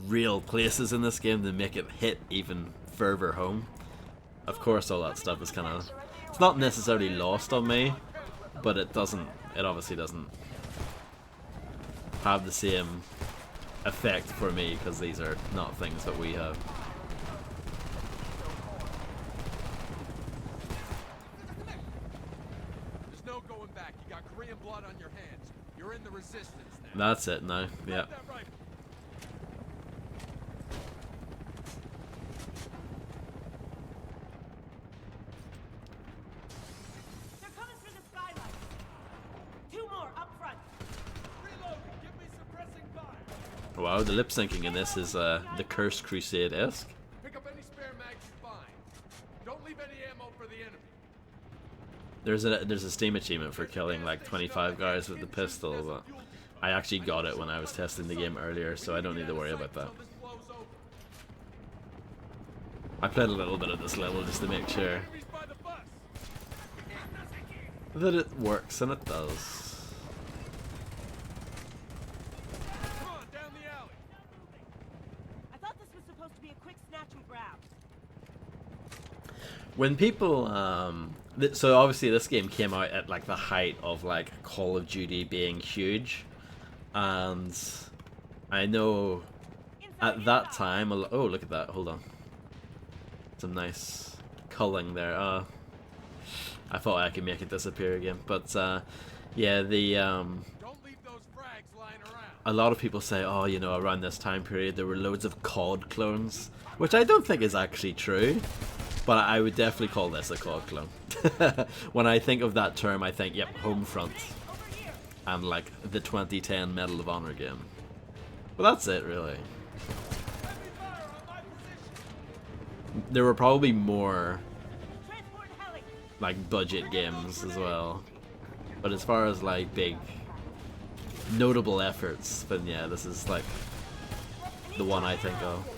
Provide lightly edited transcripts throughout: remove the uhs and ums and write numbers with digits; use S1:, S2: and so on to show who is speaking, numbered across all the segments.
S1: real places in this game to make it hit even further home. Of course, all that stuff is kind of, it's not necessarily lost on me, but it obviously doesn't have the same effect for me because these are not things that we have.
S2: There's no going back. You got Korean blood on your hands. You're in the resistance now.
S1: That's it now. Yeah. Wow, the lip syncing in this is the Cursed Crusade-esque.
S2: Pick up any spare mags you find. Don't leave any ammo for the enemy.
S1: There's a Steam achievement for killing like 25 guys with the pistol, but I actually got it when I was testing the game earlier, so I don't need to worry about that. I played a little bit of this level just to make sure that it works, and it does. When people, so obviously this game came out at like the height of like Call of Duty being huge, and I know at that time, oh look at that, hold on, some nice culling there. I thought I could make it disappear again, but yeah, the a lot of people say, oh, you know, around this time period there were loads of COD clones, which I don't think is actually true. But I would definitely call this a COD clone. When I think of that term, I think, yep, Homefront. And like the 2010 Medal of Honor game. But that's it, really. There were probably more like budget games as well. But as far as like big notable efforts, then yeah, this is like the one I think of.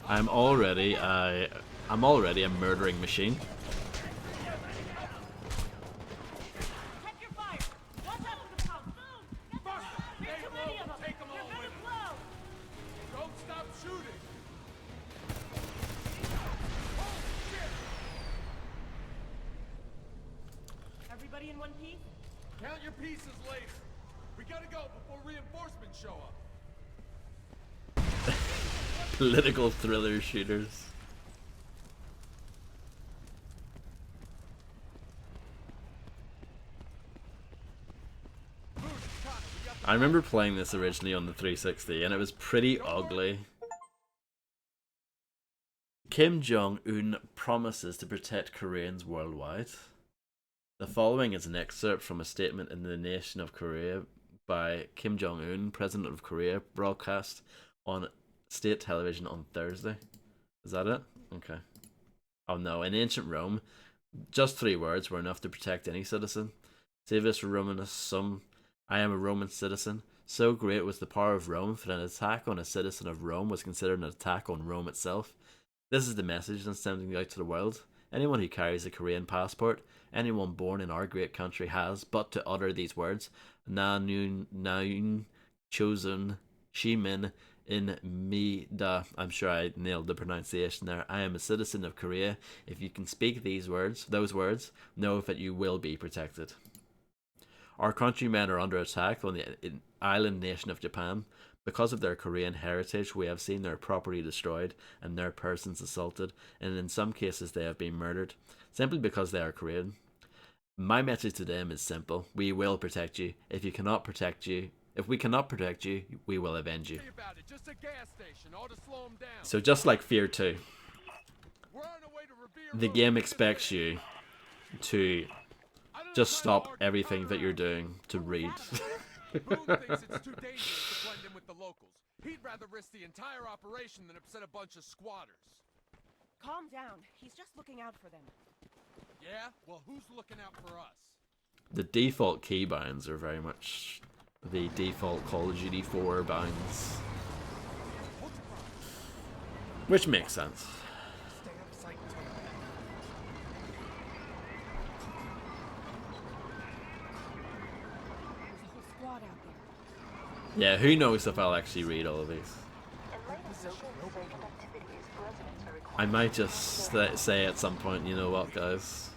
S1: I'm already a murdering machine.
S3: Everybody in one piece?
S2: Count your pieces later. We gotta go before reinforcements show up.
S1: Political thriller shooters. I remember playing this originally on the 360 and it was pretty ugly. Kim Jong-un promises to protect Koreans worldwide. The following is an excerpt from a statement in the nation of Korea by Kim Jong-un, President of Korea, broadcast on state television on Thursday. Is that it? Okay. Oh no, in ancient Rome, just 3 words were enough to protect any citizen. Civis Romanus sum, I am a Roman citizen. So great was the power of Rome that an attack on a citizen of Rome was considered an attack on Rome itself. This is the message I'm sending out to the world. Anyone who carries a Korean passport, anyone born in our great country has but to utter these words, Na Noon Naun Chosun Shimin in mi da. I'm sure I nailed the pronunciation there. I am a citizen of Korea. If you can speak those words, know that you will be protected. Our countrymen are under attack on the island nation of Japan. Because of their Korean heritage, we have seen their property destroyed and their persons assaulted, and in some cases they have been murdered, simply because they are Korean. My message to them is simple. We will protect you. If we cannot protect you, we will avenge you. So just like Fear 2, the game expects you to just stop everything that you're doing to read.
S2: Boone thinks it's too dangerous to blend in with the locals. He'd rather risk the entire operation than upset a bunch of squatters.
S3: Calm down. He's just looking out for them.
S2: Yeah? Well, who's looking out for us?
S1: The default keybinds are very much the default Call of Duty 4 bounds. Which makes sense.
S2: Stay out of sight until
S3: There's a whole squad out there.
S1: Yeah, who knows if I'll actually read all of these. I might just say at some point, you know what, guys?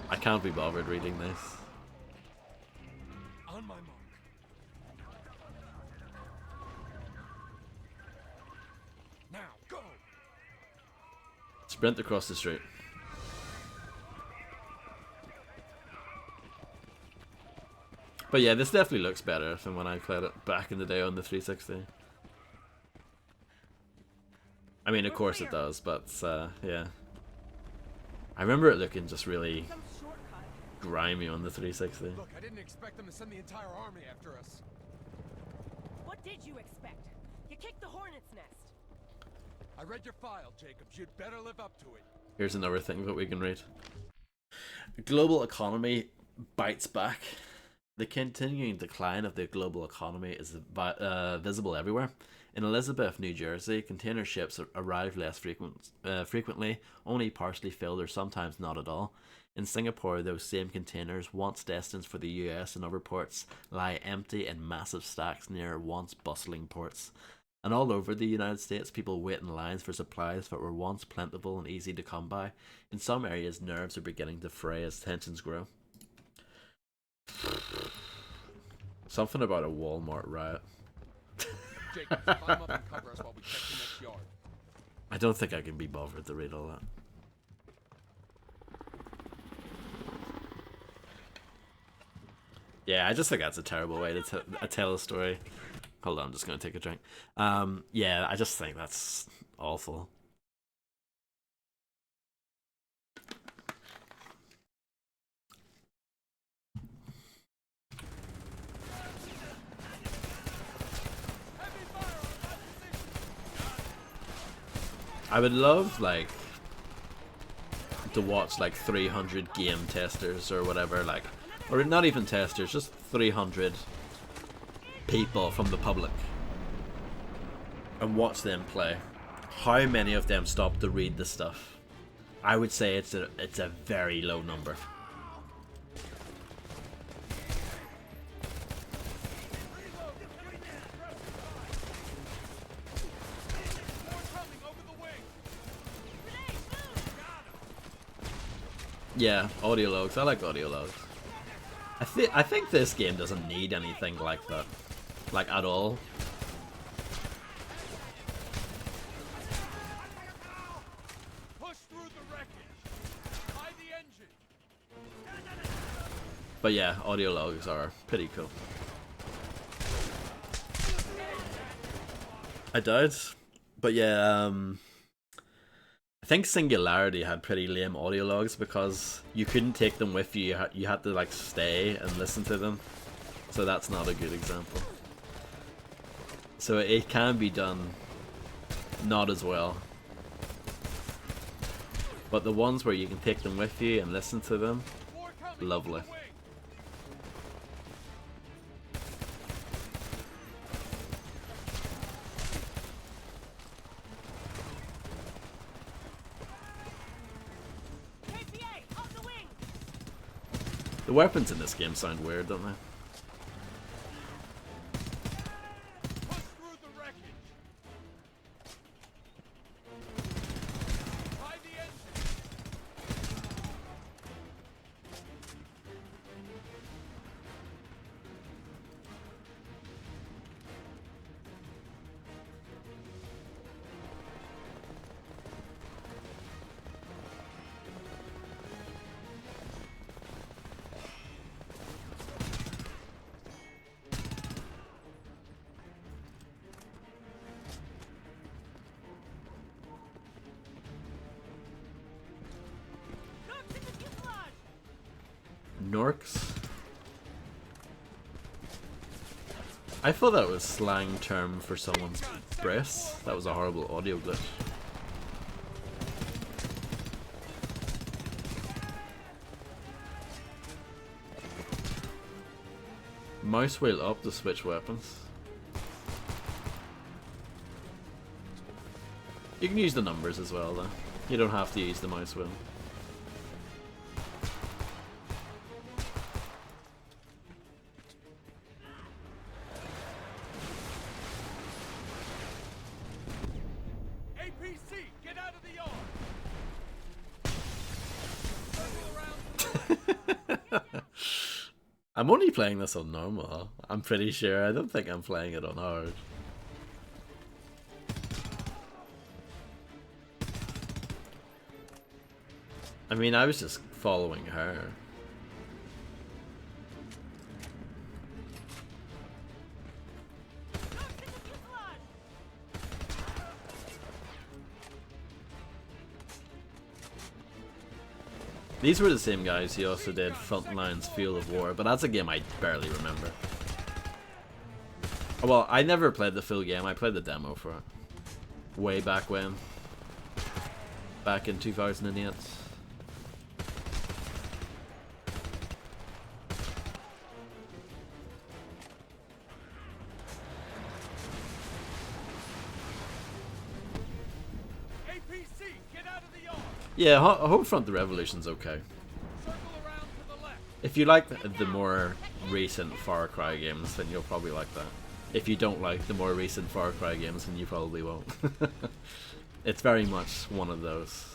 S1: I can't be bothered reading this.
S2: on my mark. Now, go!
S1: Sprint across the street. But yeah, this definitely looks better than when I played it back in the day on the 360. I mean, of course it does, but yeah. I remember it looking just really
S3: Some shortcut.
S1: grimy on the 360.
S2: Look, I didn't expect them to send the entire army after us.
S3: What did you expect? You kicked the hornet's nest.
S2: I read your file, Jacobs. You'd better live up to it.
S1: Here's another thing that we can read. The global economy bites back. The continuing decline of the global economy is visible everywhere. In Elizabeth, New Jersey, container ships arrive less frequently, only partially filled or sometimes not at all. In Singapore, those same containers, once destined for the US and other ports, lie empty in massive stacks near once bustling ports. And all over the United States, people wait in lines for supplies that were once plentiful and easy to come by. In some areas, nerves are beginning to fray as tensions grow. Something about a Walmart riot.
S2: Jacobs, climb up and cover us while we check the next yard.
S1: I don't think I can be bothered to read all that. Yeah, I just think that's a terrible way to tell a story. Hold on, I'm just going to take a drink. Yeah, I just think that's awful. I would love, like, to watch, like, 300 game testers or whatever, like, or not even testers, just 300 people from the public and watch them play. How many of them stop to read the stuff? I would say it's a very low number. Yeah, audio logs. I like audio logs. I think this game doesn't need anything like that, like at all.
S2: Push through the wreckage. Hide the engine.
S1: But yeah, audio logs are pretty cool. I died, but yeah, I think Singularity had pretty lame audio logs because you couldn't take them with you. You had to like stay and listen to them. So that's not a good example. So it can be done not as well. But the ones where you can take them with you and listen to them, lovely. The weapons in this game sound weird, don't they?
S2: Push through the wreckage. Hide the engine.
S1: Norks? I thought that was slang term for someone's breasts. That was a horrible audio glitch. mouse wheel up to switch weapons. You can use the numbers as well though. You don't have to use the mouse wheel.
S2: APC, get out of the yard. Circle around to the left.
S1: I'm only playing this on normal. I'm pretty sure. I don't think I'm playing it on hard. I mean, I was just following her. These were the same guys who also did Frontlines Field of War, but that's a game I barely remember. Well, I never played the full game, I played the demo for it. Way back when. Back in 2008.
S2: APC, get out of the yard.
S1: Yeah, Homefront the Revolution's okay.
S2: Circle around to the left.
S1: If you like the more recent Far Cry games, then you'll probably like that. If you don't like the more recent Far Cry games, then you probably won't. It's very much one of those.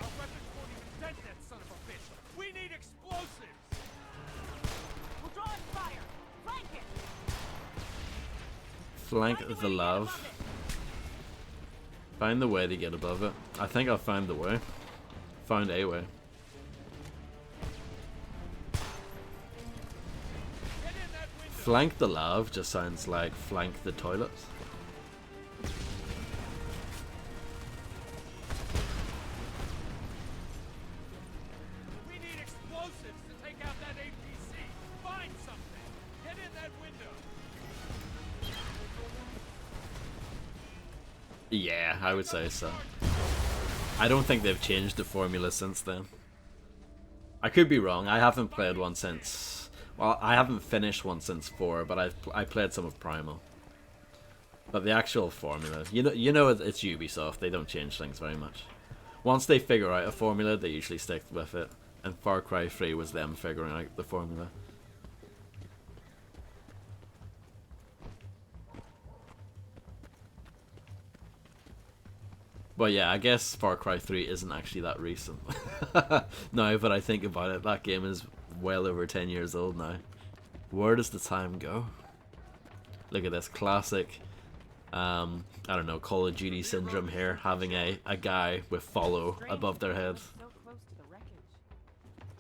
S2: Our weapons won't even dent that son of a bitch. We need explosives.
S3: We'll draw its fire. Flank it.
S1: Flank the love. Find the way to get above it. I think I'll find the way. Found a way.
S2: Get in that window.
S1: Flank the love just sounds like flank the toilet.
S2: We need explosives to take out that APC. Find something. Get in that window.
S1: Yeah, I would say so. I don't think they've changed the formula since then. I could be wrong. I haven't played one since... Well, I haven't finished one since 4, but I played some of Primal. But the actual formula... You know it's Ubisoft. They don't change things very much. Once they figure out a formula, they usually stick with it. And Far Cry 3 was them figuring out the formula. But yeah, I guess Far Cry 3 isn't actually that recent. No, but I think about it, that game is well over 10 years old now. Where does the time go? Look at this classic, I don't know, Call of Duty syndrome here, having a guy with follow above their head.
S3: So close to the wreckage.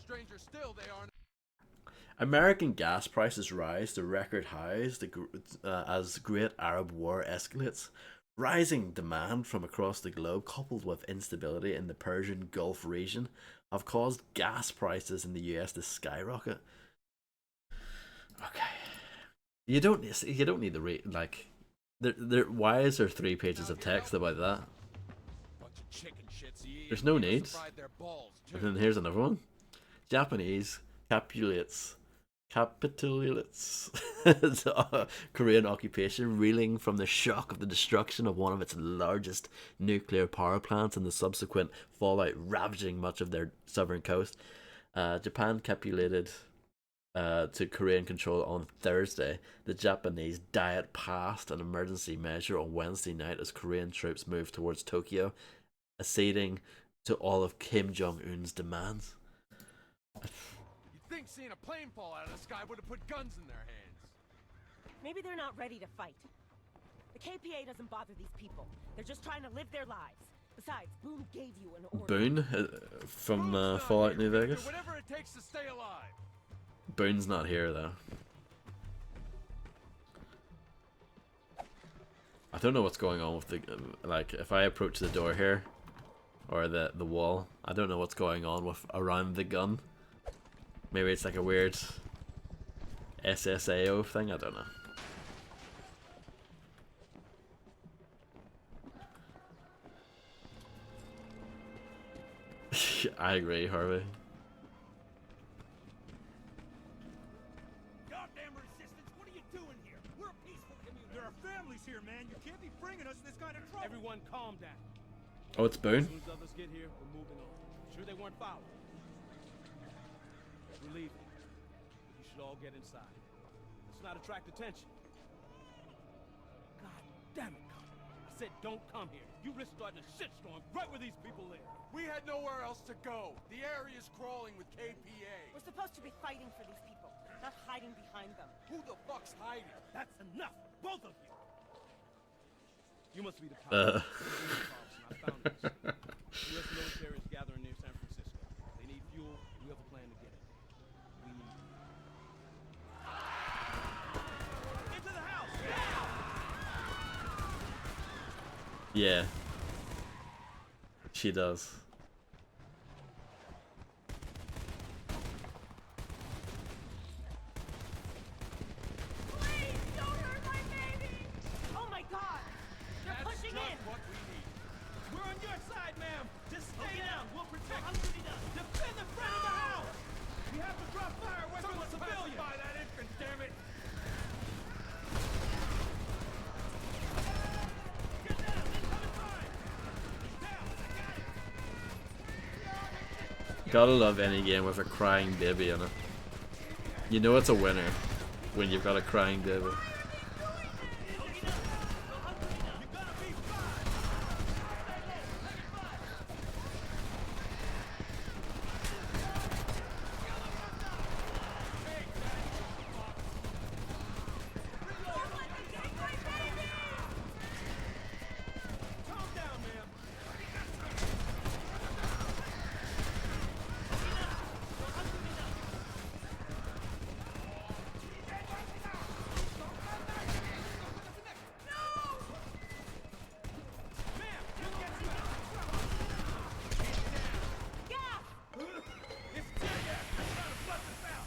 S2: Stranger still, they aren't.
S1: American gas prices rise to record highs as Great Arab War escalates. Rising demand from across the globe, coupled with instability in the Persian Gulf region, have caused gas prices in the US to skyrocket. Okay, you don't need the like. Why is there 3 pages of text about that?
S2: Bunch of chicken shits. Yeah,
S1: There's no
S2: people
S1: need.
S2: fried their balls, too.
S1: And then here's another one. Japanese capitulates Korean occupation, reeling from the shock of the destruction of one of its largest nuclear power plants and the subsequent fallout ravaging much of their southern coast. Japan capitulated to Korean control on Thursday. The Japanese Diet passed an emergency measure on Wednesday night as Korean troops moved towards Tokyo, acceding to all of Kim Jong-un's demands.
S2: You'd think seeing a plane fall out of the sky would have put guns in their hands.
S3: Maybe they're not ready to fight. The KPA doesn't bother these people. They're just trying to live their lives. Besides, Boone gave you an order.
S1: Boone from
S2: Boone's not
S1: Fallout
S2: here.
S1: New
S2: Do
S1: Vegas.
S2: whatever it takes to stay alive.
S1: Boone's not here though. I don't know what's going on with the like. If I approach the door here, or the wall, I don't know what's going on with around the gun. Maybe it's like a weird SSAO thing. I don't know. I agree, Harvey.
S4: We're a peaceful community. There are families here, man. You can't be bringing us this kind of trouble. Everyone, calm down.
S1: Oh, it's Boone.
S4: As soon as others get here, we're moving on. Sure they weren't following. We're leaving. You should all get inside. Let's not attract attention. God damn it, Connor. I said don't come here. You risk starting a shitstorm right where these people live.
S2: We had nowhere else to go. The area's crawling with KPA.
S3: We're supposed to be fighting for these people, not hiding behind them.
S2: Who the fuck's hiding?
S4: That's enough, both of you. You must be the pilot. I found this. U.S. military is gathering near San Francisco. They need fuel. We have a plan to get it. We need into the house.
S1: Yeah. She does.
S3: Please don't hurt my baby! Oh my God! They're
S2: That's
S3: pushing
S2: just
S3: in!
S2: what we need.
S4: We're on your side, ma'am. Just stay down. We'll protect you. Defend the front of the house. We have to drop fire away from the
S2: Someone's passing
S4: civilian.
S2: by that infant, damn it!
S4: Get down. Incoming fire. Down. I got it.
S1: Gotta love any game with a crying baby in it. You know it's a winner when you've got a crying baby.
S4: You're gonna be fine. Calm down, ma'am. Ma'am, we'll get you out.
S3: Gas!
S4: It's tear gas. I'm trying to flush this out.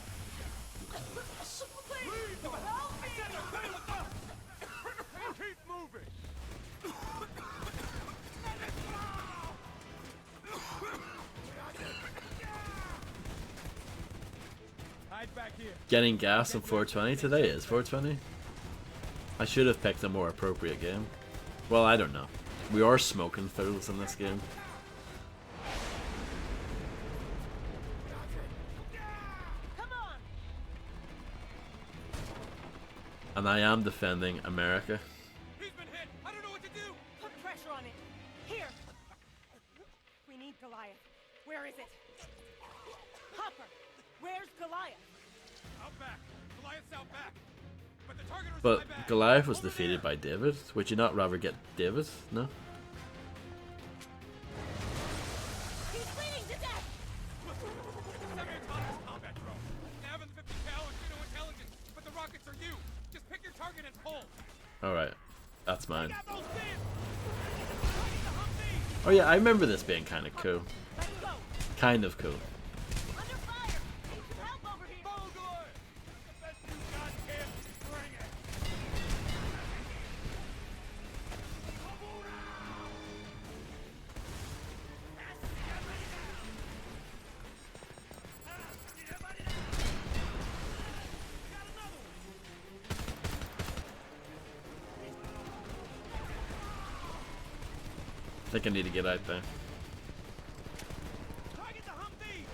S3: Please! Help me!
S4: I said to come with us.
S2: And keep moving!
S4: Hide back here.
S1: Getting gas on 420 today is 420. I should have picked a more appropriate game. Well, I don't know. We are smoking fools in this game.
S3: Come on!
S1: And I am defending America.
S2: He's been hit! I don't know what to do!
S3: Put pressure on it. Here! We need Goliath. Where is it? Hopper! Where's Goliath?
S2: Out back! Goliath's out back! But the targeter's
S1: But
S2: my back.
S1: Goliath was
S2: Over
S1: defeated
S2: there.
S1: by David. Would you not rather get David? No?
S3: He's bleeding to death!
S2: Semi-autonomous combat drone. Nav and 50 cal and Juno intelligence, but the rockets are you. Just pick your target and pull.
S1: Alright. That's mine.
S4: Got those bins. Target the Humvee.
S1: Oh yeah, I remember this being kind of cool.
S3: Let's go!
S1: Kind of cool.
S3: Under fire! Need some help over here!
S2: Follow Goliath! The best you got, kid. Bring it!
S1: I think I need to get out there.
S4: Target the Humvee.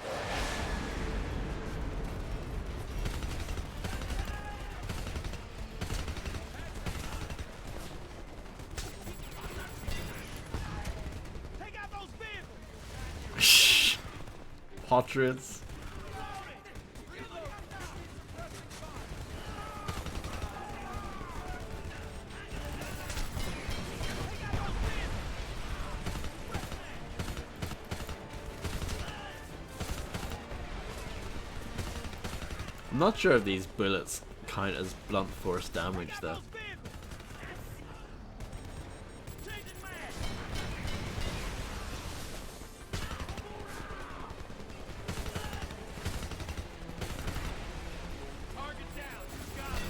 S4: Take out those vehicles.
S1: Portraits. I'm not sure if these bullets count as blunt force damage though.
S4: Target down. You got it.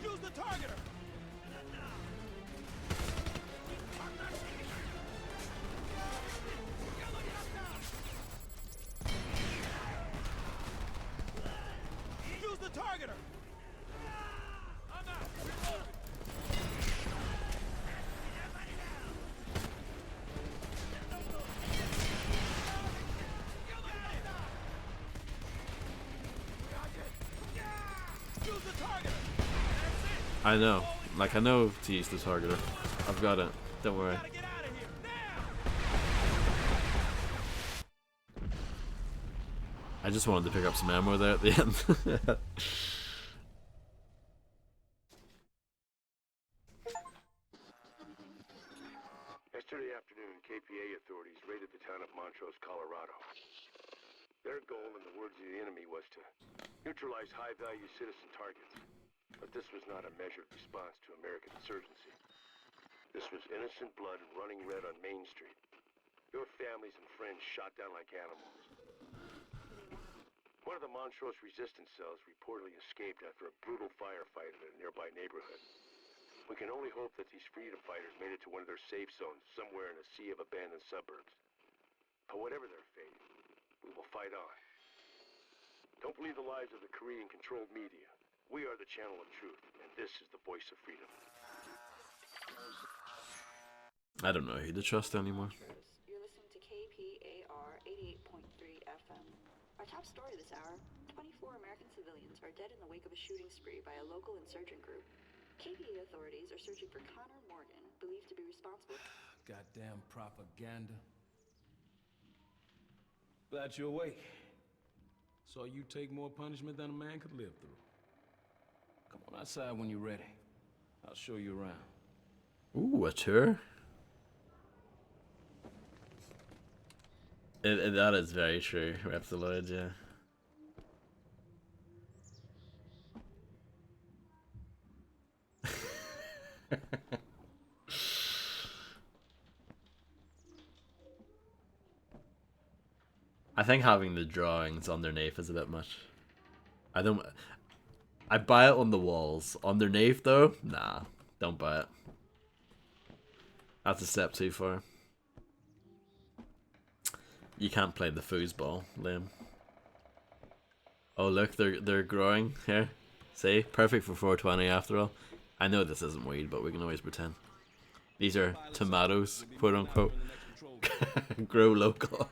S4: Use the targeter. Use the targeter.
S1: I know. Like, I know to use the targeter. I've got it. Don't worry.
S2: Gotta get out of here now!
S1: I just wanted to pick up some ammo there at the end.
S5: Yesterday afternoon, KPA authorities raided the town of Montrose, Colorado. Their goal, in the words of the enemy, was to neutralize high-value citizen targets. But this was not a measured response to American insurgency. This was innocent blood running red on Main Street. Your families and friends shot down like animals. One of the Montrose resistance cells reportedly escaped after a brutal firefight in a nearby neighborhood. We can only hope that these freedom fighters made it to one of their safe zones somewhere in a sea of abandoned suburbs. But whatever their fate, we will fight on. Don't believe the lies of the Korean-controlled media. We are the channel of truth, and this is the voice of freedom.
S1: I don't know who to trust anymore.
S6: You're listening to KPAR 88.3 FM. Our top story this hour: 24 American civilians are dead in the wake of a shooting spree by a local insurgent group. KPA authorities are searching for Connor Morgan, believed to be responsible.
S4: Goddamn propaganda. Glad you're awake. Saw you take more punishment than a man could live through. Come on outside when you're ready. I'll show you around.
S1: Ooh, a tour? That is very true, Reptiloid, yeah. I think having the drawings underneath is a bit much. I buy it on the walls. Underneath though, nah, don't buy it. That's a step too far. You can't play the foosball, Liam. Oh look, they're growing here. See, perfect for 420 after all. I know this isn't weed, but we can always pretend. These are tomatoes, quote unquote. Grow local.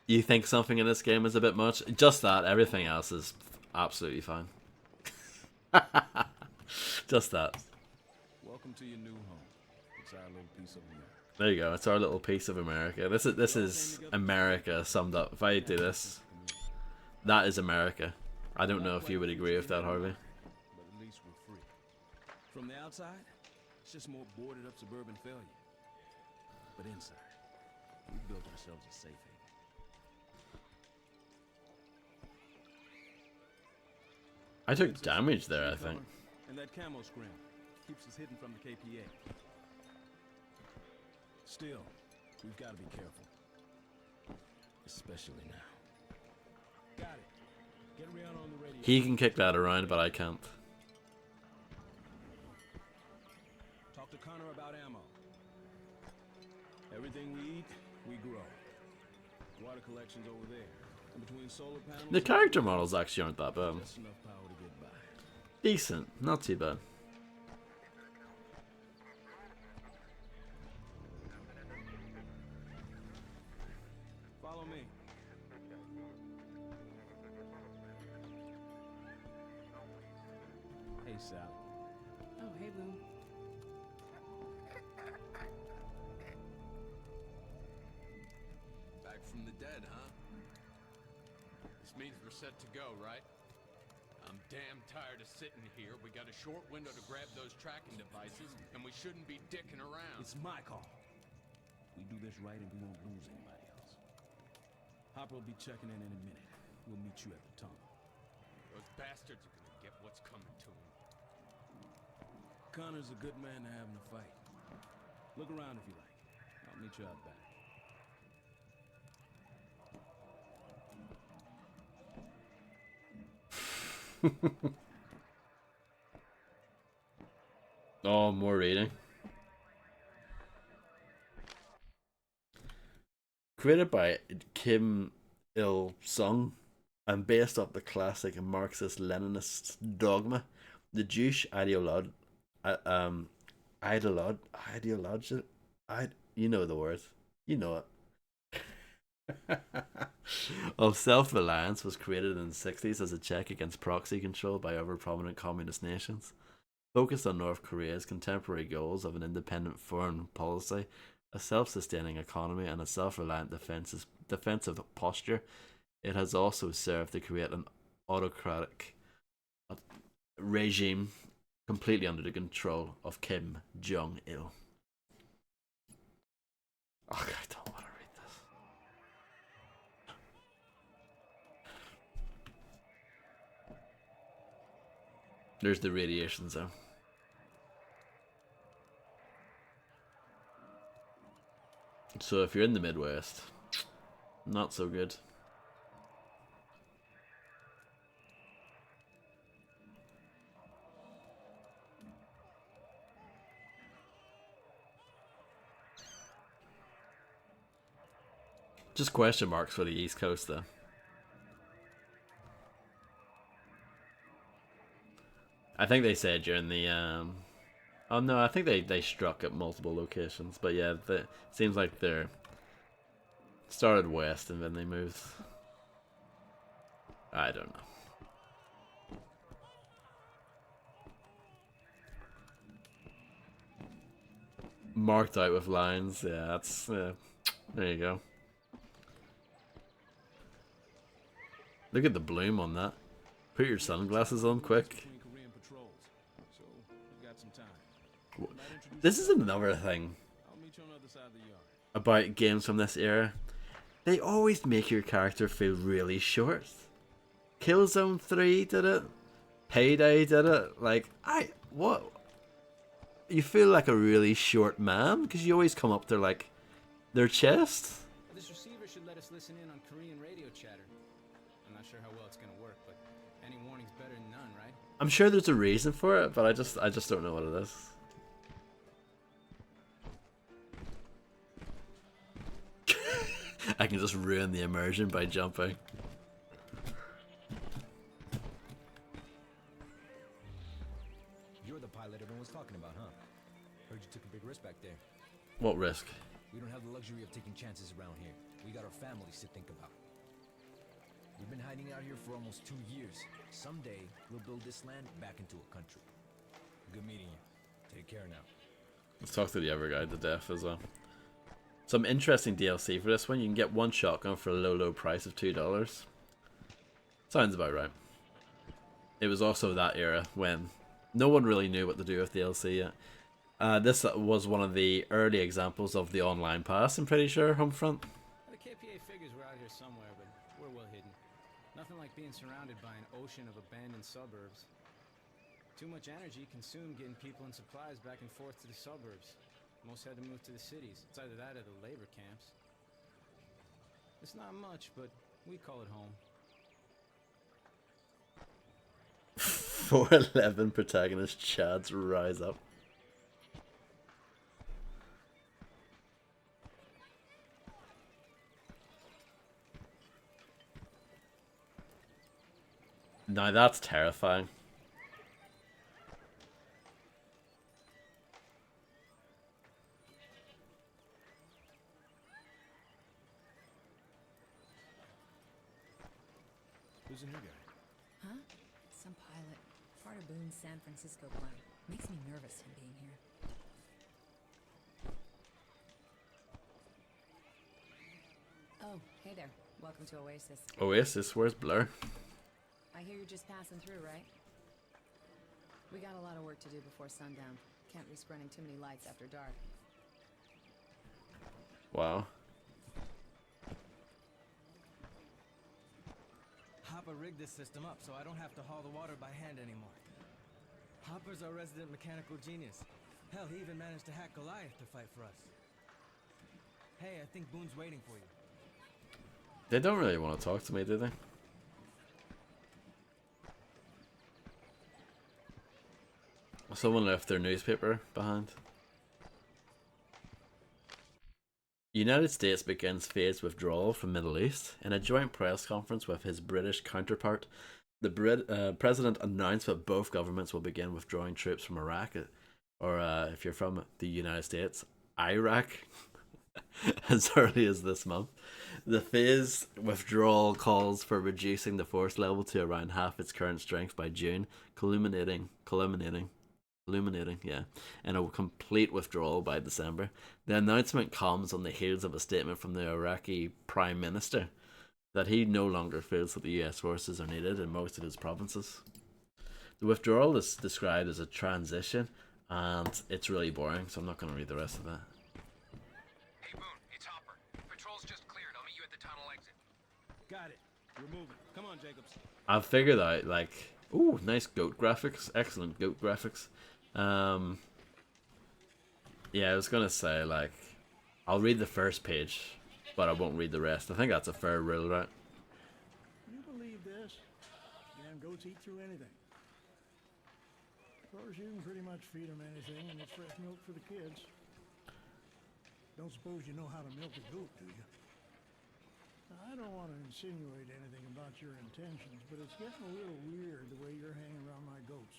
S1: You think something in this game is a bit much? Just that. Everything else is absolutely fine. Just that.
S4: Welcome to your new home. It's our little piece of America.
S1: There you go. It's our little piece of America. This is America summed up. If I do this, that is America. I don't know if you would agree with that, Harvey.
S4: But at least we're free. From the outside, it's just more boarded up suburban failure. But inside, we built ourselves a safe haven.
S1: I took damage there, I think.
S4: And that camo scrim keeps us hidden from the KPA. Still, we've got to be careful. Especially now. Got it. Get around on the radio.
S1: He can kick that around, but I can't.
S4: Talk to Connor about ammo. Everything we eat, we grow. Water collection's over there. And between solar panels,
S1: The character models actually aren't that bad.
S4: just enough power to get by.
S1: Decent, not too bad.
S4: Follow me. Hey, Sal.
S7: Oh, hey, Boom.
S2: Back from the dead, huh? This means we're set to go, right? I'm damn tired of sitting here. We got a short window to grab those tracking devices, and we shouldn't be dicking around.
S4: It's my call. We do this right and we won't lose anybody else. Hopper will be checking in a minute. We'll meet you at the tunnel.
S2: Those bastards are gonna get what's coming to them.
S4: Connor's a good man to have in a fight. Look around if you like. I'll meet you out back.
S1: Oh, more reading. Created by Kim Il-sung and based off the classic Marxist-Leninist dogma, the Jewish ideology, you know the word, you know it, Well, self-reliance was created in the 60s as a check against proxy control by other prominent communist nations. Focused on North Korea's contemporary goals of an independent foreign policy, a self-sustaining economy, and a self-reliant defensive posture, it has also served to create an autocratic regime completely under the control of Kim Jong-il. Oh, I don't want to read this. There's the radiation zone. So if you're in the Midwest, not so good. Just question marks for the East Coast, though. I think they said during the oh no, I think they struck at multiple locations, but yeah, it seems like they're started west and then they moved. I don't know. Marked out with lines. Yeah, that's there you go. Look at the bloom on that. Put your sunglasses on quick. This is another thing about games from this era. They always make your character feel really short. Killzone 3 did it. Payday did it. Like, what? You feel like a really short man because you always come up to like their chest.
S7: This receiver should let us listen in on Korean radio chatter. I'm not sure how well it's gonna work, but any warning's better than none, right?
S1: I'm sure there's a reason for it, but I just don't know what it is. I can just ruin the immersion by jumping.
S8: You're the pilot everyone's talking about, huh? Heard you took a big risk back there.
S1: What risk?
S8: We don't have the luxury of taking chances around here. We got our families to think about. We've been hiding out here for almost 2 years. Someday, we'll build this land back into a country. Good meeting you. Take care now.
S1: Let's talk to the other guy, the deaf, as well. Some interesting DLC for this one. You can get one shotgun for a low price of $2. Sounds about right. It was also that era when no one really knew what to do with DLC yet. This was one of the early examples of the online pass, I'm pretty sure, Homefront.
S7: The KPA figures we're out here somewhere, but we're well hidden. Nothing like being surrounded by an ocean of abandoned suburbs. Too much energy consumed getting people and supplies back and forth to the suburbs. Most had to move to the cities. It's either that or the labor camps. It's not much, but we call it home.
S1: 411 protagonist Chads rise up. Now that's terrifying.
S8: Who's the new guy?
S9: Huh? Some pilot. Part of Boone's San Francisco plan. Makes me nervous him being here. Oh, hey there. Welcome to Oasis.
S1: Oasis, where's Blur?
S9: I hear you're just passing through, right? We got a lot of work to do before sundown. Can't risk running too many lights after dark.
S1: Wow.
S10: Hopper rigged this system up so I don't have to haul the water by hand anymore. Hopper's our resident mechanical genius. Hell, he even managed to hack Goliath to fight for us. Hey, I think Boone's waiting for you.
S1: They don't really want to talk to me, do they? Someone left their newspaper behind. United States begins phased withdrawal from Middle East. In a joint press conference with his British counterpart, the president announced that both governments will begin withdrawing troops from Iraq, or if you're from the United States, Iraq. as early as this month. The phase withdrawal calls for reducing the force level to around half its current strength by June, culminating, yeah, in a complete withdrawal by December. The announcement comes on the heels of a statement from the Iraqi Prime Minister that he no longer feels that the US forces are needed in most of his provinces. The withdrawal is described as a transition, and it's really boring, so I'm not going to read the rest of it.
S11: Hey Boone, it's Hopper. Patrol's just cleared. I'll meet you at the tunnel exit.
S4: Got it. We're moving. Come on, Jacobs.
S1: I've figured out, like, ooh, nice goat graphics, excellent goat graphics. Yeah, I was gonna say, like, I'll read the first page, but I won't read the rest. I think that's a fair rule, right?
S12: You believe this? Damn goats eat through anything. Of course, you can pretty much feed them anything, and it's fresh milk for the kids. Don't suppose you know how to milk a goat, do you? Now, I don't want to insinuate anything about your intentions, but it's getting a little weird the way you're hanging around my goats.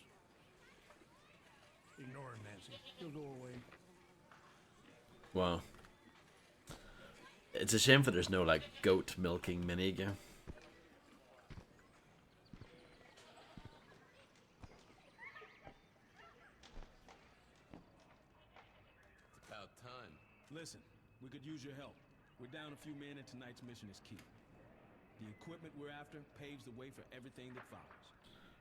S12: Ignore him, Nancy. He'll go away.
S1: Wow. It's a shame that there's no, like, goat milking minigame.
S2: It's about time.
S4: Listen, we could use your help. We're down a few men and tonight's mission is key. The equipment we're after paves the way for everything that follows.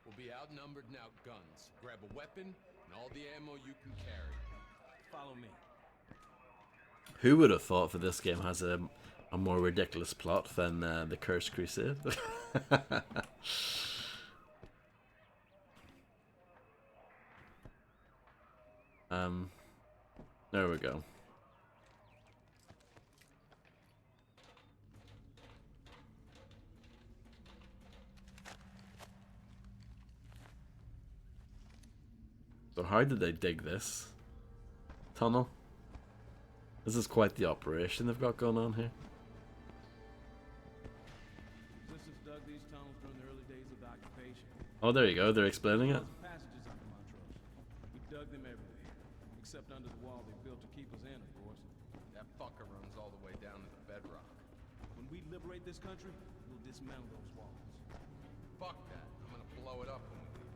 S2: We'll be outnumbered and outgunned. Grab a weapon and all the ammo you can carry.
S4: Follow me.
S1: Who would have thought that this game has a more ridiculous plot than the Cursed Crusade? There we go. So how did they dig this tunnel? This is quite the operation they've got going on here.
S4: Resistance dug these tunnels during the early days of the occupation.
S1: Oh, there you go. They're explaining it.
S4: Passages under Montrose. We dug them everywhere, except under the wall they built to keep us in, of course.
S2: That fucker runs all the way down to the bedrock.
S4: When we liberate this country, we'll dismantle those walls.
S2: Fuck that. I'm gonna blow it up when we leave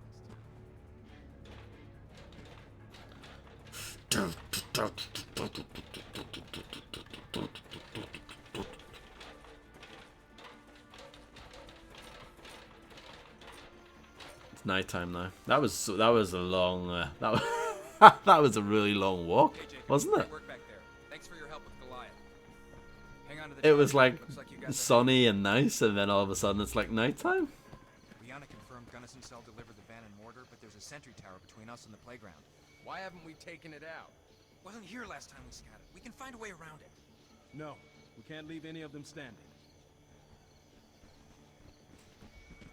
S1: It's nighttime now. That was a long that was that was a really long walk,
S11: Hey, Jacob,
S1: wasn't it?
S11: great work back there. Thanks for your help with Goliath. Hang on to the
S1: It was
S11: truck.
S1: like
S11: Looks like you got the-
S1: sunny and nice, and then all of a sudden it's like nighttime.
S11: Rihanna confirmed Gunnison Cell delivered the van and mortar, but there's a sentry tower between us and the playground.
S2: Why haven't we taken it out?
S11: Wasn't here last time we scattered. We can find a way around it.
S4: No, we can't leave any of them standing.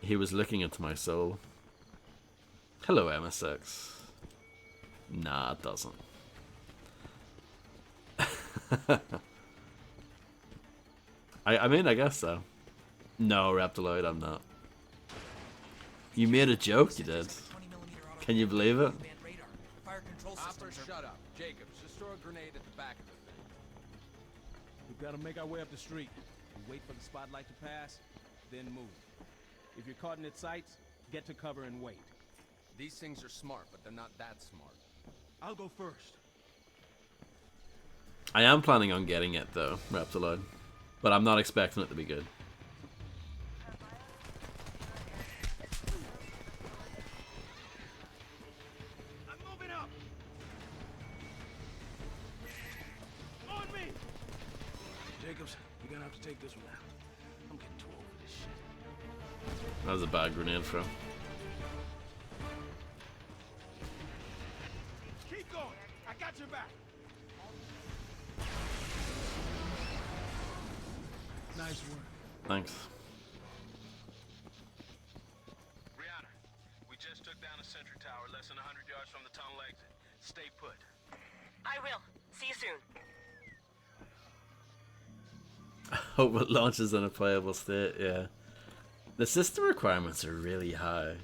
S1: He was looking into my soul. Hello, MSX. Nah, it doesn't. I mean, I guess so. No, Reptiloid, I'm not. You made a joke, you did. Can you believe it?
S11: Fire control
S2: Hopper,
S11: systems are...
S2: shut up. Jacobs, just throw a grenade at the back of the thing.
S4: We've got to make our way up the street. We wait for the spotlight to pass, then move. If you're caught in its sights, get to cover and wait.
S2: These things are smart, but they're not that smart.
S4: I'll go first.
S1: I am planning on getting it, though, Reptiloid. But I'm not expecting it to be good.
S4: I'm moving up. On me. Jacobs, you're gonna have to take this one out. I'm getting too old for this shit.
S1: That was a bad grenade throw.
S4: Keep going. I got your back. Nice work.
S1: Thanks.
S4: Rihanna, we just took down a sentry tower less than 100 yards from the tunnel exit. Stay put.
S3: I will. See you soon.
S1: Hope it launches in a playable state, yeah. The system requirements are really high.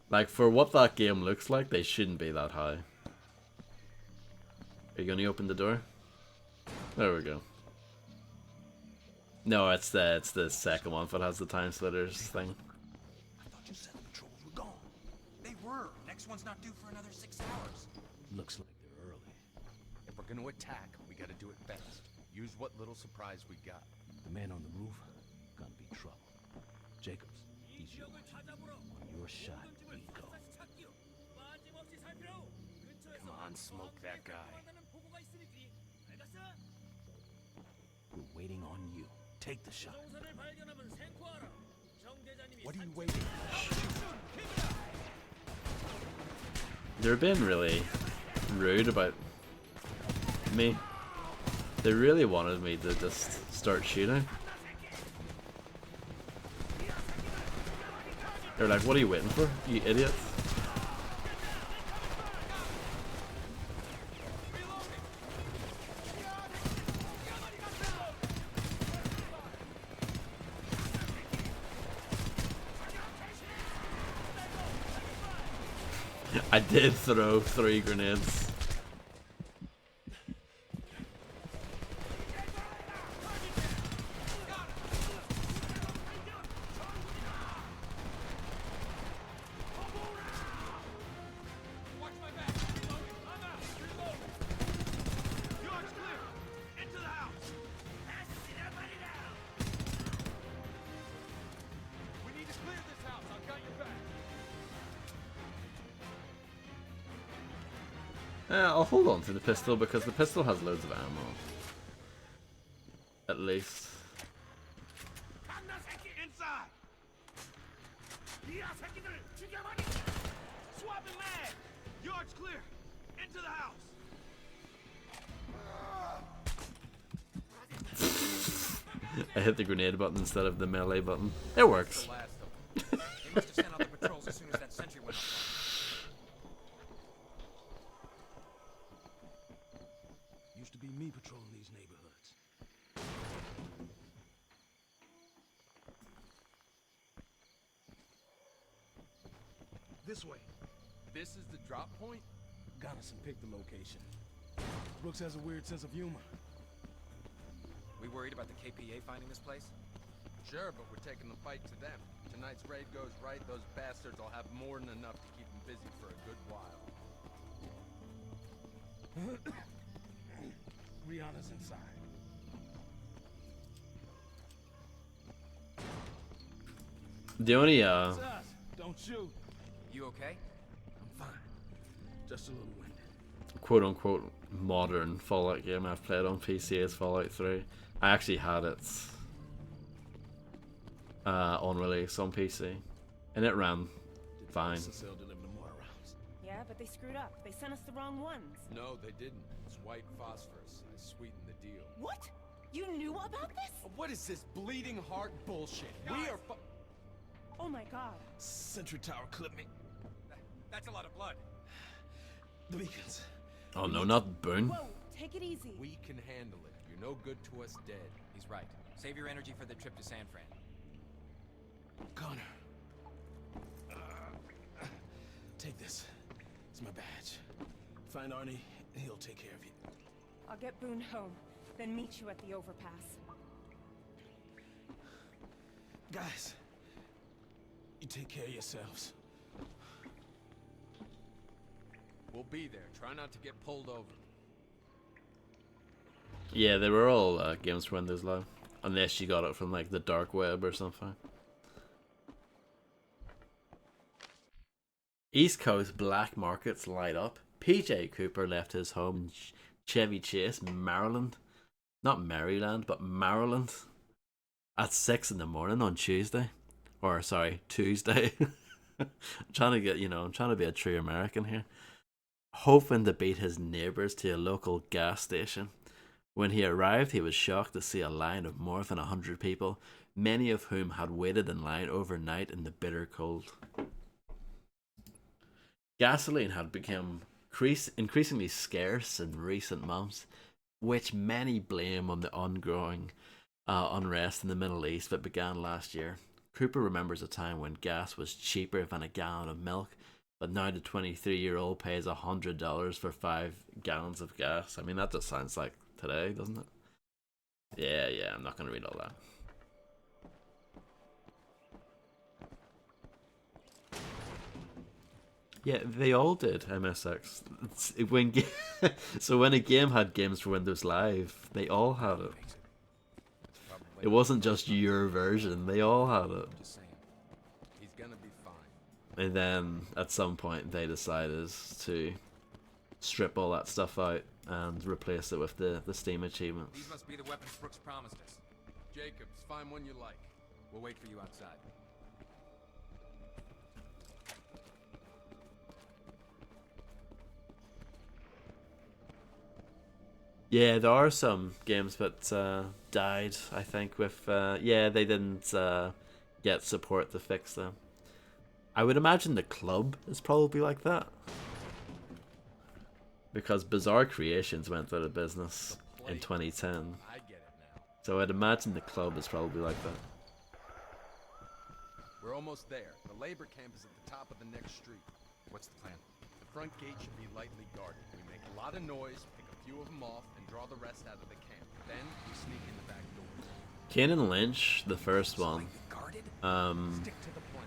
S1: Like, for what that game looks like, they shouldn't be that high. Are you gonna open the door? There we go. No, it's the second one that has the time splitters thing.
S11: I thought you said the patrols were gone. They were. Next one's not due for another 6 hours.
S13: Looks like they're early.
S2: If we're gonna attack, we gotta do it fast. Use what little supplies we got.
S13: The man on the roof, gonna be trouble. Jacobs, he's yours. On your shot, we go.
S2: Come on, smoke that guy.
S13: We're waiting on you. Take the shot.
S2: What are you waiting for?
S1: They're being really rude about me. They really wanted me to just start shooting. They're like, what are you waiting for, you idiot? I did throw 3 grenades. I'll hold on to the pistol because the pistol has loads of ammo. At least.
S4: Inside! Swapping mag! Yard's clear! Into the house!
S1: I hit the grenade button instead of the melee button. It works.
S11: They must have sent out the patrols as soon as that sentry went off.
S13: Used to be me patrolling these neighborhoods.
S4: This way.
S2: This is the drop point?
S13: Gunnison picked the location. Brooks has a weird sense of humor.
S11: We worried about the KPA finding this place?
S2: Sure, but we're taking the fight to them. Tonight's raid goes right, those bastards will have more than enough to keep them busy for a good while.
S13: Rihanna's inside.
S1: The only
S13: It's us. Don't shoot.
S11: You okay?
S13: I'm fine. Just a little winded.
S1: quote unquote modern Fallout game I've played on PC is Fallout 3. I actually had it on release on PC, and it ran fine.
S3: Yeah, but they screwed up. They sent us the wrong ones.
S2: No, they didn't. It's white phosphorus. I sweetened the deal.
S3: What? You knew about this?
S2: What is this bleeding heart bullshit? We are
S3: Oh my god.
S13: Sentry tower clipped me.
S11: That's a lot of blood.
S13: The beacons.
S1: Oh no, not Boone.
S3: Whoa, take it easy.
S2: We can handle it. You're no good to us dead.
S11: He's right. Save your energy for the trip to San Fran.
S13: Connor. Take this. It's my badge. Find Arnie, and he'll take care of you.
S3: I'll get Boone home, then meet you at the overpass.
S13: Guys, you take care of yourselves.
S2: We'll be there. Try not to get pulled over.
S1: Yeah, they were all games for Windows Live, unless you got it from like the dark web or something. East Coast black markets light up. PJ Cooper left his home in Chevy Chase, Maryland. Not Maryland, but Maryland. At 6 in the morning on Tuesday. Or, sorry, Tuesday. I'm trying to get, I'm trying to be a true American here. Hoping to beat his neighbours to a local gas station. When he arrived, he was shocked to see a line of more than 100 people, many of whom had waited in line overnight in the bitter cold. Gasoline had become increasingly scarce in recent months, which many blame on the ongoing unrest in the Middle East that began last year. Cooper remembers a time when gas was cheaper than a gallon of milk, but now the 23-year-old pays $100 for 5 gallons of gas. I mean, that just sounds like today, doesn't it? Yeah, I'm not gonna read all that. Yeah, they all did MSX. So when a game had games for Windows Live, they all had it. It wasn't just your version; they all had it.
S2: He's gonna be fine.
S1: And then at some point, they decided to strip all that stuff out and replace it with the Steam achievements.
S11: These must be the weapons Brooks promised us.
S2: Jacobs, find one you like.
S11: We'll wait for you outside.
S1: Yeah, there are some games that died, I think, with... yeah, they didn't get support to fix them. I would imagine the club is probably like that. Because Bizarre Creations went out of business in 2010.
S2: I get it now.
S1: So I'd imagine the club is probably like that.
S2: We're almost there. The labor camp is at the top of the next street.
S11: What's the plan?
S2: The front gate should be lightly guarded. We make a lot of noise, pick a few of them off, and draw the rest out of the camp. Then we sneak in the back door.
S1: Kane and Lynch, the first one,
S11: Stick to the plan.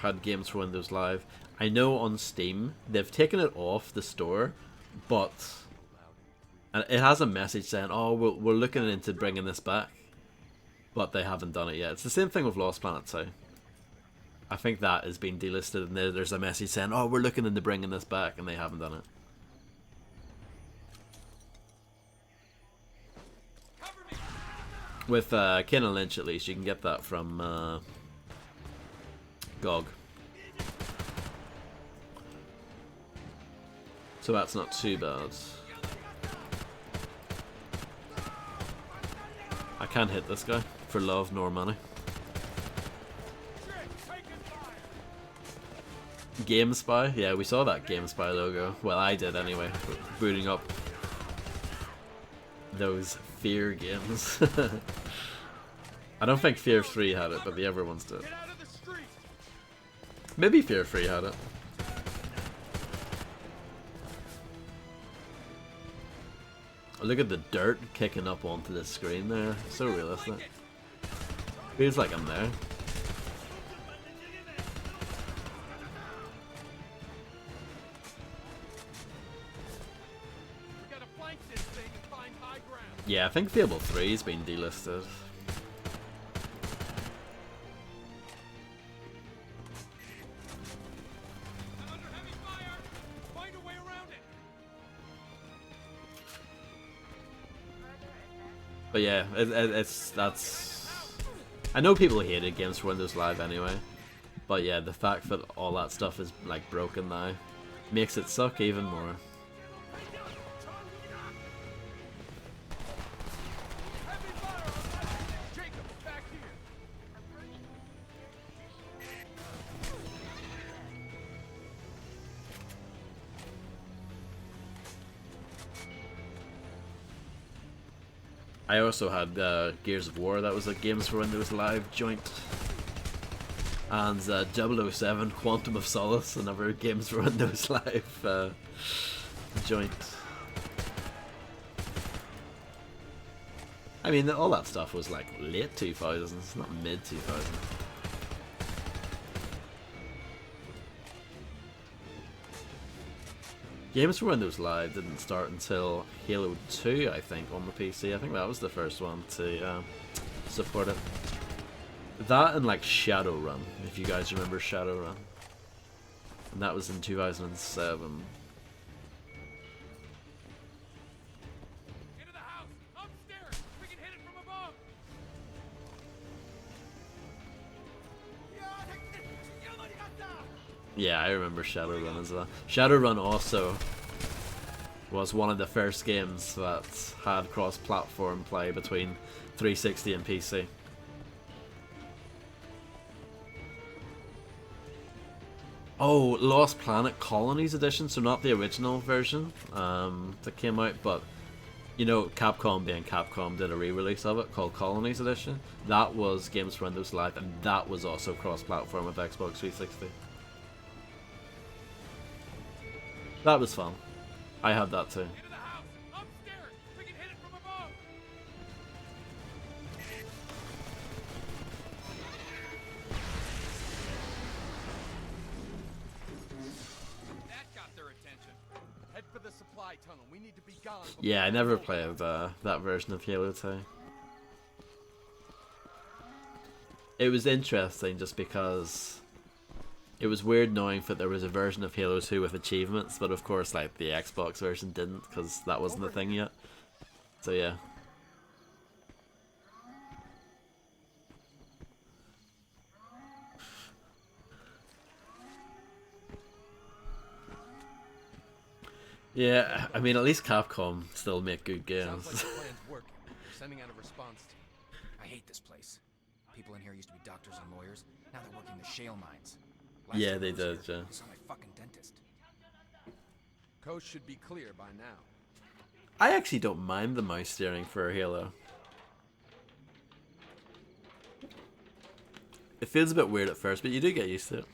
S1: had games for Windows Live. I know on Steam they've taken it off the store, but and it has a message saying, "Oh, we're looking into bringing this back," but they haven't done it yet. It's the same thing with Lost Planet 2. I think that has been delisted, and there's a message saying, "Oh, we're looking into bringing this back," and they haven't done it. With Kane and Lynch, at least, you can get that from GOG. So that's not too bad. I can't hit this guy for love nor money. GameSpy? Yeah, we saw that GameSpy logo. Well, I did anyway, booting up those Fear games. I don't think Fear 3 had it, but the other ones did. Maybe Fear 3 had it. Look at the dirt kicking up onto the screen there. So realistic. Feels like I'm there. Yeah, I think Fable 3's been delisted. But yeah, that's... I know people hated games for Windows Live anyway, but yeah, the fact that all that stuff is like broken now makes it suck even more. I also had Gears of War, that was a Games for Windows Live joint. And 007 Quantum of Solace, another Games for Windows Live joint. I mean, all that stuff was like late 2000s, not mid 2000s. Games for Windows Live didn't start until Halo 2, I think, on the PC. I think that was the first one to support it. That and like Shadowrun, if you guys remember Shadowrun. And that was in 2007.
S2: Into the house! Upstairs! We can hit it from above!
S1: Yeah, I remember Shadowrun as well. Shadowrun also was one of the first games that had cross-platform play between 360 and PC. Oh, Lost Planet Colonies Edition, so not the original version that came out, but you know, Capcom being Capcom did a re-release of it called Colonies Edition. That was Games for Windows Live, and that was also cross-platform with Xbox 360. That was fun. I had that too.
S2: Into the house! Upstairs! We can hit it need to be gone.
S1: Yeah, I never played that version of Halo 2. It was interesting just because it was weird knowing that there was a version of Halo 2 with achievements, but of course, like, the Xbox version didn't, because that wasn't a thing yet. So yeah. Yeah, I mean, at least Capcom still make good games.
S2: Sounds like the plan's working. We're sending out a response team.
S11: I hate this place. People in here used to be doctors and lawyers. Now they're working the shale mines. Last
S1: Yeah,
S11: time
S1: they
S11: I was
S1: did,
S11: here,
S1: yeah.
S11: I saw my fucking dentist.
S2: Coast should be clear by now.
S1: I actually don't mind the mouse steering for Halo. It feels a bit weird at first, but you do get used to it.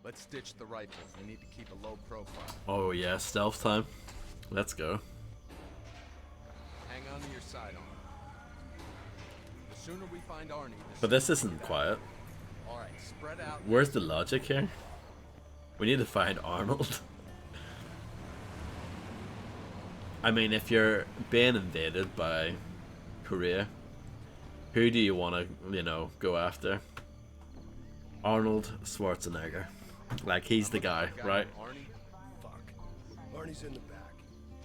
S2: Let's ditch the rifles. We need to keep a low profile.
S1: Oh yeah, stealth time. Let's go.
S2: Hang on to your sidearm. The sooner we find Arnie,
S1: But this isn't quiet.
S2: All right, spread out.
S1: Where's the logic here? We need to find Arnold. I mean, if you're being invaded by Korea, who do you want to, you know, go after? Arnold Schwarzenegger. Like, he's the guy, right?
S5: Arnie? Fuck. Arnie's in the back.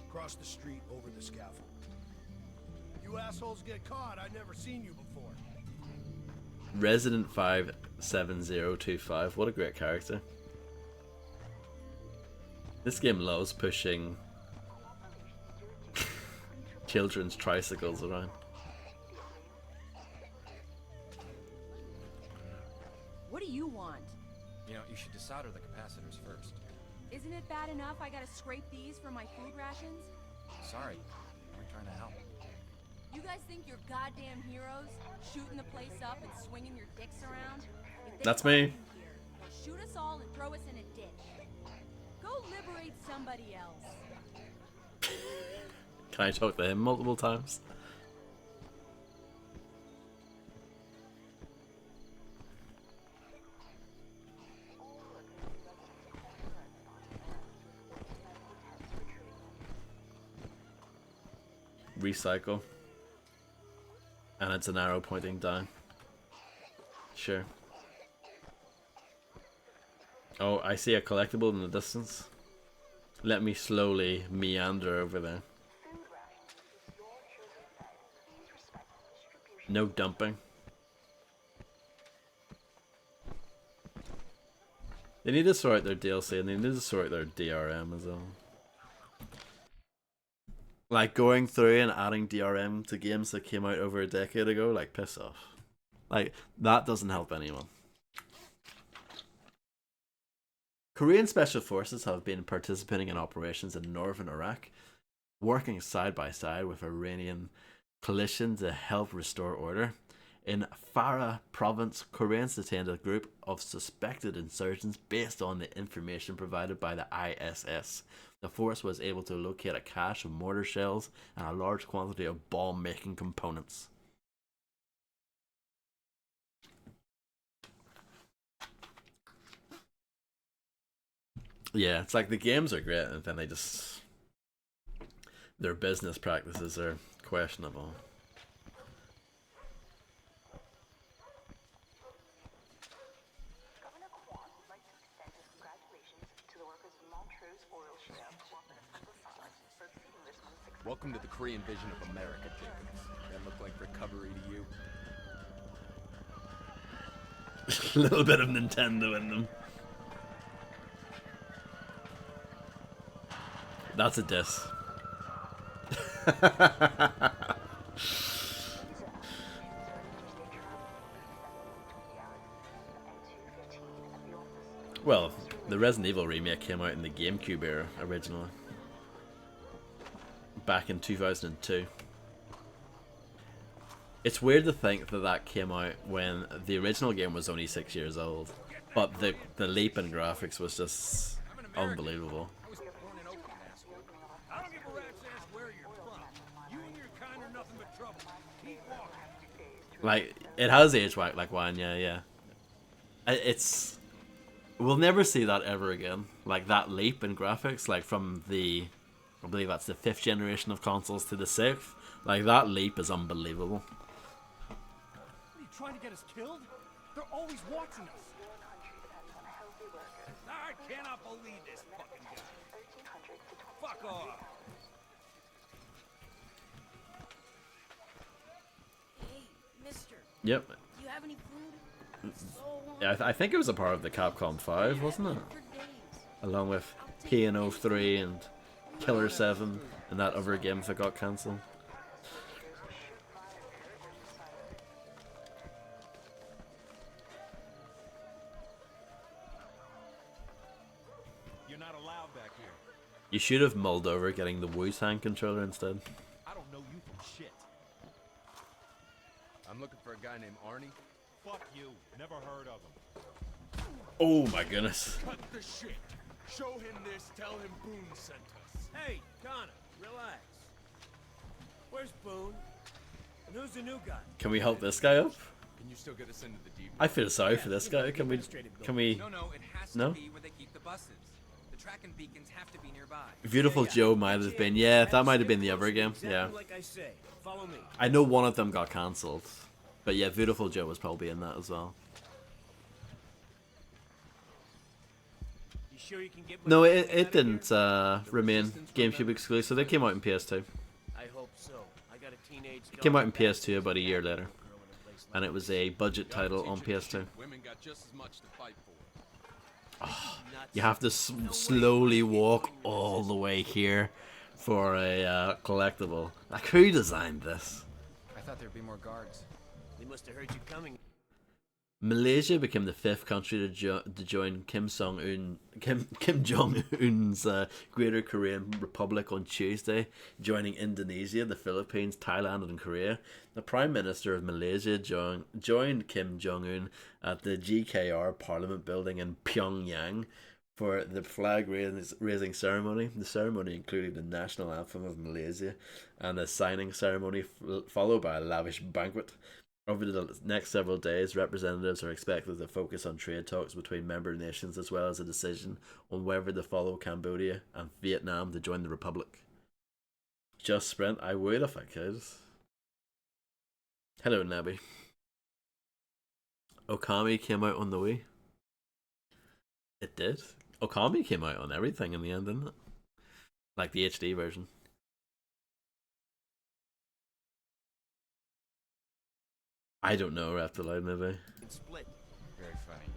S5: Across the street, over the scaffold. You assholes get caught. I've never seen you before.
S1: Resident 57025. What a great character. This game loves pushing children's tricycles around.
S14: What do you want?
S11: You know, you should desolder the capacitors first.
S14: Isn't it bad enough I gotta scrape these for my food rations?
S11: Sorry, we're trying to help.
S14: You guys think you're goddamn heroes? Shooting the place up and swinging your dicks around? If they
S1: That's
S14: find
S1: me.
S14: you here, they'll shoot us all and throw us in a ditch. Go liberate somebody else.
S1: Can I talk to him multiple times? Recycle. And it's an arrow pointing down. Sure. Oh, I see a collectible in the distance. Let me slowly meander over there. No dumping. They need to sort out their DLC and they need to sort out their DRM as well. Like, going through and adding DRM to games that came out over a decade ago, like, piss off. Like, that doesn't help anyone. Korean Special Forces have been participating in operations in northern Iraq, working side by side with Iranian coalition to help restore order. In Farah province, Koreans detained a group of suspected insurgents based on the information provided by the ISS. The force was able to locate a cache of mortar shells and a large quantity of bomb-making components. Yeah, it's like the games are great and then they just... their business practices are questionable.
S2: Welcome to the Korean vision of America, Jacobs. That look like recovery to you?
S1: A little bit of Nintendo in them. That's a diss. Well, the Resident Evil remake came out in the GameCube era originally. Back in 2002. It's weird to think that that came out when the original game was only 6 years old, but the leap in graphics was just unbelievable.
S4: I don't give a rat's ass where you're from. You and your kind are nothing but trouble. Keep walking.
S1: Like, it has aged like wine, yeah. It's we'll never see that ever again. Like that leap in graphics, like from the, I believe that's the 5th generation of consoles to the 6th. Like that leap is unbelievable.
S4: What are you trying to get us killed? They're always watching us. I cannot believe this fucking guy. Fuck off.
S14: Hey, mister.
S1: Yep.
S14: Do you have any food?
S1: Yeah, I think it was a part of the Capcom 5, wasn't it? Along with P&O 3 and Killer 7 and that other game that got cancelled.
S11: You're not allowed back here.
S1: You should have mulled over getting the Wu-Tang controller instead.
S11: I don't know you from shit.
S2: I'm looking for a guy named Arnie.
S11: Fuck you. Never heard of him.
S1: Oh my goodness.
S2: Cut the shit. Show him this. Tell him Boone sent us.
S4: Hey, Connor, relax. Where's Boone? And who's the new guy?
S1: Can we help this guy up?
S2: Can you still get us into the deep?
S1: I feel sorry for this guy. Can we?
S15: No, it has to
S1: No?
S15: be where they keep the buses. The tracking beacons have to be nearby.
S1: Beautiful Joe might have been. Yeah, that might have been the other game. Yeah.
S4: Like I say, follow me.
S1: I know one of them got cancelled. But yeah, Beautiful Joe was probably in that as well.
S4: You sure you can get
S1: No, it didn't remain GameCube exclusive. It came out in PS2.
S4: I hope so. I got a teenage
S1: It came out in PS2 about a year later. And it was a budget title on PS2.
S2: Women got just as much to fight for.
S1: Oh, you have to slowly walk all the way here for a collectible. Like, who designed this?
S15: I thought there'd be more guards.
S4: They must have heard you coming.
S1: Malaysia became the 5th country to join Kim Jong Un's Greater Korean Republic on Tuesday, joining Indonesia, the Philippines, Thailand, and Korea. The Prime Minister of Malaysia joined Kim Jong Un at the GKR Parliament building in Pyongyang for the flag raising ceremony. The ceremony included the national anthem of Malaysia and a signing ceremony, followed by a lavish banquet. Over the next several days, representatives are expected to focus on trade talks between member nations as well as a decision on whether to follow Cambodia and Vietnam to join the Republic. Just Sprint, I would if I could. Hello, Nabby. Okami came out on the Wii. It did. Okami came out on everything in the end, didn't it? Like the HD version. I don't know, Raptorlight, maybe.
S4: Split.
S15: Very funny.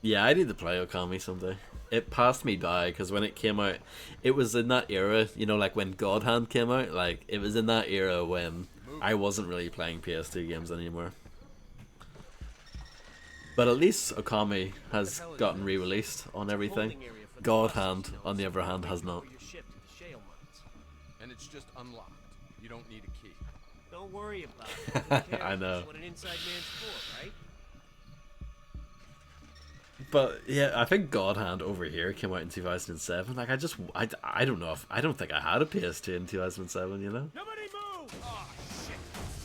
S1: Yeah, I need to play Okami someday. It passed me by because when it came out, it was in that era, you know, like when God Hand came out. Like, it was in that era when I wasn't really playing PS2 games anymore. But at least Okami has gotten re-released on everything. God Hand, on the other hand, has not.
S2: And it's just unlocked. You don't need a key.
S4: Don't worry about it.
S1: I know.
S4: That's what an inside man's for, right?
S1: But yeah, I think God Hand over here came out in 2007. Like, I don't know if, I don't think I had a PS2 in 2007, you know?
S4: Nobody move! Oh, shit.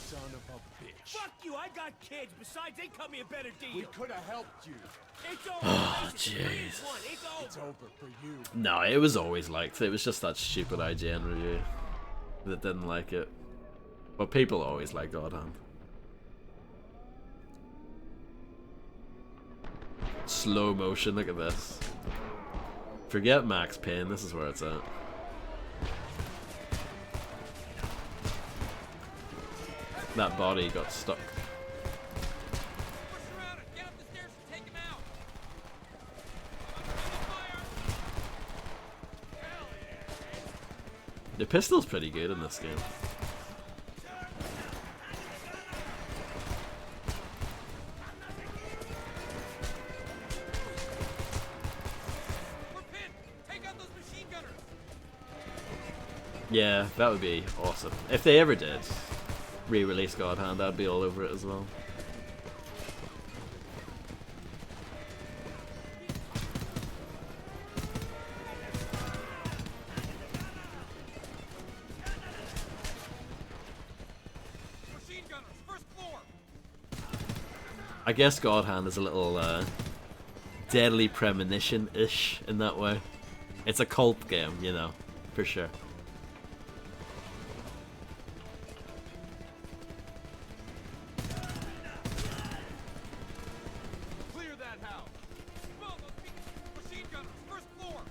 S4: Son of a bitch. Fuck you, I got kids. Besides, they cut me a better deal.
S2: We could have helped you.
S4: It's over.
S1: Oh,
S4: It's
S1: jeez.
S2: It's over for you.
S1: No, it was always liked. It was just that stupid IGN review that didn't like it. But people always like God Hand. Slow motion, look at this. Forget Max Payne, this is where it's at. That body got stuck. The pistol's pretty good in this game. Yeah, that would be awesome. If they ever did re-release God Hand, I'd be all over it as well. I guess God Hand is a little Deadly Premonition-ish in that way. It's a cult game, you know, for sure.
S4: Clear that house. Well, those machine gunners, first floor.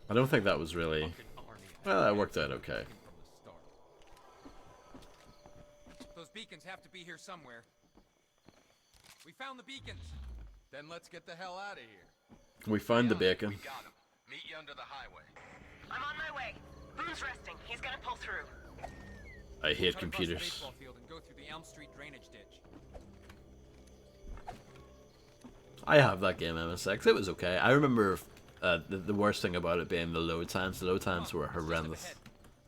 S1: I don't think that was really... Well, that worked out okay.
S15: Those beacons have to be here somewhere. We found the beacons.
S2: Then let's get the hell out of here.
S1: We found the beacon.
S5: We got him. Meet you under the highway.
S3: I'm on my way. Boone's resting. He's gonna pull through.
S1: I hate
S15: Cut across the
S1: computers.
S15: baseball field and go through the Elm Street drainage ditch.
S1: I have that game, MSX. It was okay. I remember the worst thing about it being the load times. The load times were horrendous.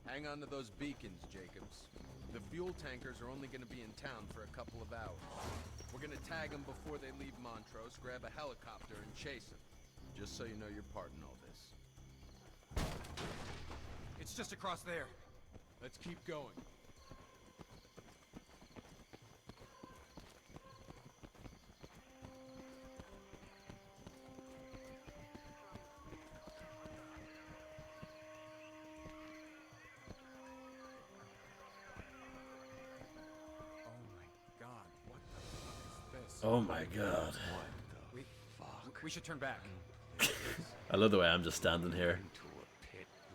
S2: Hang on to those beacons, Jacobs. The fuel tankers are only going to be in town for a couple of hours. We're going to tag them before they leave Montrose, grab a helicopter, and chase them. Just so you know your part in all this.
S15: It's just across there.
S2: Let's keep going.
S1: Oh my god.
S15: We should turn back.
S1: I love the way I'm just standing here.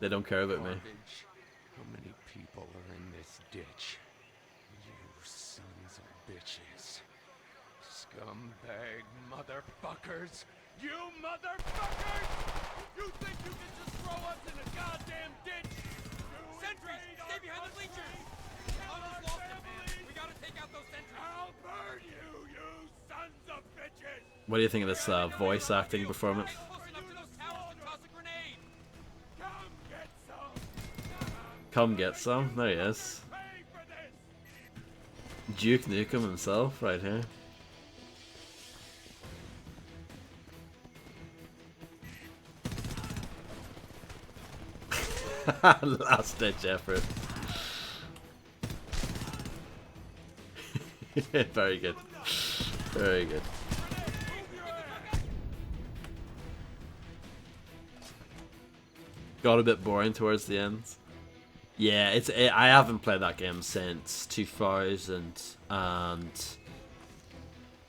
S1: They don't care about me.
S5: How many people are in this ditch? You sons of bitches. Scumbag motherfuckers.
S4: You motherfuckers! You think you can just throw us in a goddamn ditch?
S15: Sentries! Stay behind the bleachers! Almost lost it, man. We gotta take out those sentries.
S4: I'll burn you, you sons of bitches!
S1: What do you think of this voice acting performance?
S15: Close enough to those towers to toss a grenade.
S4: Come get some!
S1: Come get some. There he is. Duke Nukem himself, right here. Last ditch effort. Very good. Very good. Got a bit boring towards the end. Yeah, I haven't played that game since 2000 and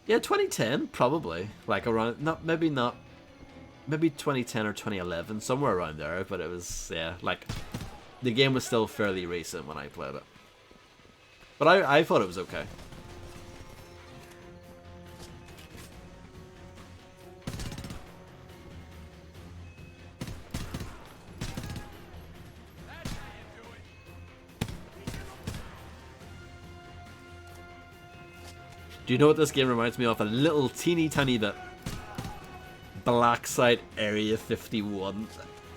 S1: yeah, 2010 probably. Like around maybe 2010 or 2011, somewhere around there, but it was, yeah, like the game was still fairly recent when I played it. But I thought it was okay. Do you know what this game reminds me of? A little teeny tiny bit. Black Site Area 51.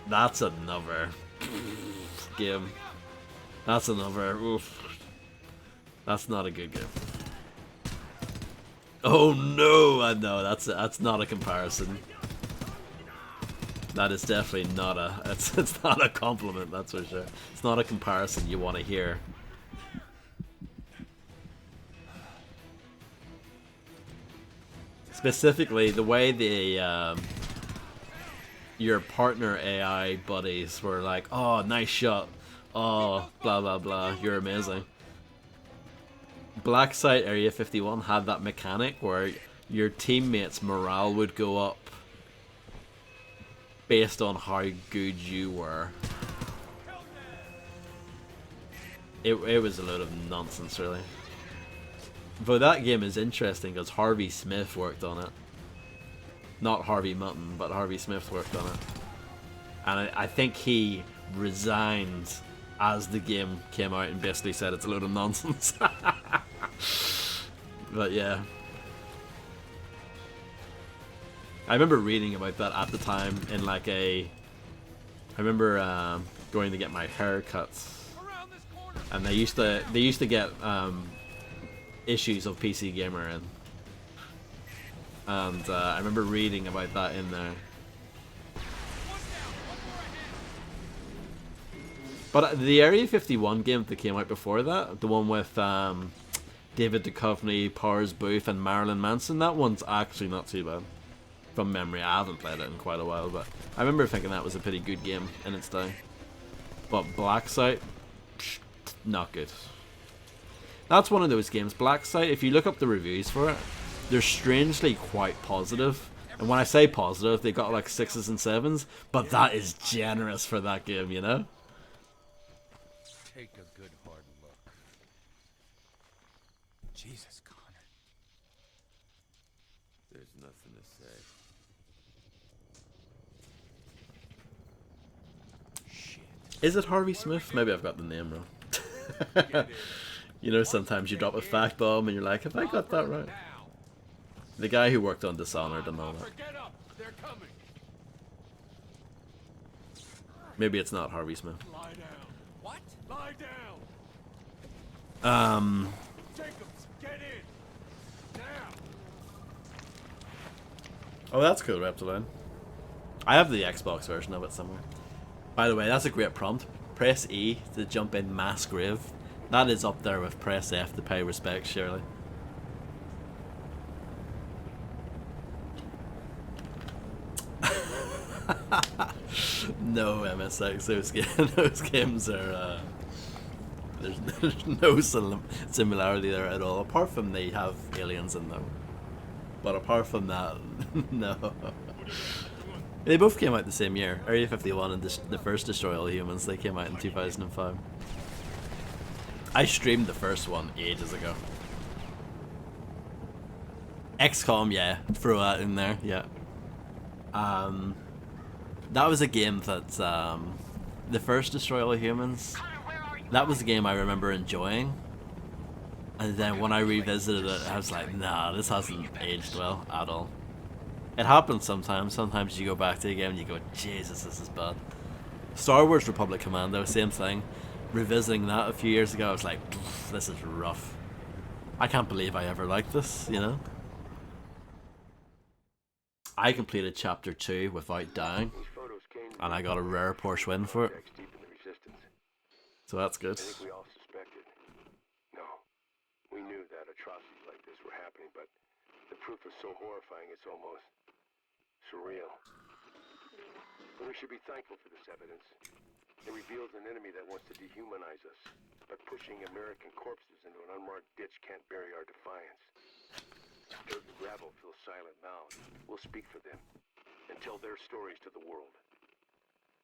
S1: That's another game. That's another. Oof. That's not a good game. Oh no! I know that's not a comparison. That is definitely not a. It's not a compliment. That's for sure. It's not a comparison you want to hear. Specifically, the way the your partner AI buddies were like, "Oh, nice shot. Oh, blah blah blah. You're amazing." Black Site Area 51 had that mechanic where your teammates' morale would go up based on how good you were. It was a load of nonsense, really. But that game is interesting because Harvey Smith worked on it. Not Harvey Mutton, but Harvey Smith worked on it. And I think he resigned as the game came out and basically said it's a load of nonsense. But yeah. I remember reading about that at the time in like a... I remember going to get my hair cuts. And they used to get issues of PC Gamer in. And I remember reading about that in there. But the Area 51 game that came out before that, the one with David Duchovny, Powers Booth, and Marilyn Manson, that one's actually not too bad. From memory, I haven't played it in quite a while, but I remember thinking that was a pretty good game in its day. But Black Site, not good. That's one of those games. Black Site, if you look up the reviews for it, they're strangely quite positive. And when I say positive, they got like 6s and 7s, but that is generous for that game, you know?
S11: Take a good hard look. Jesus, Connor.
S2: There's nothing to say.
S11: Shit.
S1: Is it Harvey Smith? Maybe I've got the name wrong. You know, sometimes you drop a fact bomb and you're like, have I got that right? The guy who worked on Dishonored and all that. Maybe it's not Harvey Smith.
S2: Lie down. What? Lie
S1: Um.
S2: Jacobs, get in. Now.
S1: Oh, that's cool, Reptiline. I have the Xbox version of it somewhere. By the way, that's a great prompt. Press E to jump in mass grave. That is up there with press F to pay respects, surely. No MSX, those games are there's no similarity there at all, apart from they have aliens in them. But apart from that, no. They both came out the same year. Area 51 and the first Destroy All Humans, they came out in 2005. I streamed the first one ages ago. XCOM, yeah, throw that in there, yeah. That was a game that, the first Destroy All Humans, that was a game I remember enjoying. And then when I revisited it, I was like, nah, this hasn't aged well at all. It happens sometimes. Sometimes you go back to a game and you go, Jesus, this is bad. Star Wars Republic Commando, same thing. Revisiting that a few years ago, I was like, this is rough. I can't believe I ever liked this, you know? I completed Chapter 2 without dying, and I got a rare Porsche win for it. So that's good.
S5: I think we all suspected. No, we knew that atrocities like this were happening, but the proof was so horrifying it's almost surreal. But we should be thankful for this evidence. It reveals an enemy that wants to dehumanize us, but pushing American corpses into an unmarked ditch can't bury our defiance. Dirt and gravel fill silent mouths. We'll speak for them and tell their stories to the world.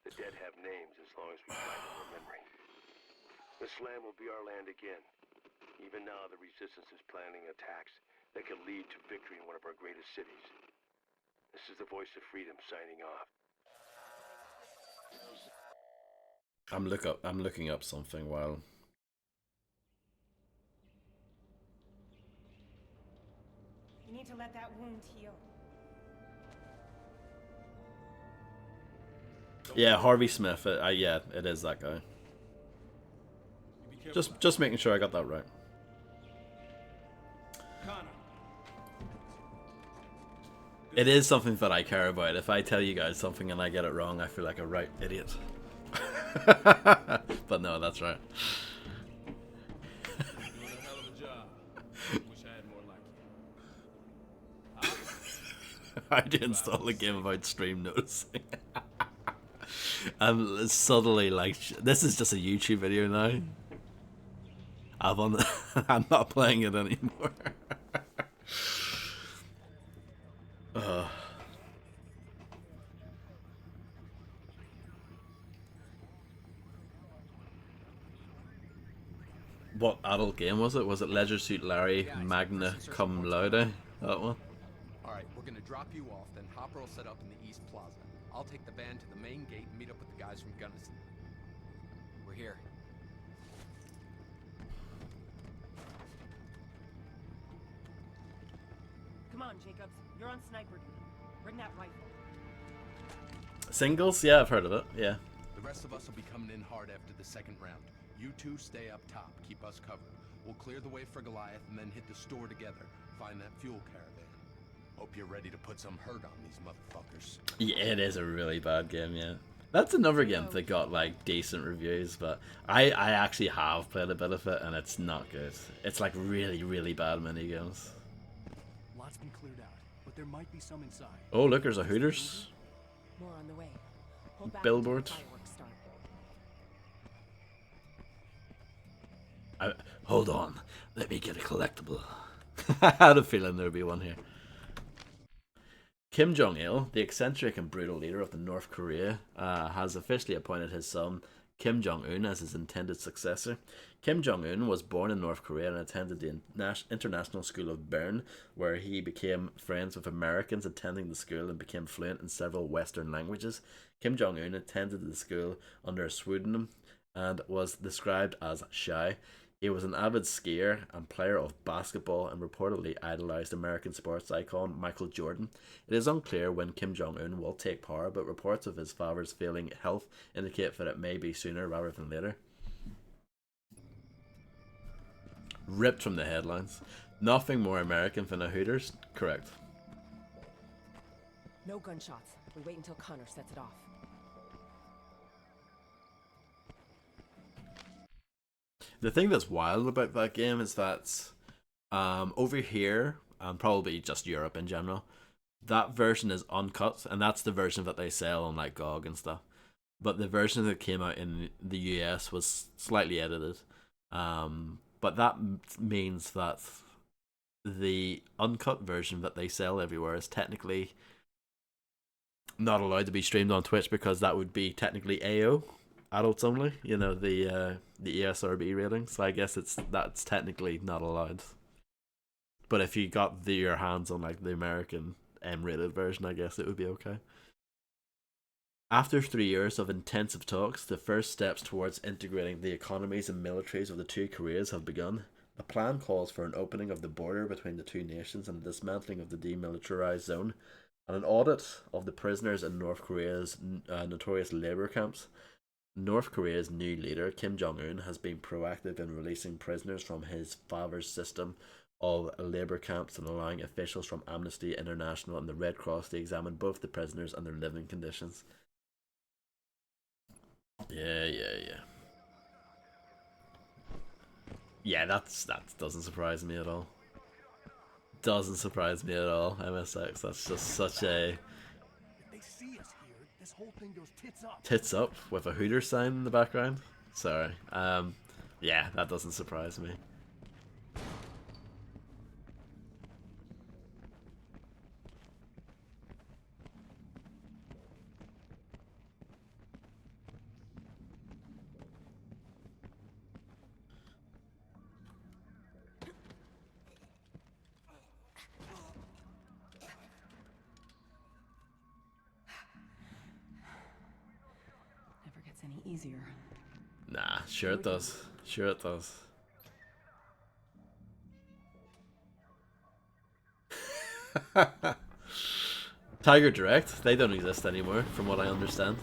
S5: The dead have names as long as we fight in their memory. This land will be our land again. Even now, the Resistance is planning attacks that could lead to victory in one of our greatest cities. This is the Voice of Freedom signing off.
S1: I'm looking up something while.
S3: You need to let that wound heal.
S1: Yeah, Harvey Smith. Yeah, it is that guy. Just making sure I got that right. It is something that I care about. If I tell you guys something and I get it wrong, I feel like a right idiot. But no, that's right. I had to install the game without stream noticing. I'm suddenly like, this is just a YouTube video now. I'm not playing it anymore. What adult game was it? Was it Leisure Suit Larry Magna Cum Laude? That one?
S2: Alright, we're gonna drop you off, then Hopper will set up in the East Plaza. I'll take the van to the main gate and meet up with the guys from Gunnison.
S8: We're here.
S3: Come on, Jacobs. You're on sniper duty. Bring that rifle.
S1: Singles? Yeah, I've heard of it. Yeah.
S2: The rest of us will be coming in hard after the second round. You two stay up top, keep us covered. We'll clear the way for Goliath and then hit the store together. Find that fuel caravan. Hope you're ready to put some hurt on these motherfuckers.
S1: Yeah, it is a really bad game, yeah. That's another game that got like decent reviews, but I actually have played a bit of it and it's not good. It's like really bad minigames.
S13: Lots been cleared out, but there might be some inside.
S1: Oh look, there's a Hooters
S3: More on the way. Hold back
S1: billboard.
S3: until the fireworks start.
S1: Hold on, let me get a collectible. I had a feeling there'd be one here. Kim Jong-il, the eccentric and brutal leader of the North Korea, has officially appointed his son Kim Jong-un as his intended successor. Kim Jong-un was born in North Korea and attended the International School of Bern, where he became friends with Americans attending the school and became fluent in several Western languages. Kim Jong-un attended the school under a pseudonym and was described as shy. He was an avid skier and player of basketball and reportedly idolized American sports icon Michael Jordan. It is unclear when Kim Jong-un will take power, but reports of his father's failing health indicate that it may be sooner rather than later. Ripped from the headlines. Nothing more American than a Hooters? Correct.
S3: No gunshots. We wait until Connor sets it off.
S1: The thing that's wild about that game is that over here, and probably just Europe in general, that version is uncut, and that's the version that they sell on like GOG and stuff. But the version that came out in the US was slightly edited. But that means that the uncut version that they sell everywhere is technically not allowed to be streamed on Twitch because that would be technically AO. Adults only, you know, the ESRB rating. So I guess that's technically not allowed. But if you got your hands on like the American M-rated version, I guess it would be okay. After 3 years of intensive talks, the first steps towards integrating the economies and militaries of the two Koreas have begun. The plan calls for an opening of the border between the two nations and a dismantling of the demilitarized zone, and an audit of the prisoners in North Korea's notorious labor camps. North Korea's new leader, Kim Jong-un, has been proactive in releasing prisoners from his father's system of labor camps and allowing officials from Amnesty International and the Red Cross to examine both the prisoners and their living conditions. Yeah. Yeah, that doesn't surprise me at all. Doesn't surprise me at all, MSX. That's just such a...
S13: If they see us here, this whole thing goes tits up.
S1: Tits up with a Hooter sign in the background. Sorry. Yeah, that doesn't surprise me.
S3: Never gets any easier.
S1: Nah, sure it does. Sure it does. Tiger Direct, they don't exist anymore, from what I understand.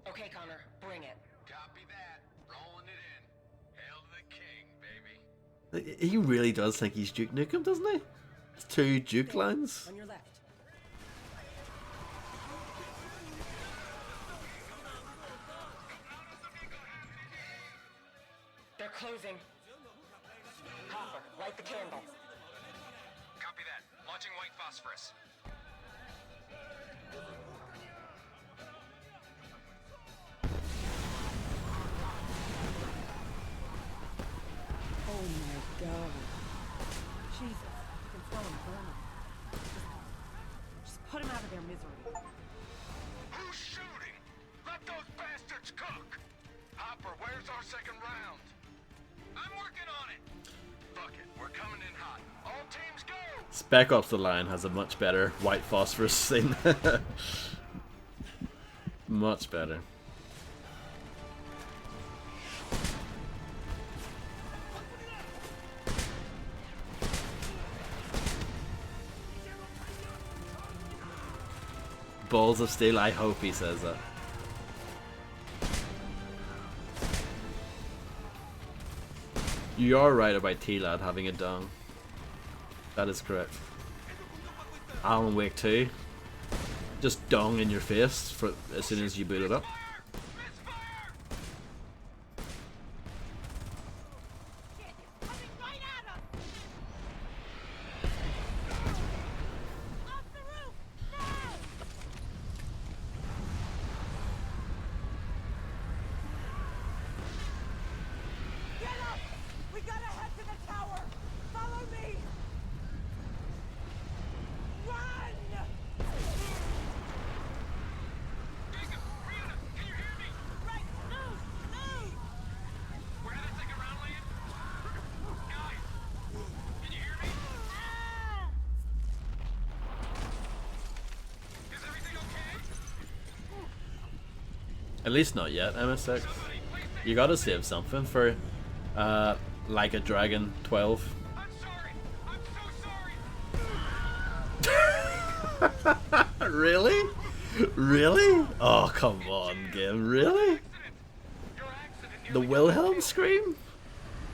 S3: Okay, Connor, bring it.
S2: Copy that. Rolling it in. Hail to the king, baby.
S1: He really does think he's Duke Nukem, doesn't he? It's two Duke lines.
S3: On your left. They're closing. Hopper, light the candle.
S15: Copy that. Launching white phosphorus.
S3: Oh my god. Jesus, you can throw him burn. Just put him out of their misery.
S2: Who's shooting? Let those bastards cook! Hopper, where's our second round? I'm working on it! Fuck it, we're coming in hot. All teams go!
S1: Spec Ops The Line has a much better white phosphorus scene. Much better. Balls of steel, I hope he says that. You are right about T-Lad having a dong. That is correct. Alan Wake 2. just dong in your face for as soon as you boot it up. At least not yet, MSX. You gotta save something for, like a Dragon 12. Really? Really? Oh, come on, game. Really? The Wilhelm scream?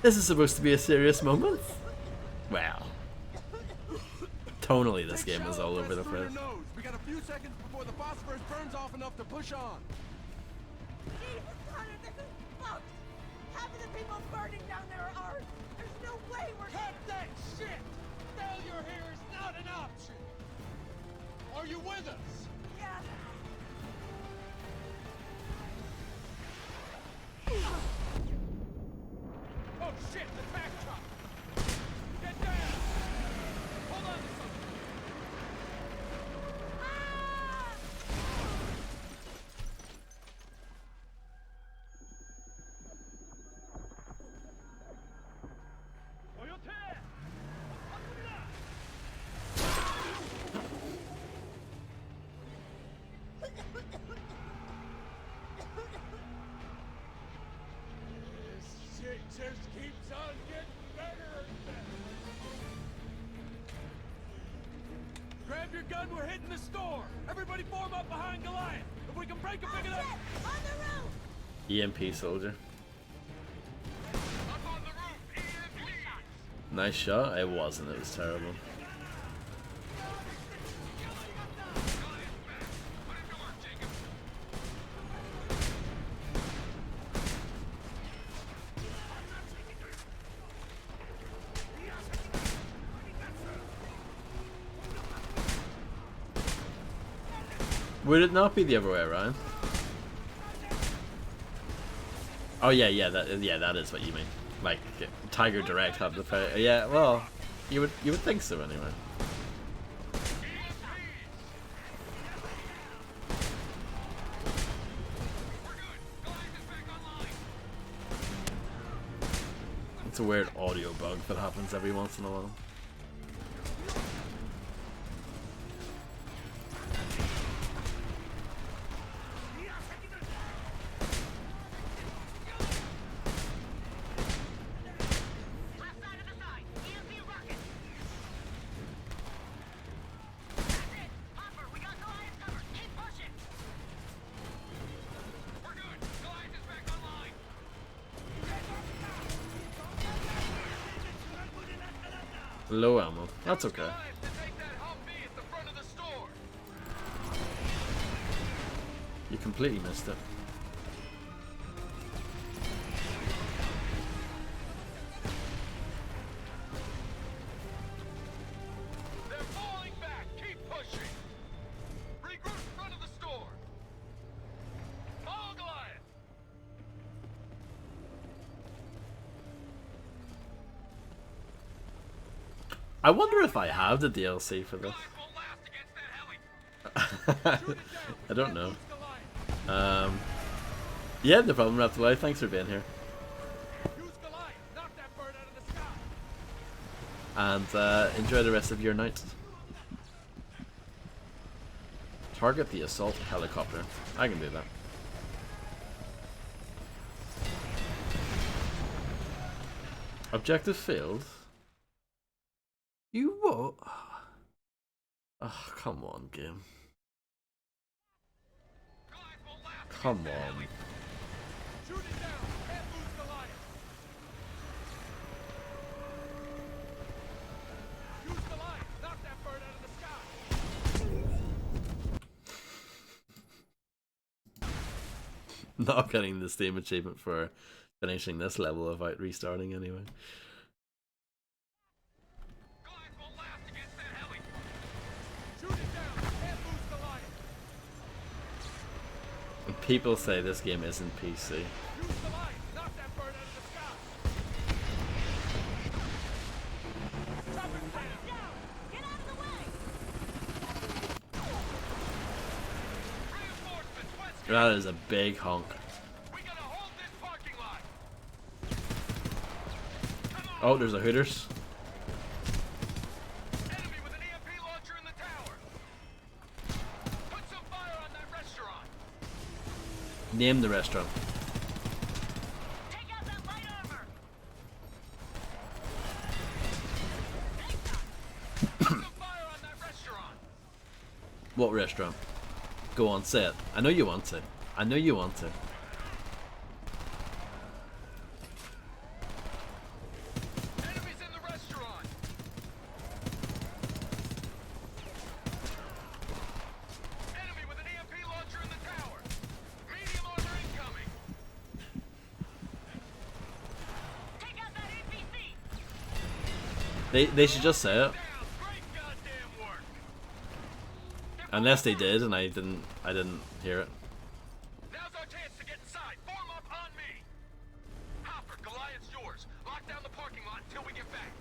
S1: This is supposed to be a serious moment? Wow. Tonally, this game is all over the place.
S4: We got a few seconds before the phosphorus burns off enough to push on.
S3: This is fucked! Half of the people burning down there are ours! There's no way we're—
S15: Cut that shit! Failure here is not an option! Are you with us?
S3: Yeah.
S15: Oh shit, the back truck! Get down! Hold on to something! Shit just keeps on getting better and better. Grab your gun, we're hitting the store. Everybody form up behind Goliath. If we can break him big enough.
S3: On the roof!
S1: EMP soldier.
S15: Up on the roof, EMP.
S1: Nice shot. It wasn't. It was terrible. Would it not be the other way around? Oh yeah, that is what you mean. Like Tiger Direct had the fight. Yeah, well, you would think so anyway. It's a weird audio bug that happens every once in a while. Low ammo. That's okay. You completely missed it.
S15: They're falling back. Keep pushing. Regroup in front of the store. Follow Goliath.
S1: I wonder if I have the DLC for this. I don't know. Yeah, no problem, Raptorlife. Thanks for being here. And enjoy the rest of your night. Target the assault helicopter. I can do that. Objective failed. You what? Oh, come on, game. Come on.
S15: Shoot it down. Can't lose Goliath. Use Goliath. Knock that bird out of the sky.
S1: Not getting the Steam achievement for finishing this level without restarting anyway. And people say this game isn't PC. That is a big honk. Oh, there's a Hooters. Name the restaurant. What restaurant? Go on, say it. I know you want to. I know you want to.
S2: Enemies in the restaurant. Enemy with an EMP launcher in the tower. Medium armor incoming. Take out that NPC.
S1: They should just say it. Unless they did and I didn't hear it.
S2: Now's our chance to get inside. Form up on me. Hopper, Goliath's yours. Lock down the parking lot until we get back.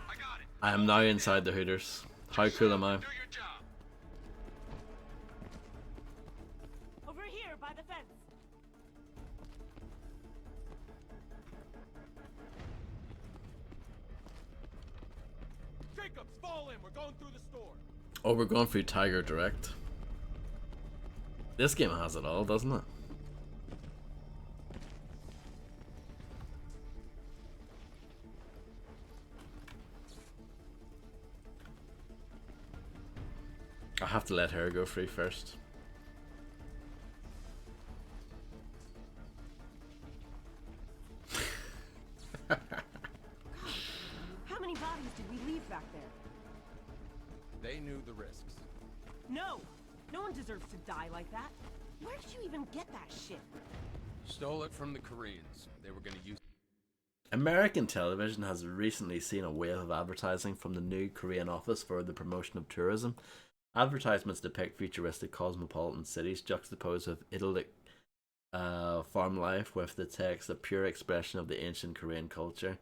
S2: I got it.
S1: I am now inside the Hooters. How cool am I?
S2: Do your job.
S3: Over here by the fence.
S15: Jacobs, fall in. We're going through the store.
S1: Oh, we're going through Tiger Direct. This game has it all, doesn't it? I have to let her go free first.
S3: How many bodies did we leave back there?
S2: They knew the risks.
S3: No! No one deserves to die like that. Where did you even get that shit?
S2: Stole it from the Koreans. They were gonna use.
S1: American television has recently seen a wave of advertising from the new Korean Office for the Promotion of Tourism. Advertisements depict futuristic cosmopolitan cities juxtaposed with idyllic farm life with the text, a pure expression of the ancient Korean culture.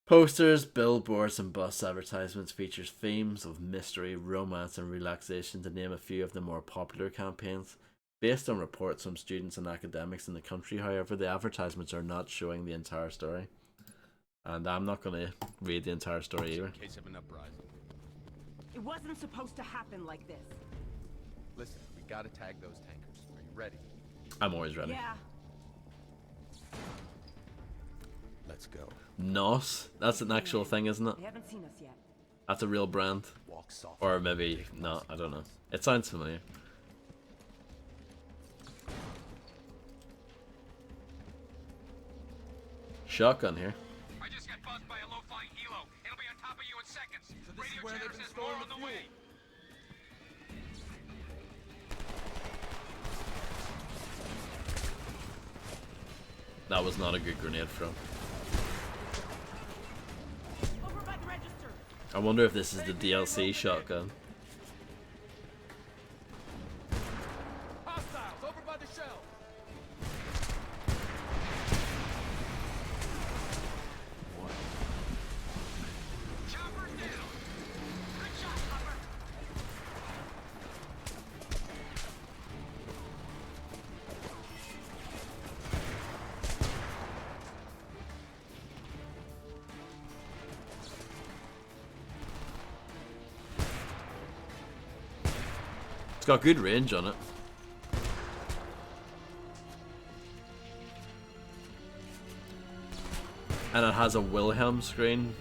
S1: Posters, billboards, and bus advertisements features themes of mystery, romance, and relaxation, to name a few of the more popular campaigns. Based on reports from students and academics in the country, however, the advertisements are not showing the entire story. And I'm not going to read the entire story either.
S2: In case of an uprising.
S3: It wasn't supposed to happen like this.
S2: Listen, we gotta tag those tankers. Are you ready?
S1: I'm always ready.
S3: Yeah.
S2: Let's go.
S1: NOS? That's an actual thing, isn't it?
S3: They haven't seen us yet.
S1: That's a real brand.
S2: Walk soft.
S1: Or maybe not, I don't know. It sounds familiar. Shotgun here.
S2: I just got buzzed by a low-flying helo. It'll be on top of you in seconds. So this Radio chatter says more on the way.
S1: That was not a good grenade throw.
S3: Over by the register.
S1: I wonder if this is the DLC shotgun.
S15: Hostiles over by the shell.
S2: Chopper down. Good shot, Hopper.
S1: It's got good range on it. And it has a Wilhelm screen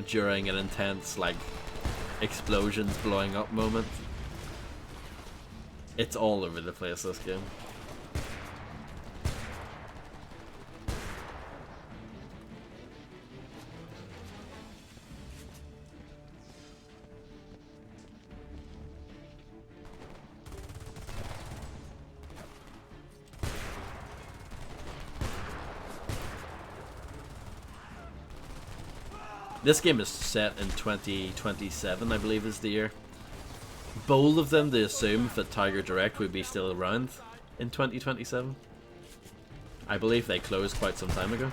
S1: during an intense, like, explosions blowing up moment. It's all over the place, this game. This game is set in 2027, I believe is the year. Bold of them to assume that Tiger Direct would be still around in 2027. I believe they closed quite some time ago.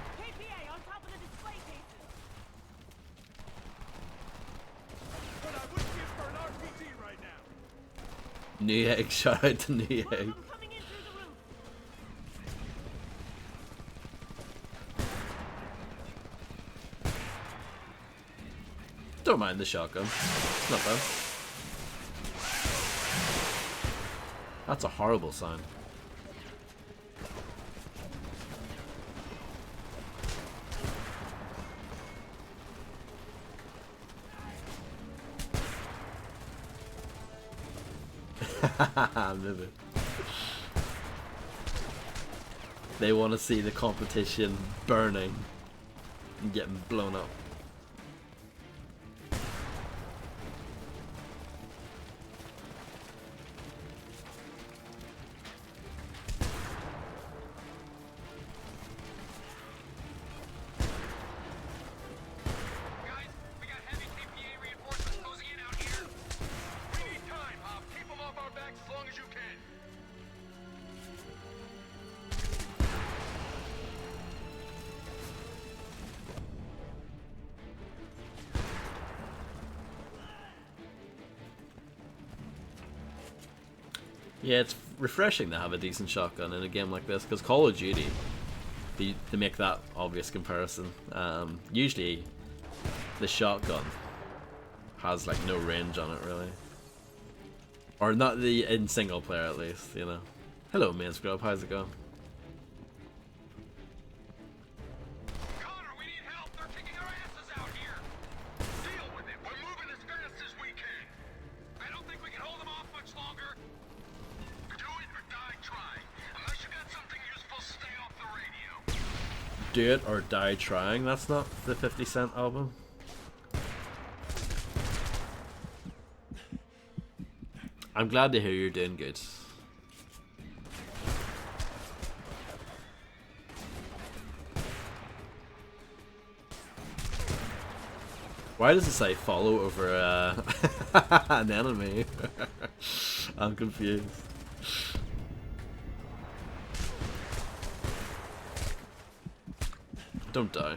S1: New Egg, shout out to New Egg. Don't mind the shotgun. It's not bad. That's a horrible sign. Maybe. They want to see the competition burning and getting blown up. Yeah, it's refreshing to have a decent shotgun in a game like this, because Call of Duty, to make that obvious comparison, usually the shotgun has like no range on it really. Or not in single player at least, you know. Hello main scrub, how's it going? Do it or die trying. That's not the 50 Cent album. I'm glad to hear you're doing good. Why does it say follow over an enemy? I'm confused. Don't die.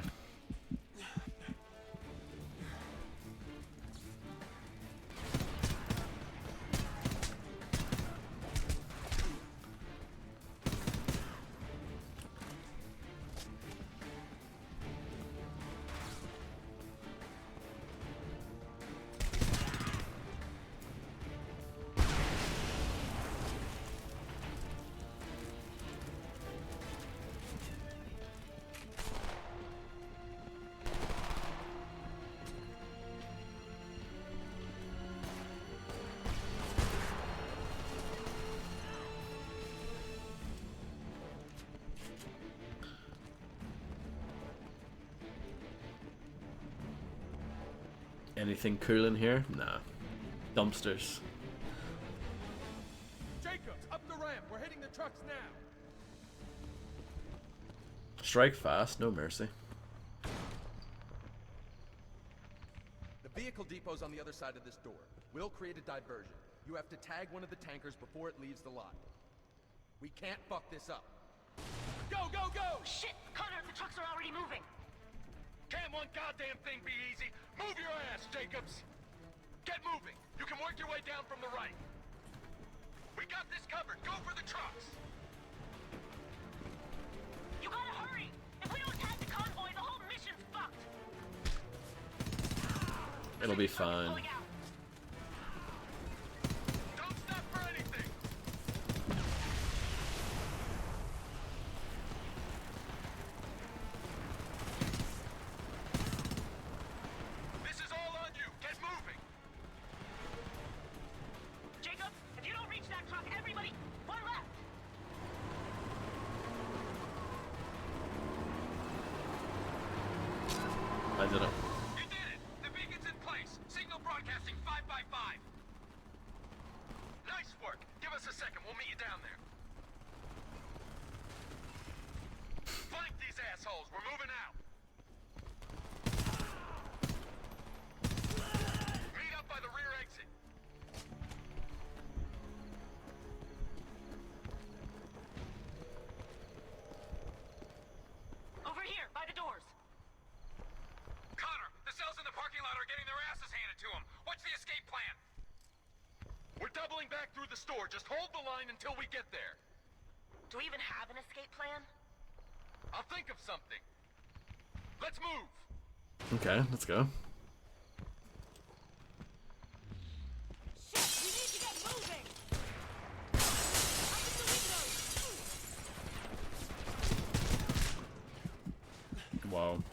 S1: Anything cool in here? Nah. Dumpsters.
S15: Jacobs, up the ramp. We're hitting the trucks now.
S1: Strike fast, no mercy.
S2: The vehicle depot's on the other side of this door. We'll create a diversion. You have to tag one of the tankers before it leaves the lot. We can't fuck this up. Go, go, go!
S3: Shit! Connor, the trucks are already moving!
S2: Can't one goddamn thing be easy? Move your ass, Jacobs! Get moving! You can work your way down from the right. We got this covered. Go for the trucks!
S3: You gotta hurry! If we don't tag the convoy, the whole mission's fucked!
S1: It'll be fine.
S2: Don't stop for anything! This is all on you. Get moving!
S3: Jacob, if you don't reach that truck, everybody, one left!
S1: I did it.
S2: You did it! The beacon's in place. Signal broadcast the store. Just hold the line until we get there.
S3: Do we even have an escape plan?
S2: I'll think of something. Let's move.
S1: Okay, let's go.
S3: Shit, we need to get moving.
S1: Wow.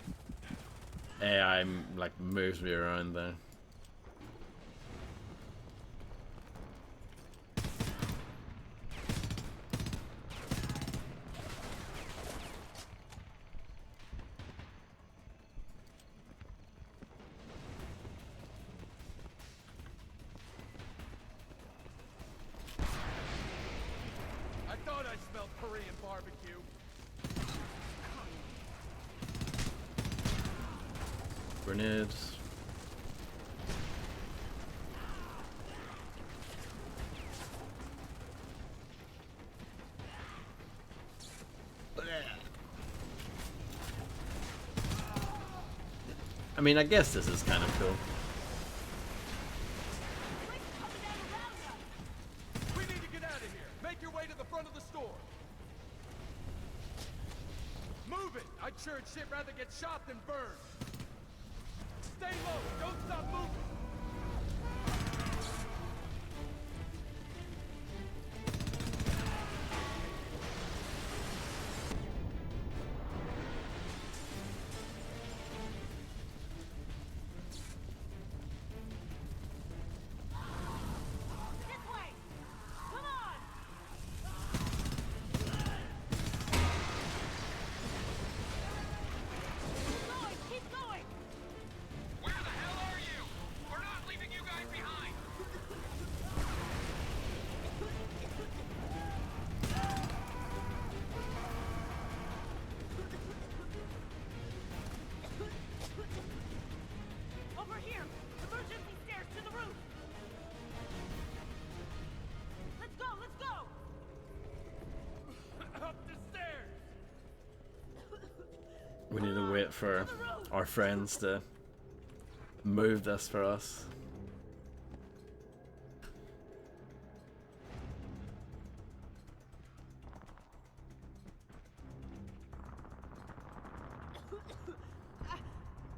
S1: AI like moves me around there.
S15: I thought I smelled Korean barbecue.
S1: Grenades. I mean, I guess this is kind of cool.
S15: We need to get out of here. Make your way to the front of the store. Move it! I'd sure as shit rather get shot than burned. Stay low. Don't stop moving.
S3: Over here! Emergency stairs to the roof! Let's go, let's go!
S15: Up the stairs!
S1: We need to wait for our friends to move this for us.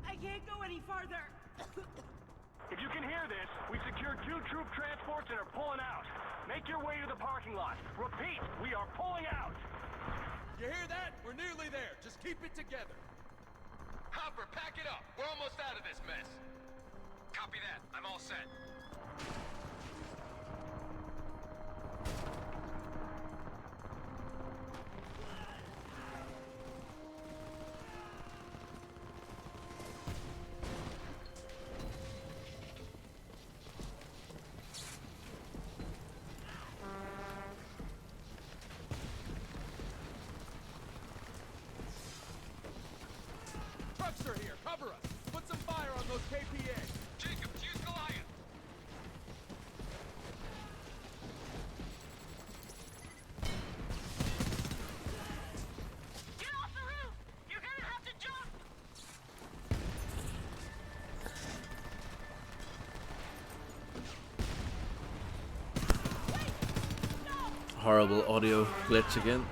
S3: I can't go any farther!
S16: If you can hear this, we've secured 2 troop transports and are pulling out. Make your way to the parking lot. Repeat, we are pulling out.
S15: You hear that? We're nearly there. Just keep it together.
S2: Hopper, pack it up. We're almost out of this mess. Copy that. I'm all set.
S15: Trucks are here. Cover us. Put some fire on those KPA.
S2: Jacobs, use Goliath.
S3: Get off the roof! You're gonna have to jump!
S1: Horrible audio glitch again.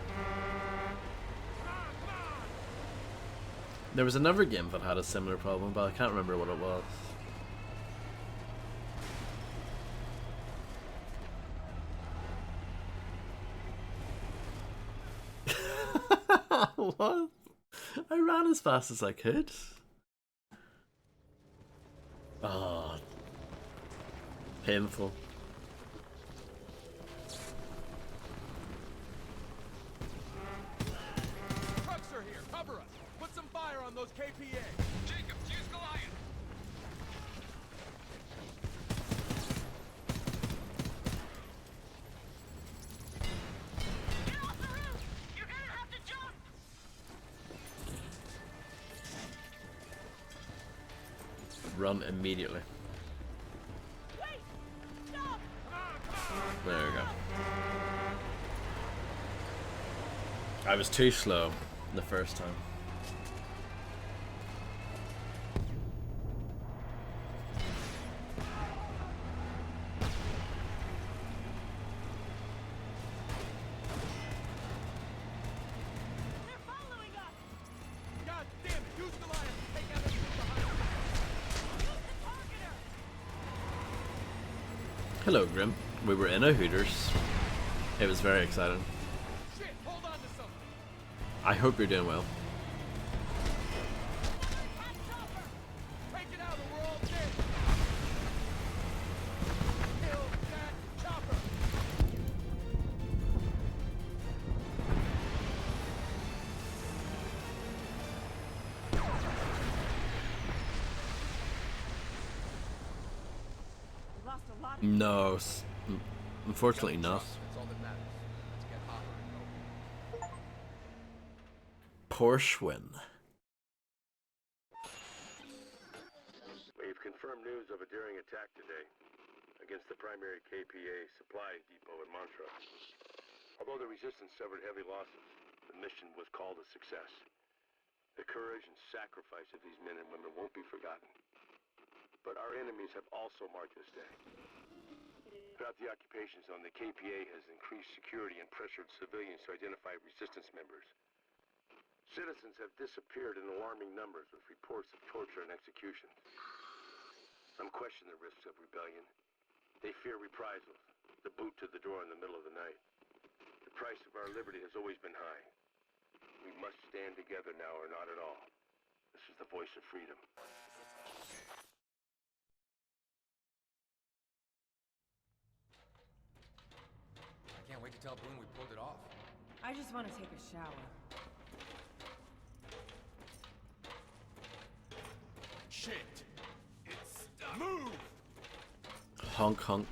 S1: There was another game that had a similar problem, but I can't remember what it was. What? I ran as fast as I could. Ah, painful.
S15: Trucks are here. Cover us. Put some fire on those KPA.
S2: Jacobs, use Goliath.
S3: Get off the roof! You're gonna have to jump!
S1: Run immediately.
S3: Wait! Stop!
S1: There we go. I was too slow the first time. Hello, Grim. We were in a Hooters. It was very exciting.
S2: Shit, hold on to something.
S1: I hope you're doing well.
S2: Take it out or we're all dead. Kill that chopper.
S3: We lost a lot of
S1: No, unfortunately not.
S2: That's all that matters. Let's get hotter and go.
S1: Porschwin.
S5: We've confirmed news of a daring attack today against the primary KPA supply depot in Montreux. Although the resistance suffered heavy losses, the mission was called a success. The courage and sacrifice of these men and women won't be forgotten. But our enemies have also marked this day. Throughout the occupation zone, the KPA has increased security and pressured civilians to identify resistance members. Citizens have disappeared in alarming numbers with reports of torture and executions. Some question the risks of rebellion. They fear reprisals, the boot to the door in the middle of the night. The price of our liberty has always been high. We must stand together now or not at all. This is the voice of freedom.
S11: I can't wait to tell Boone we pulled it off.
S9: I just want to take a shower.
S2: Shit. It's stuck. Move.
S1: Honk honk.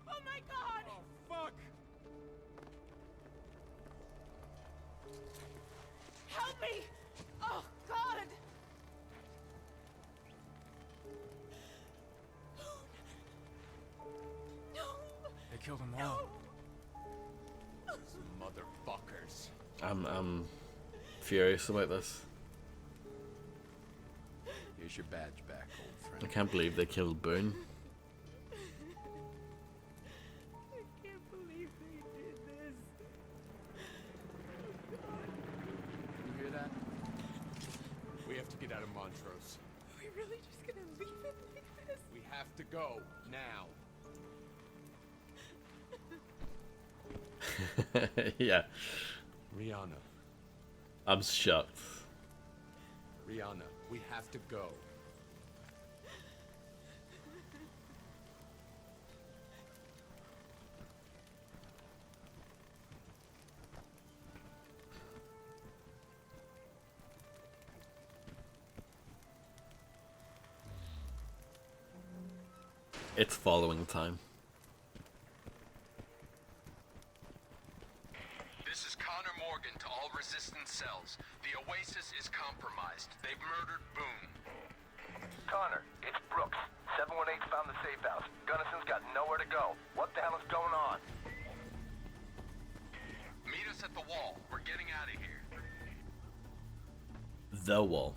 S3: Oh my god!
S2: Oh, fuck.
S3: Help me! Oh god! No!
S11: They killed them all.
S2: Motherfuckers.
S1: I'm furious about this.
S2: Here's your badge back, old
S1: I
S2: friend.
S1: can't believe they killed Boone.
S3: I can't believe they did this.
S2: You hear that? We have to get out of Montrose.
S3: Are we really just gonna leave it like this?
S2: We have to go now.
S1: Yeah,
S2: Rihanna.
S1: I'm shocked.
S2: Rihanna, we have to go.
S1: It's following time.
S17: This is Connor Morgan to all resistance cells. The Oasis is compromised. They've murdered Boone.
S16: Connor, it's Brooks. 718 found the safe house. Gunnison's got nowhere to go. What the hell is going on?
S17: Meet us at the wall. We're getting out of here.
S1: The wall.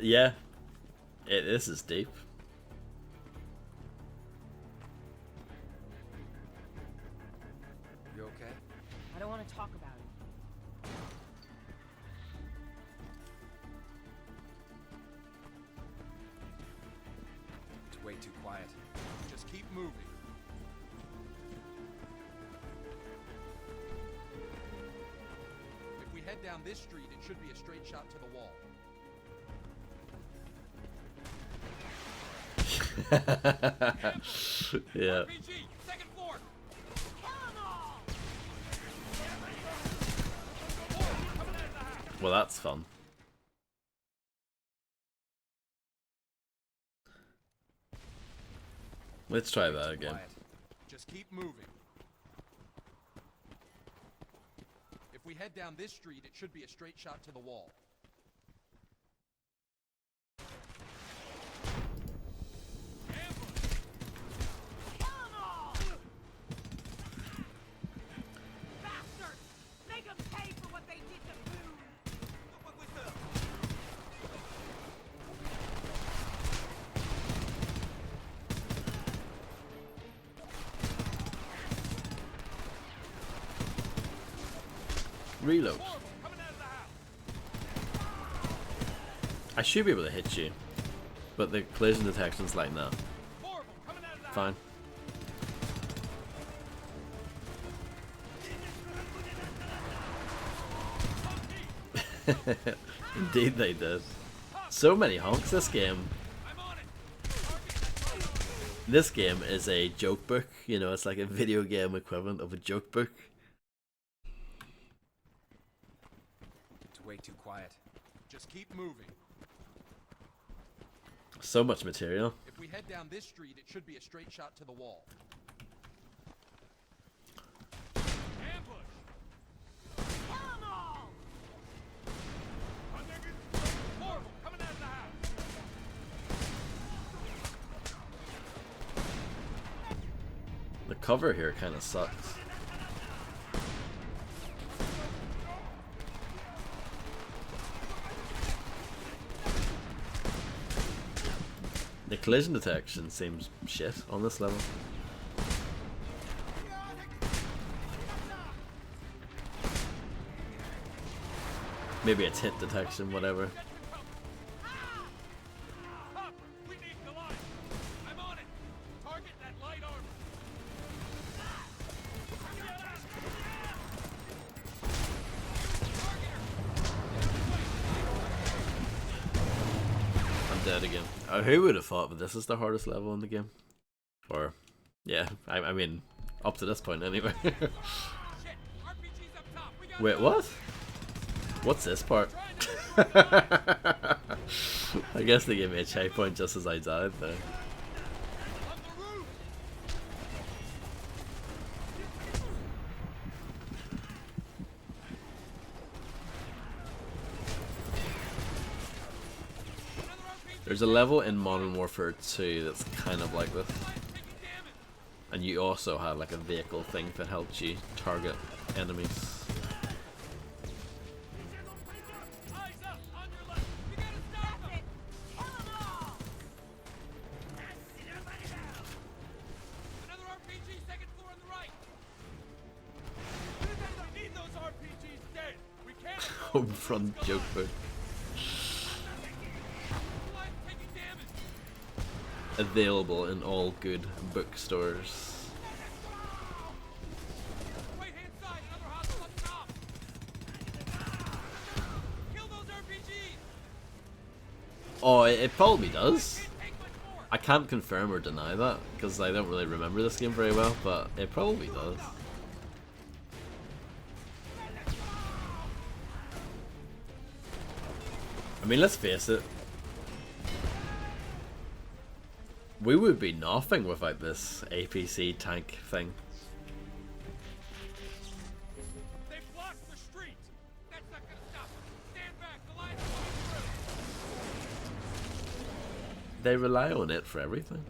S1: Yeah, this is deep.
S11: You okay?
S9: I don't want to talk about it.
S11: It's way too quiet.
S2: Just keep moving. If we head down this street, it should be a straight shot to the wall.
S1: Yeah.
S2: RPG, second floor.
S1: Well, that's fun. Let's try that again.
S2: Just keep moving. If we head down this street, it should be a straight shot to the wall.
S3: Bastards! Make them pay for what they did to Boone!
S1: Reload.
S2: Coming out of the house.
S1: I should be able to hit you, but the collision detection's like, no. Fine. Indeed they did. So many honks this game. This game is a joke book, you know, it's like a video game equivalent of a joke book.
S17: It's way too quiet. Just keep moving.
S1: So much material.
S2: If we head down this street, it should be a straight shot to the wall. Ambush! Kill them all! Horrible, coming out of the house.
S1: The cover here kind of sucks. The collision detection seems shit on this level. Maybe it's hit detection, whatever.
S2: We need Goliath. I'm on it. Target that light armor.
S1: I'm dead again. Oh, who would have thought that this is the hardest level in the game? Or, yeah, I mean, up to this point anyway. Wait, what? What's this part? I guess they gave me a checkpoint just as I died there. There's a level in Modern Warfare 2 that's kind of like this. And you also have like a vehicle thing that helps you target enemies. Homefront joke book. Available in all good bookstores. Oh, it probably does. I can't confirm or deny that because I don't really remember this game very well, but it probably does. I mean, let's face it. We would be nothing without this APC tank thing.
S2: They blocked the street. That's not gonna stop them. Stand back. Goliath's coming through.
S1: They rely on it for everything.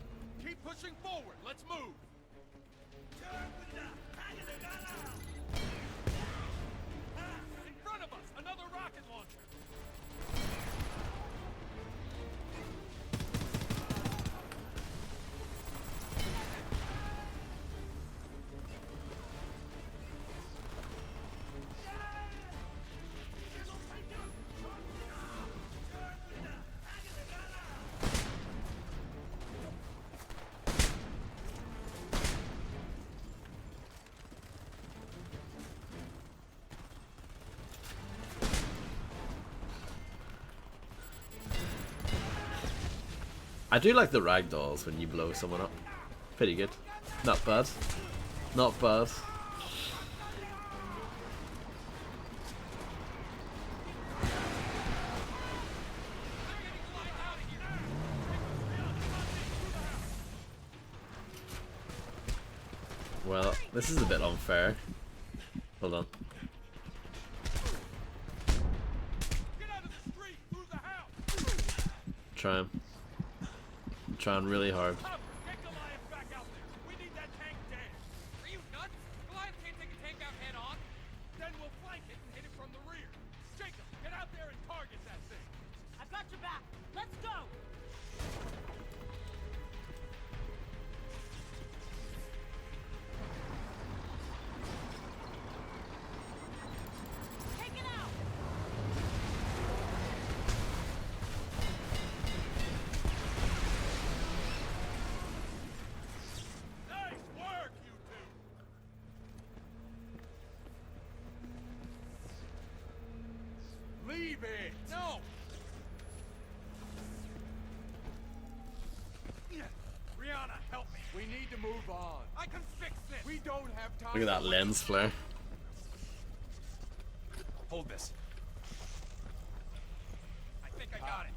S2: Keep pushing forward. Let's move. In front of us, another rocket launcher.
S1: I do like the ragdolls when you blow someone up. Pretty good. Not bad. Not bad. Well, this is a bit unfair. Hold on. Trying really hard.
S2: Get Goliath back out there. We need that tank dead. Are you nuts? Goliath can't take a tank out head on. Then we'll flank it and hit it from the rear. Jacob, get out there and target that thing.
S3: I've got your back. Let's go. Take it out.
S2: bit. No! Rihanna, help me. We need to move on. I can fix this. We don't have time.
S1: Look at that lens flare.
S11: Hold this. I think I got it.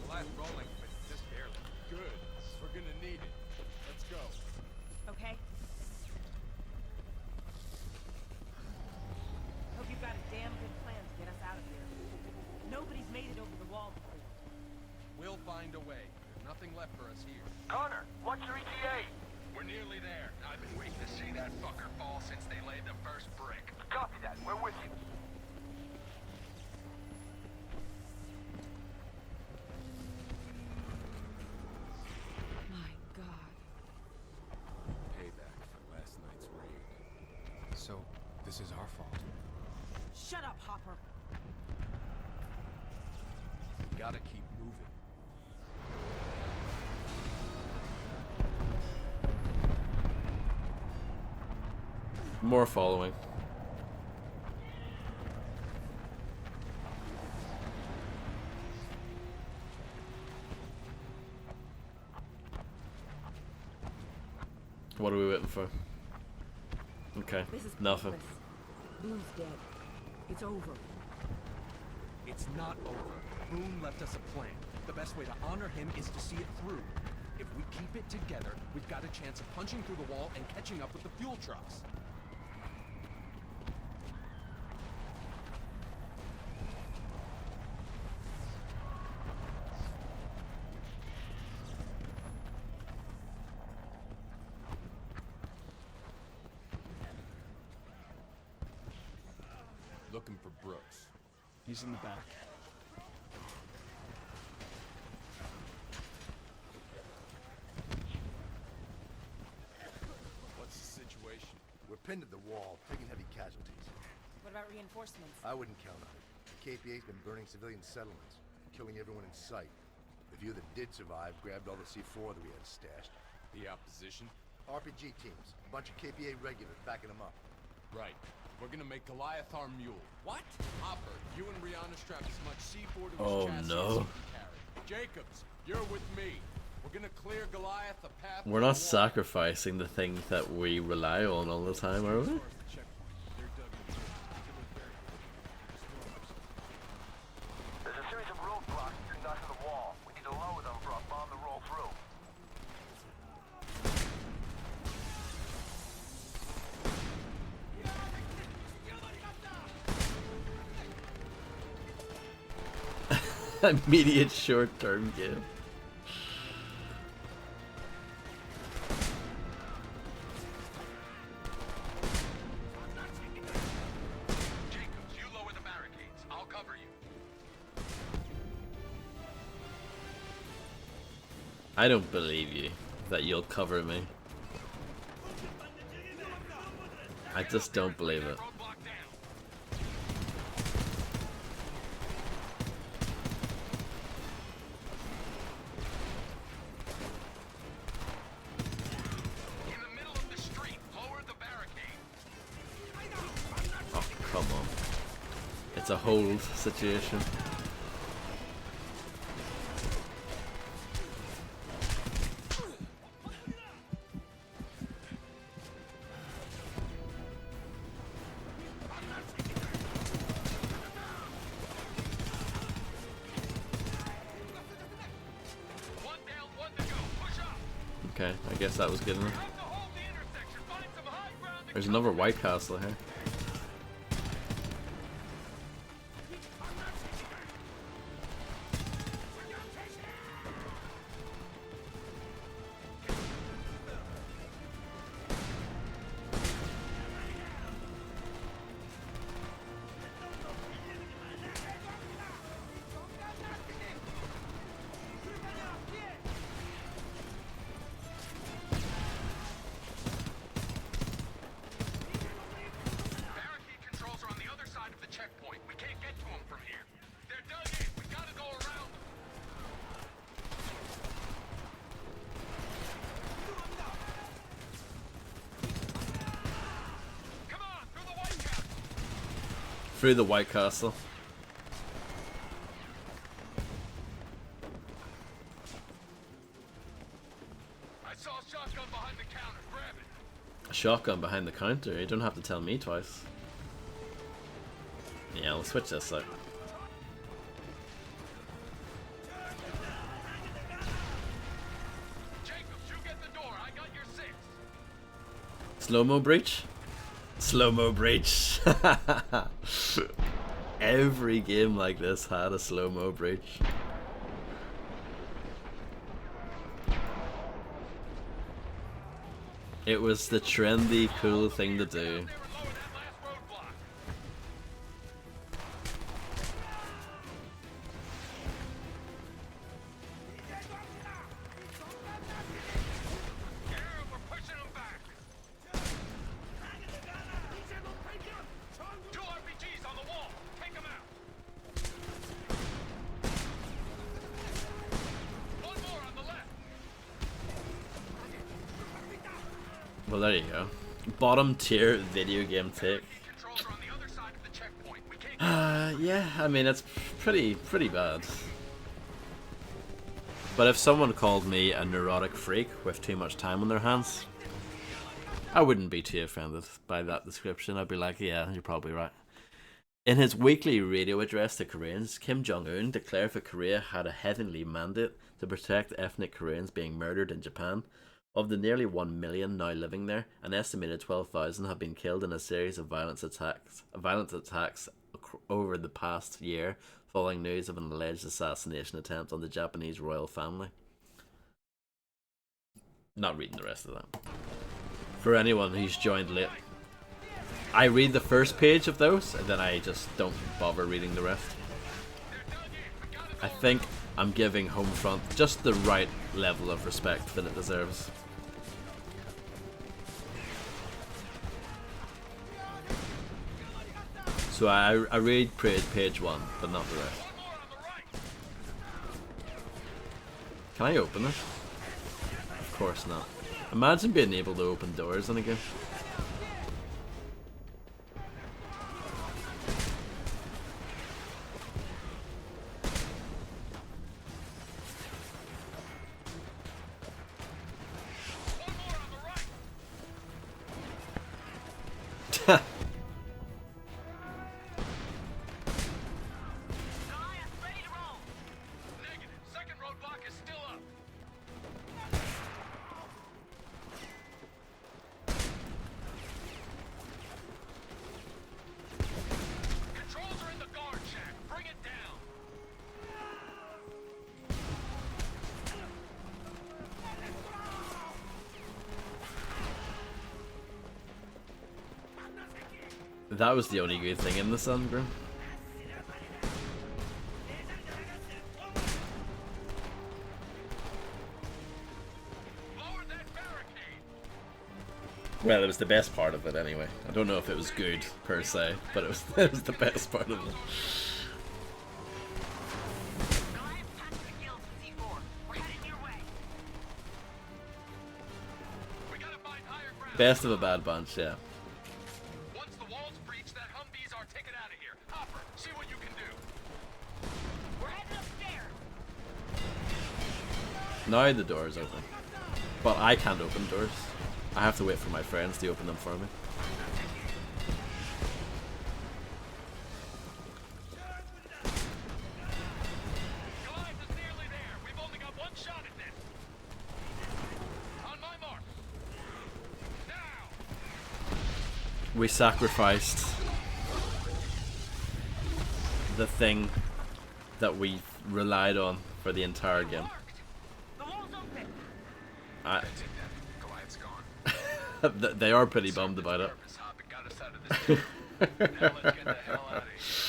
S2: Last rolling, but just barely. Good. We're gonna need it. Let's go.
S3: Okay? Hope you've got a damn good plan to get us out of here. Nobody's made it over the wall before.
S2: We'll find a way. There's nothing left for us here.
S16: Connor, what's your ETA?
S17: We're nearly there. I've been waiting to see that fucker fall since they laid the first brick.
S16: Copy that. We're with you.
S9: My God.
S2: Payback for last night's raid. So, this is our fault.
S3: Shut up, Hopper.
S2: Gotta keep moving.
S1: More following. What are we waiting for? Okay,
S3: This is
S1: nothing.
S3: pointless. Boone's dead. It's over.
S11: It's not over. Boone left us a plan. The best way to honor him is to see it through. If we keep it together, we've got a chance of punching through the wall and catching up with the fuel trucks.
S2: Looking for Brooks.
S4: He's in the back.
S2: What's the situation?
S5: We're pinned to the wall, taking heavy casualties.
S3: What about reinforcements?
S5: I wouldn't count on it. The KPA's been burning civilian settlements, killing everyone in sight. The few that did survive grabbed all the C4 that we had stashed.
S2: The opposition?
S5: RPG teams, a bunch of KPA regulars backing them up.
S2: Right. We're gonna make Goliath our mule. What? Hopper, you and Rihanna strap as much C4 to his
S1: Oh,
S2: chassis
S1: no.
S2: as you can carry. Jacobs, you're with me. We're gonna clear Goliath a path.
S1: We're not sacrificing the thing that we rely on all the time, are we?
S16: There's a series of roadblocks to knock to the wall. We need to lower them for a bomb to roll through.
S1: Immediate short-term game.
S17: Jacobs, you lower the barricades. I'll cover you.
S1: I don't believe you that you'll cover me. I just don't believe it. Oh, come on. It's a hold situation. Okay, I guess that was good enough. There's another White Castle here. Through the White Castle.
S17: I saw a shotgun behind the counter. Grab it.
S1: A shotgun behind the counter? You don't have to tell me twice. Yeah, we'll switch this out.
S17: Jacobs, you get the door. I got your 6.
S1: Slow-mo breach? Slow-mo breach. Every game like this had a slow-mo breach. It was the trendy, cool thing to do. Well, there you go. Bottom tier video game take. Yeah, I mean, it's pretty bad. But if someone called me a neurotic freak with too much time on their hands, I wouldn't be too offended by that description. I'd be like, yeah, you're probably right. In his weekly radio address to Koreans, Kim Jong-un declared that Korea had a heavenly mandate to protect ethnic Koreans being murdered in Japan. Of the nearly 1 million now living there, an estimated 12,000 have been killed in a series of violent attacks over the past year, following news of an alleged assassination attempt on the Japanese royal family. Not reading the rest of that. For anyone who's joined late, I read the first page of those, and then I just don't bother reading the rest. I think I'm giving Homefront just the right level of respect that it deserves. So I read page 1, but not the rest. Can I open it? Of course not. Imagine being able to open doors in a game. That was the only good thing in the sun, bro. Well, it was the best part of it anyway. I don't know if it was good per se, but it was the best part of it. Best of a bad bunch, yeah.
S17: Once the walls breach, that Humvee's our ticket out of here. Hopper, see what you can do.
S3: We're heading upstairs.
S1: Now the door is open. But I can't open doors. I have to wait for my friends to open them for me.
S17: Goliath is nearly there. We've only got one shot at this. On my mark.
S1: We sacrificed the thing that we relied on for the entire game. They are pretty bummed about it.
S17: Now let's get the hell out of here.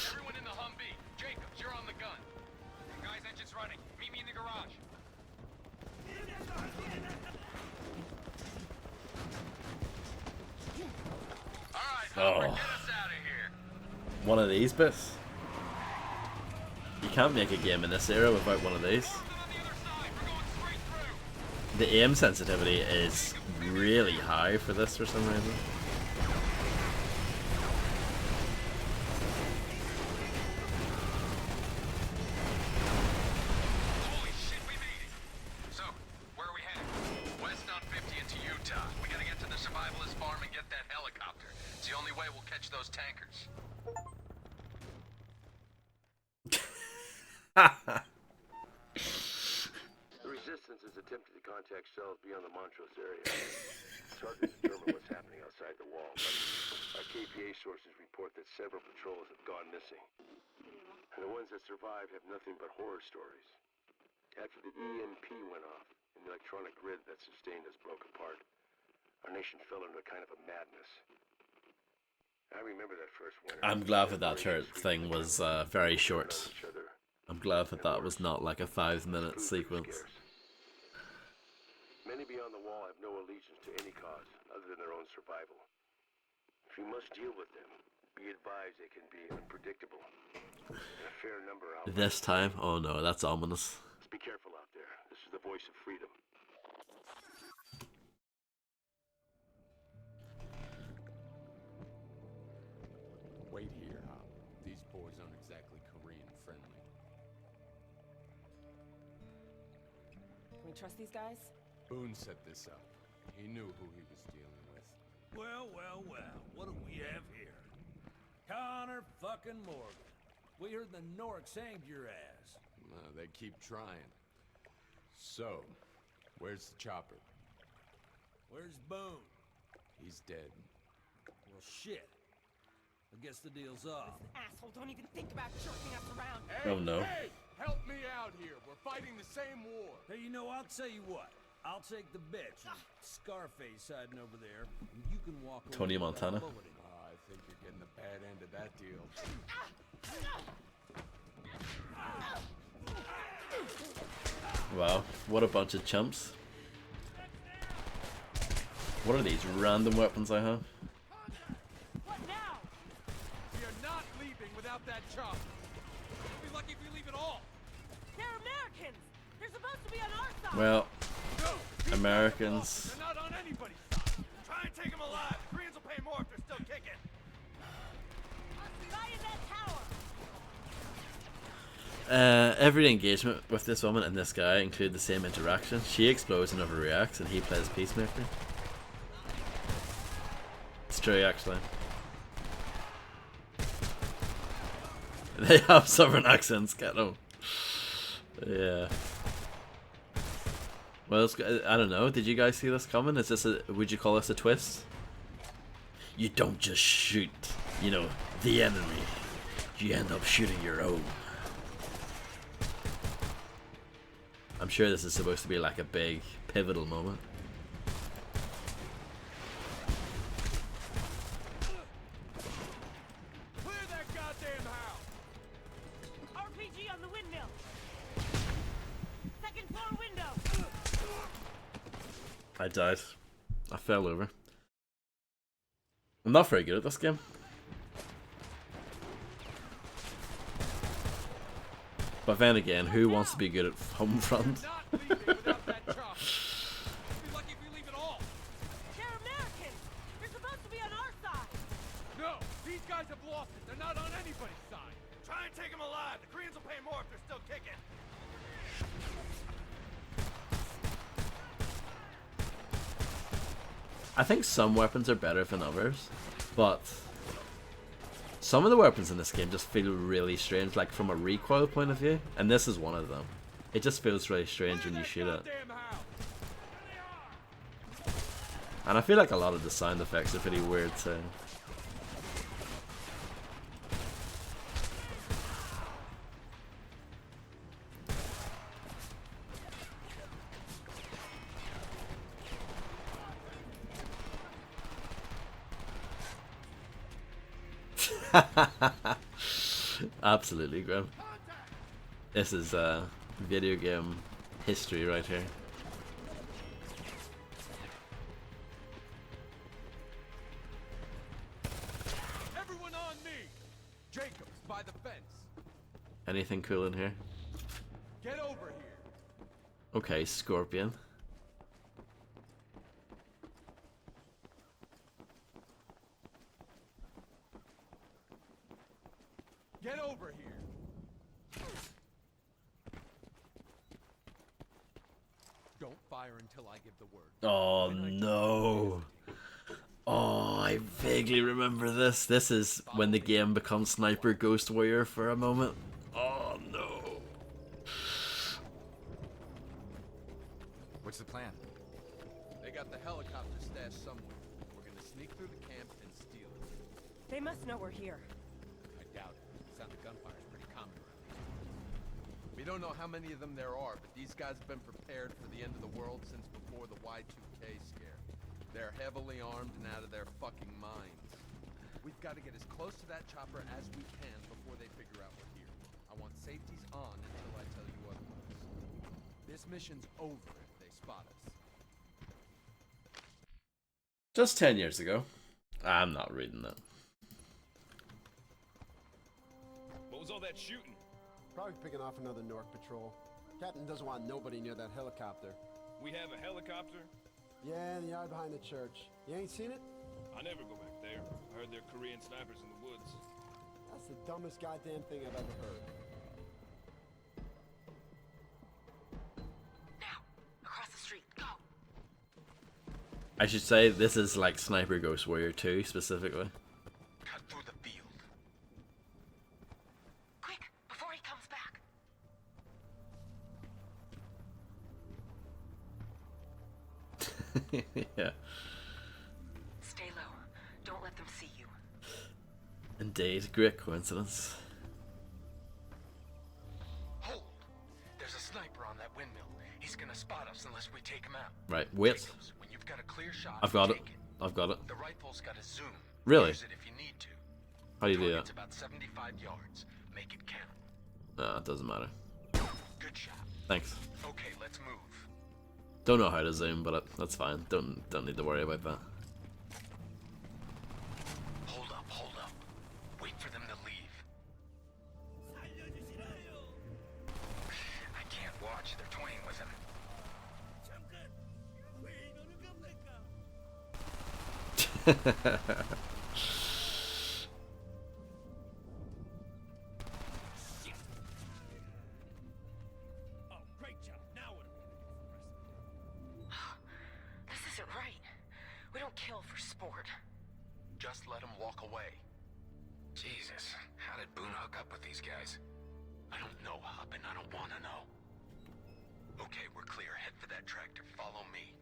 S17: Everyone in the Humvee. Jacobs, you're on the gun. Guys, engine's running. Meet me in the garage. Alright, Hopper, get us out of here.
S1: One of these bits. You can't make a game in this era without one of these. The aim sensitivity is really high for this for some reason.
S17: this farm and get that helicopter. It's the only way we'll catch those tankers.
S5: The Resistance has attempted to contact cells beyond the Montrose area. It's hard to determine what's happening outside the wall, but our KPA sources report that several patrols have gone missing. And the ones that survive have nothing but horror stories. After the EMP went off, and the electronic grid that sustained us broke apart, our nation fell into kind of a madness. I remember that first winter.
S1: I'm glad that that thing was very short. I'm glad that that was not like a 5-minute sequence.
S5: Many beyond the wall have no allegiance to any cause other than their own survival. If you must deal with them, be advised they can be unpredictable. And a fair number out.
S1: This time? Oh no, that's ominous.
S5: Be careful out there. This is the voice of freedom.
S2: Wait here, huh? These boys aren't exactly Korean friendly.
S3: Can we trust these guys?
S2: Boone set this up. He knew who he was dealing with.
S13: Well, well, well. What do we have here? Connor fucking Morgan. We heard the Norks hanged your ass.
S2: They keep trying. So, where's the chopper?
S13: Where's Boone?
S2: He's dead.
S13: Well, shit. I guess the deal's off.
S3: Asshole, don't even think about jerking us around.
S2: Hey,
S1: Oh, no.
S2: Hey, help me out here. We're fighting the same war.
S13: Hey, you know, I'll tell you what. I'll take the bitch and Scarface hiding over there, and you can walk away
S1: Tony
S13: without
S1: Montana.
S13: bulleting.
S2: I think you're getting the bad end of that deal.
S1: Wow, what a bunch of chumps. What are these random weapons I have?
S3: What now?
S15: We are not leaving without that chopper. We'll be lucky if we leave at all.
S3: They're Americans. They're supposed to be on our side.
S1: Well,
S15: No, these
S1: Americans.
S15: They're not on anybody's side. Try and take them alive. The Koreans will pay more if they're still kicking.
S3: Guy in that tower.
S1: Every engagement with this woman and this guy include the same interaction. She explodes and overreacts, and he plays peacemaker. It's true, actually. They have southern accents, get them. Yeah. Well, I don't know. Did you guys see this coming? Is this a? Would you call this a twist? You don't just shoot, you know, the enemy. You end up shooting your own. I'm sure this is supposed to be like a big, pivotal moment.
S15: Clear that goddamn house.
S3: RPG on the windmill. Second floor window.
S1: I died. I fell over. I'm not very good at this game. But then again, who wants to be good at Homefront?
S15: Not leaving without that chopper. We'll be lucky if we leave at all.
S3: They're Americans. They're supposed to be on our side.
S15: No, these guys have lost it. They're not on anybody's side. Try and take them alive. The Koreans will pay more if they're still kicking.
S1: I think some weapons are better than others, but some of the weapons in this game just feel really strange, like from a recoil point of view, and this is one of them. It just feels really strange when you shoot it. And I feel like a lot of the sound effects are pretty weird too. Absolutely, Grim. This is video game history right here.
S15: Everyone on me. Jacobs, by the fence.
S1: Anything cool in here?
S15: Get over here.
S1: Okay, Scorpion.
S15: Get over here. Don't fire until I give the word.
S1: Oh no. Oh, I vaguely remember this. This is when the game becomes Sniper Ghost Warrior for a moment. Oh no.
S8: What's the plan?
S11: They got the helicopter stashed somewhere. We're gonna sneak through the camp and steal it.
S3: They must know we're here.
S11: I doubt it. Sound of gunfire is pretty common around here. We don't know how many of them there are, but these guys have been prepared for the end of the world since before the Y2K scare. They're heavily armed and out of their fucking minds. We've got to get as close to that chopper as we can before they figure out we're here. I want safeties on until I tell you otherwise. This mission's over if they spot us.
S1: Just 10 years ago. I'm not reading that.
S15: What was all that shooting?
S18: Probably picking off another Nork patrol. Captain doesn't want nobody near that helicopter.
S15: We have a helicopter?
S18: Yeah, in the yard behind the church. You ain't seen it?
S15: I never go back there. I heard there are Korean snipers in the woods.
S18: That's the dumbest goddamn thing I've ever heard.
S3: Across the street, go!
S1: I should say this is like Sniper Ghost Warrior 2 specifically.
S17: Cut through the field.
S3: Quick, before he comes back!
S1: Yeah.
S3: Stay low. Don't let them see you.
S1: Indeed, great coincidence.
S17: Hold! There's a sniper on that windmill. He's gonna spot us unless we take him out.
S1: Right, wait.
S17: Jacobs, when you've got a clear shot,
S1: I've got it.
S17: take
S1: I've got it.
S17: The rifle's got a zoom.
S1: Really?
S17: Use it if you need to.
S1: How do you do
S17: Target's
S1: that?
S17: about 75 yards. Make it count.
S1: Nah, it doesn't matter.
S17: Good shot.
S1: Thanks.
S17: Okay, let's move.
S1: Don't know how to zoom, but that's fine. Don't need to worry about that.
S17: Hold up, hold up. Wait for them to leave. I can't watch. They're toying with him.
S15: Oh, great job. Now what?
S3: This isn't right. We don't kill for sport.
S17: Just let him walk away. Jesus, how did Boone hook up with these guys? I don't know, Hop, and I don't want to know. Okay, we're clear. Head for that tractor. Follow me.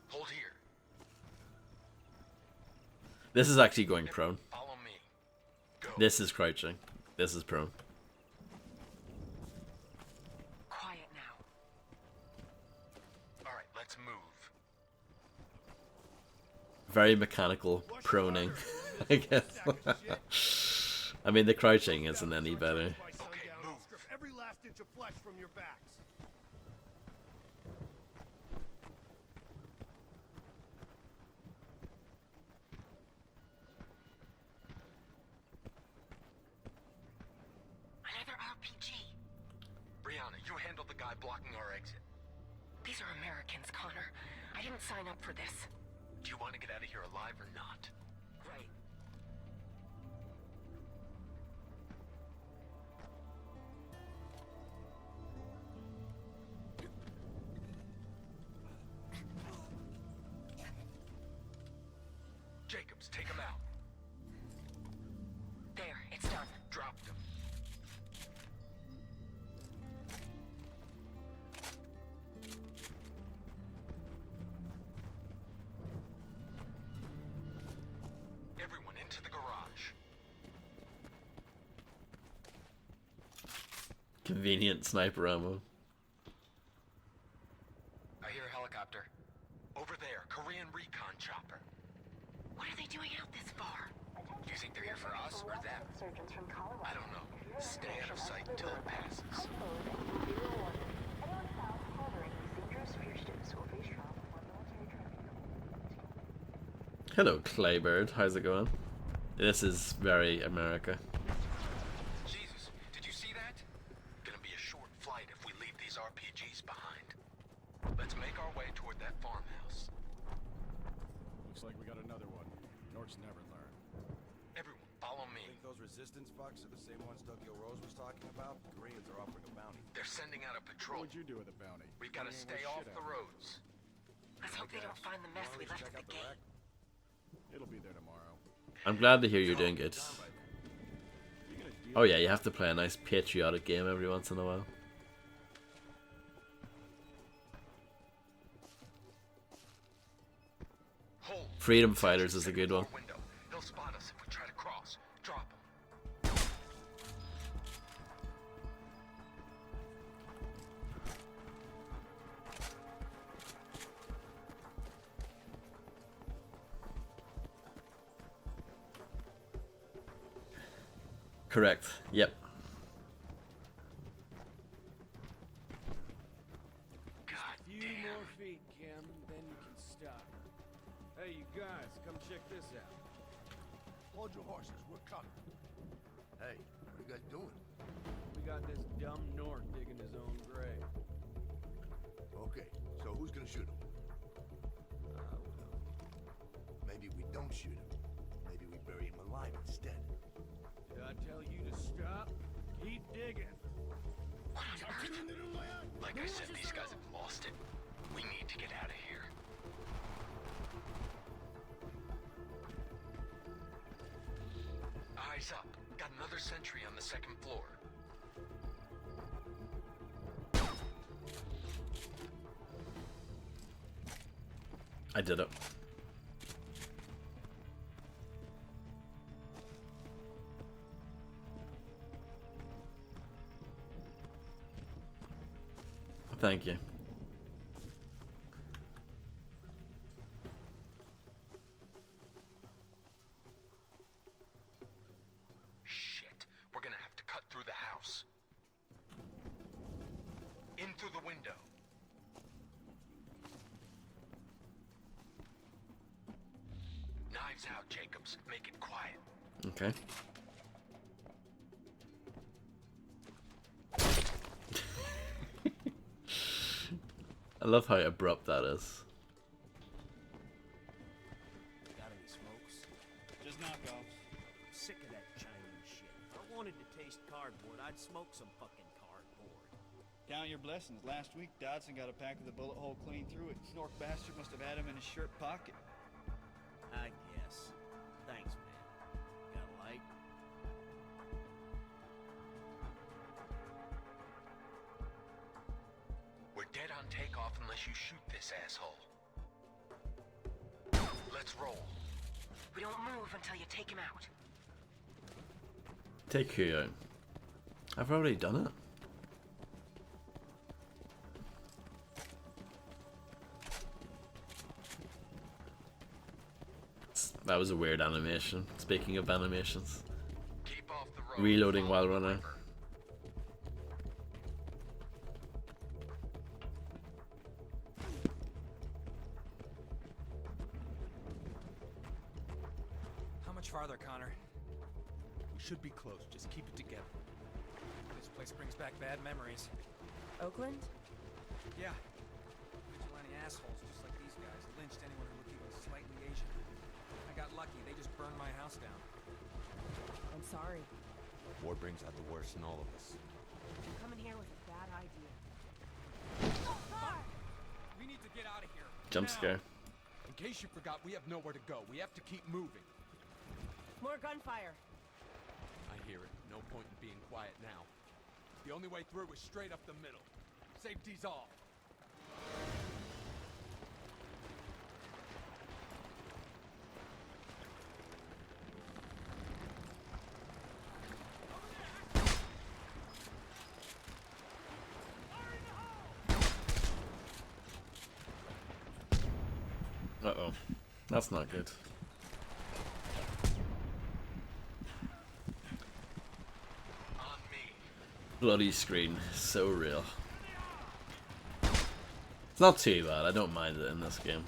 S17: Hold here.
S1: This is actually going prone.
S17: Follow me. Go.
S1: This is crouching. This is prone.
S3: Quiet now.
S17: All right, let's move.
S1: Very mechanical proning, I guess. I mean, the crouching isn't any better.
S16: Strip every last inch of flesh from your backs.
S3: Another RPG.
S17: Brianna, you handle the guy blocking our exit.
S3: These are Americans, Connor. I didn't sign up for this.
S17: Do you want to get out of here alive or not?
S3: Right.
S17: Jacobs, take him out.
S3: There, it's done.
S17: Dropped him. Everyone into the garage.
S1: Convenient sniper ammo.
S17: I hear a helicopter. Over there, Korean recon chopper.
S3: What are they doing out this far?
S17: Do you think they're here for us or them? I don't know. Stay out of sight until it passes.
S1: Hello, Claybird. How's it going? This is very America.
S17: Jesus, did you see that? Gonna be a short flight if we leave these RPGs behind. Let's make our way toward that farmhouse.
S19: Looks like we got another one. Norks never learn.
S17: Everyone, follow me.
S20: Think those resistance fucks are the same ones Doug Rose was talking about? The Koreans are offering a bounty.
S17: They're sending out a patrol.
S19: What would you do with a bounty?
S17: We've got to stay off the roads.
S3: Let's hope they don't find the mess we left at the gate.
S19: It'll be there tomorrow.
S1: I'm glad to hear you're doing good. Oh yeah, you have to play a nice patriotic game every once in a while. Freedom Fighters is a good one.
S17: They'll spot us if we try to cross. Drop them.
S1: Correct. Yep.
S4: A few more feet, Kim, then you can stop. Hey, you guys, come check this out.
S5: Hold your horses, we're coming. Hey, what are you guys doing?
S4: We got this dumb Nork digging his own grave.
S5: Okay, so who's gonna shoot him? Maybe we don't shoot him. Maybe we bury him alive instead.
S4: Did I tell you to stop? Keep digging.
S17: Like I said, these guys have lost it. We need to get out of here. Eyes up. Got another sentry on the second floor.
S1: I did it. Thank you.
S17: Shit. We're gonna have to cut through the house. In through the window. Knives out, Jacobs. Make it quiet.
S1: Okay. I love how abrupt that is.
S10: Got any smokes? Just knockoffs. I'm sick of that Chinese shit. If I wanted to taste cardboard, I'd smoke some fucking cardboard.
S21: Count your blessings. Last week, Dodson got a pack with a bullet hole clean through it. Snork bastard must have had him in his shirt pocket.
S10: I guess. Thanks, man. Got a light?
S17: We're dead on takeoff unless you shoot this asshole. Let's roll.
S3: We don't move until you take him out.
S1: Take who out? I've already done it. That was a weird animation. Speaking of animations.
S17: Keep off the road.
S1: Reloading while running.
S11: How much farther, Connor? We should be close. Just keep it together. This place brings back bad memories.
S3: Oakland?
S11: Yeah. Vigilante assholes just like these guys lynched anyone who looked even slightly Asian. I got lucky. They just burned my house down.
S3: I'm sorry.
S22: War brings out the worst in all of us.
S3: Coming here was a bad idea.
S11: We need to get out of here.
S1: Jump
S11: now.
S1: scare.
S11: In case you forgot, we have nowhere to go. We have to keep moving.
S3: More gunfire.
S11: I hear it. No point in being quiet now. The only way through is straight up the middle. Safety's off.
S1: Uh-oh. That's not good. Bloody screen. So real. It's not too bad. I don't mind it in this game.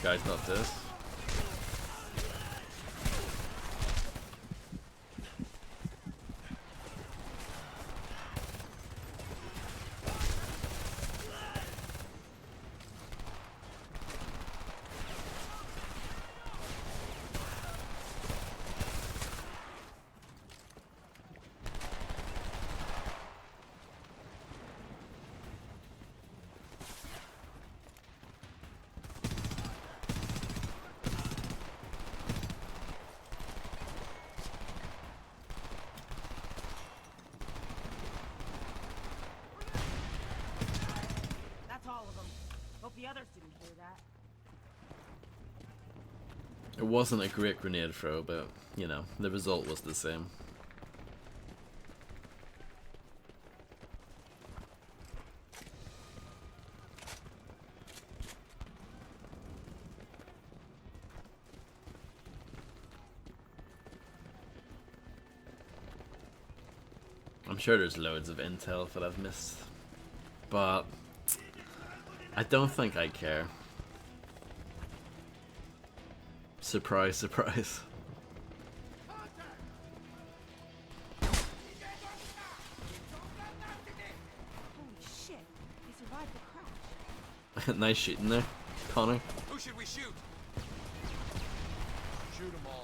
S1: guy's not this.
S3: That's all of them. Hope the others didn't hear that.
S1: It wasn't a great grenade throw, but, you know, the result was the same. I'm sure there's loads of intel that I've missed, but I don't think I care. Surprise, surprise.
S3: Holy shit, they survived the crash.
S1: Nice shooting there, Connor.
S11: Who should we shoot? Shoot them all.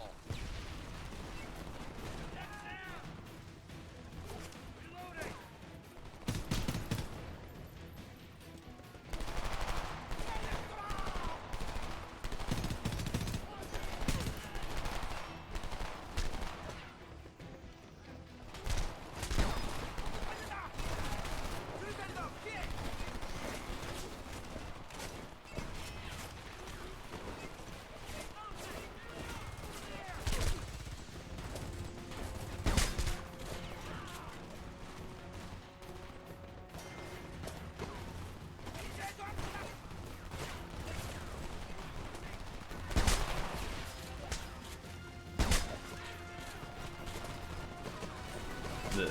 S1: The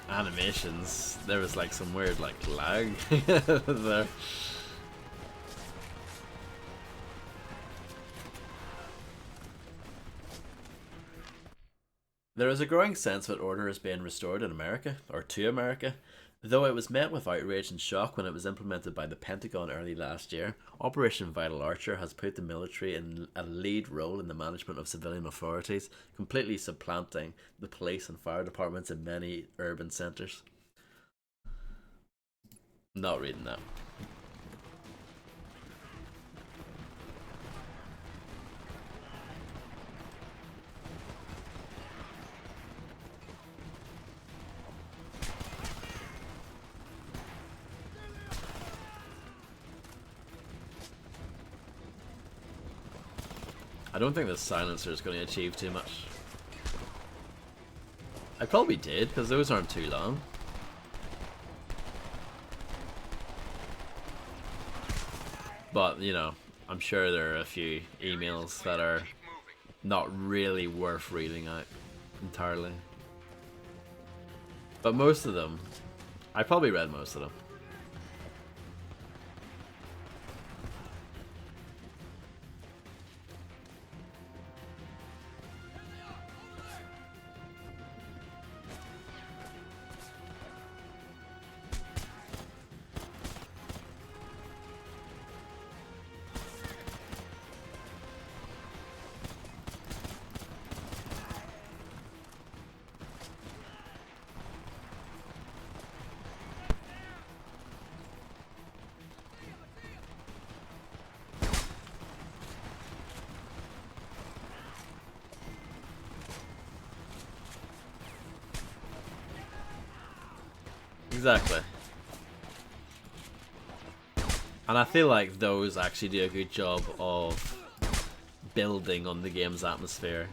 S1: animations, there was like some weird like lag there. There is a growing sense that order is being restored in America, or to America, though it was met with outrage and shock when it was implemented by the Pentagon early last year. Operation Vital Archer has put the military in a lead role in the management of civilian authorities, completely supplanting the police and fire departments in many urban centres. Not reading that. I don't think the silencer is going to achieve too much. I probably did, because those aren't too long. But, you know, I'm sure there are a few emails that are not really worth reading out entirely. But most of them, I probably read most of them. Exactly. And I feel like those actually do a good job of building on the game's atmosphere.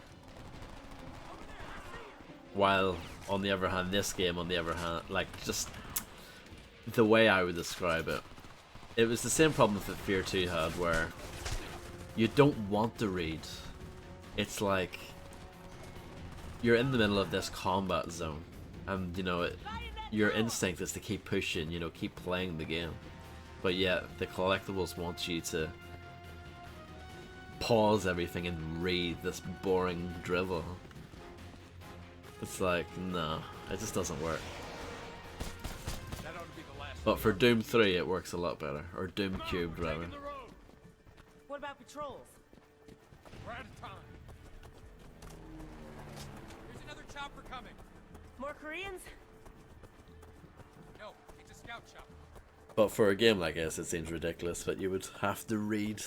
S1: While, on the other hand, this game, on the other hand, like, just the way I would describe it, it was the same problem that Fear 2 had, where you don't want to read. It's like you're in the middle of this combat zone, and, you know, your instinct is to keep pushing, you know, keep playing the game. But yet, the collectibles want you to pause everything and read this boring drivel. It's like, no, it just doesn't work.
S2: That ought to be the last.
S1: But for Doom 3 it works a lot better. Or Doom Cubed rather.
S3: What about patrols?
S2: We're out of time. There's another chopper coming.
S3: More Koreans?
S2: No, it's a scout chopper.
S1: But for a game like this it seems ridiculous that you would have to read.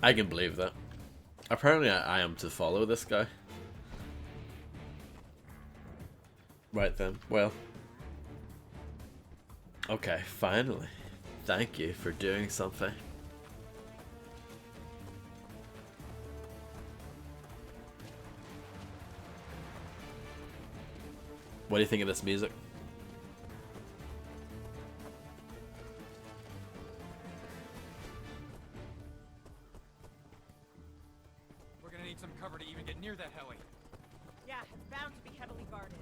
S1: I can believe that. Apparently I am to follow this guy. Right then, well. Okay, finally. Thank you for doing something. What do you think of this music?
S2: Some cover to even get near that heli.
S3: Yeah, it's bound to be heavily guarded.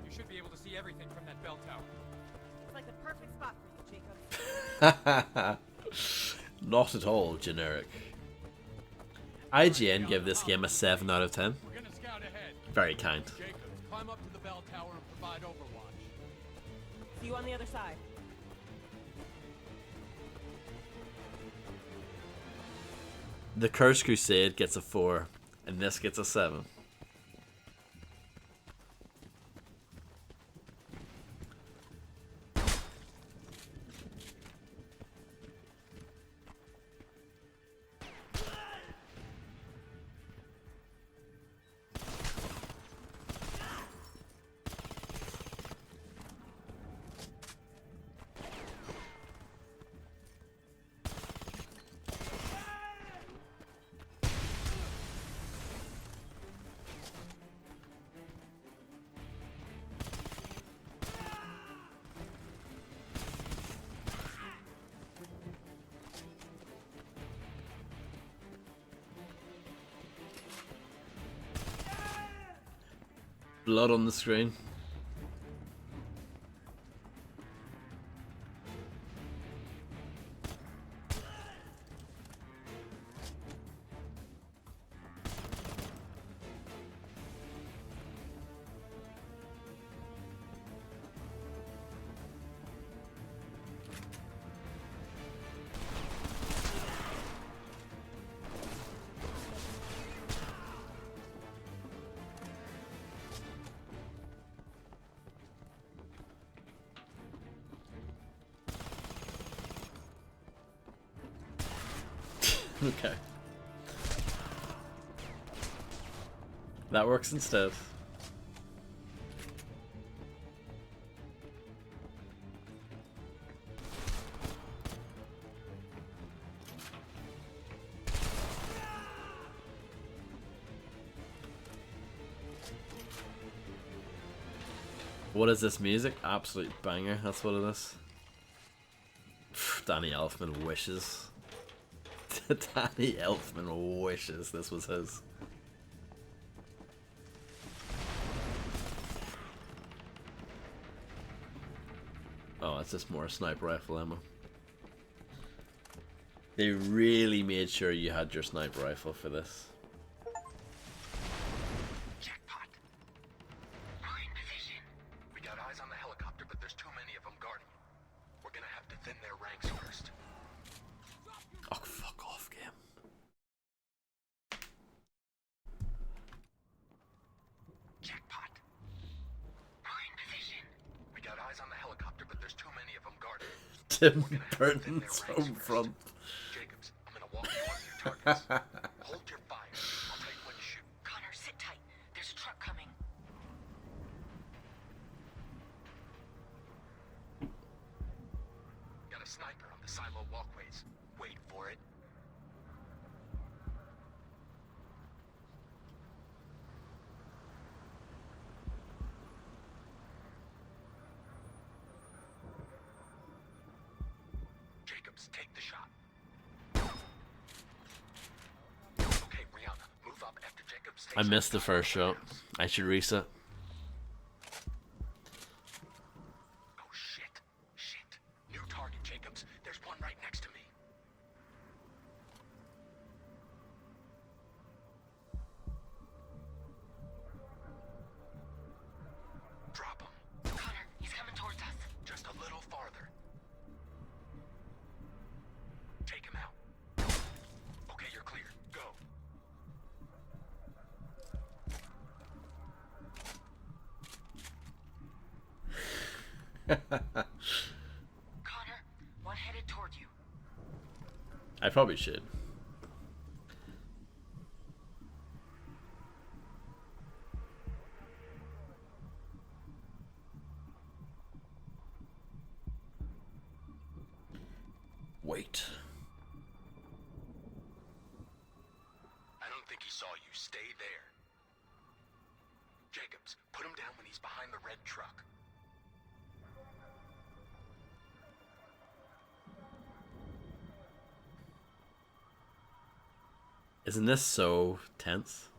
S2: You should be able to see everything from that bell tower.
S3: It's like the perfect spot for you, Jacob.
S1: Not at all generic. IGN give this game a 7 out of 10.
S2: We're gonna scout ahead.
S1: Very kind.
S2: Jacobs, climb up to the bell tower and provide overwatch.
S3: See you on the other side.
S1: The Cursed Crusade gets a 4, and this gets a 7. Blood on the screen. Okay. That works instead. What is this music? Absolute banger, that's what it is. Danny Elfman wishes. Danny Elfman wishes this was his. Oh, it's just more sniper rifle ammo. They really made sure you had your sniper rifle for this.
S17: Jackpot. Mine division. We got eyes on the helicopter, but there's too many of them guarding. We're gonna have to thin their ranks first.
S1: Oh, fuck off, game.
S17: Jackpot. Mine division. We got eyes on the helicopter, but there's too many of them guarding.
S1: Tim Burton's Homefront.
S17: Jacobs, I'm gonna walk you on your targets. Hold your fire. I'll tell you when to shoot.
S3: Connor, sit tight. There's a truck coming.
S17: Got a sniper on the silo walkways. Wait for it. Jacobs, take the shot. Okay, Rihanna, move up after Jacobs takes
S1: I missed the first shot. I should reset.
S17: Oh shit. Shit. New target, Jacobs. There's one right next to me. Drop him.
S14: Connor, he's coming towards us.
S17: Just a little farther. Take him out. Okay, you're clear. Go.
S14: Connor, one headed toward you.
S1: I probably should. Wait.
S17: I don't think he saw you. Stay there. Jacobs, put him down when he's behind the red truck.
S1: Isn't this so tense?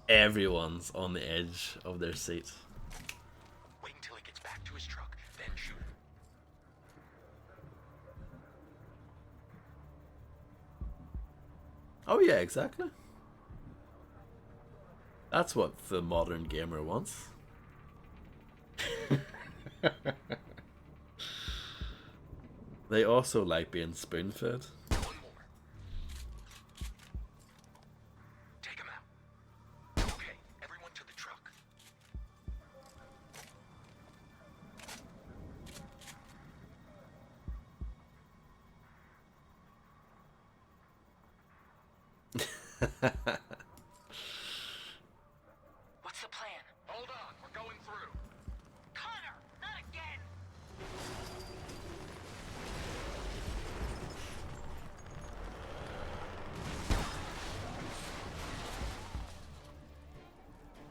S1: Everyone's on the edge of their seats.
S17: Wait until he gets back to his truck, then shoot him.
S1: Oh yeah, exactly. That's what the modern gamer wants. They also like being spoon-fed.
S17: One more. Take him out. Okay, everyone to the truck.
S14: What's the plan?
S17: Hold on, we're going through.
S14: Connor, not again!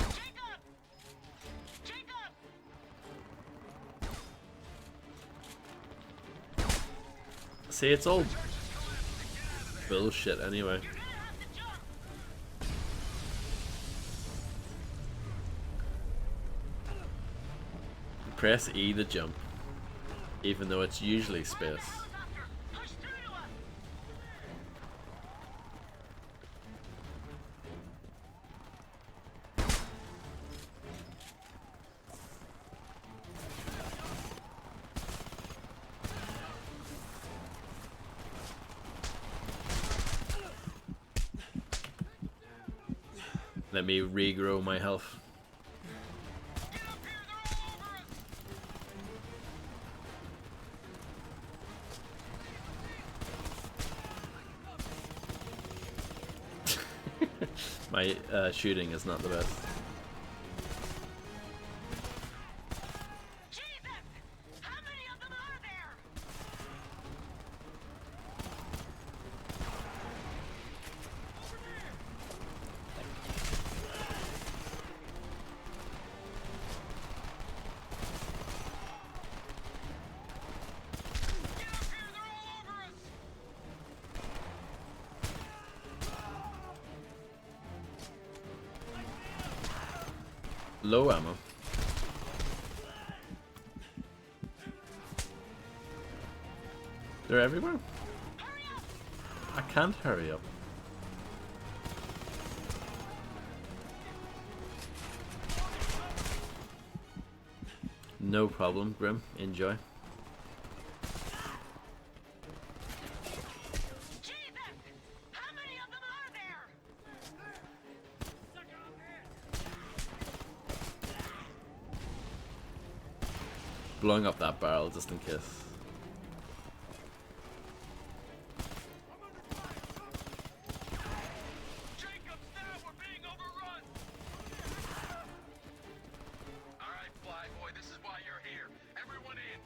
S14: Jacob! Jacob!
S1: See, it's all bullshit anyway. Press E to jump, even though it's usually space. Let me regrow my health. My shooting is not the best. Low ammo. They're everywhere? I can't hurry up. No problem, Grim. Enjoy. Blowing up that barrel just in case.
S17: Alright, Fly Boy, this is why you're here. Everyone in.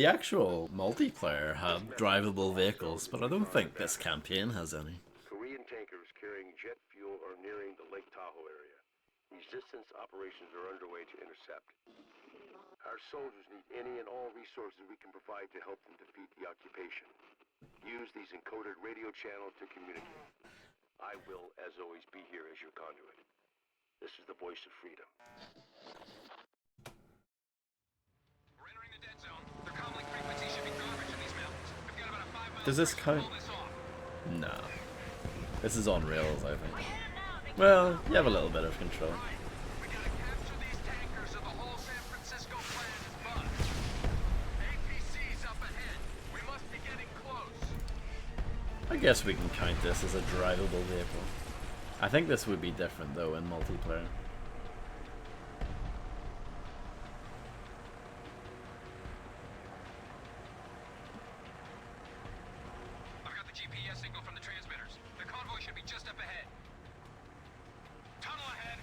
S1: The actual multiplayer had drivable vehicles, but I don't think this campaign has any.
S5: Korean tankers carrying jet fuel are nearing the Lake Tahoe area. Resistance operations are underway to intercept. Our soldiers need any and all resources we can provide to help them defeat the occupation. Use these encoded radio channels to communicate. I will, as always, be here as your conduit. This is the voice of freedom.
S1: Does this count? No. This is on rails, I think. Well, you have a little bit of control. I guess we can count this as a drivable vehicle. I think this would be different though in multiplayer.
S17: I've got the GPS signal from the transmitters. The convoy should be just up ahead. Tunnel ahead.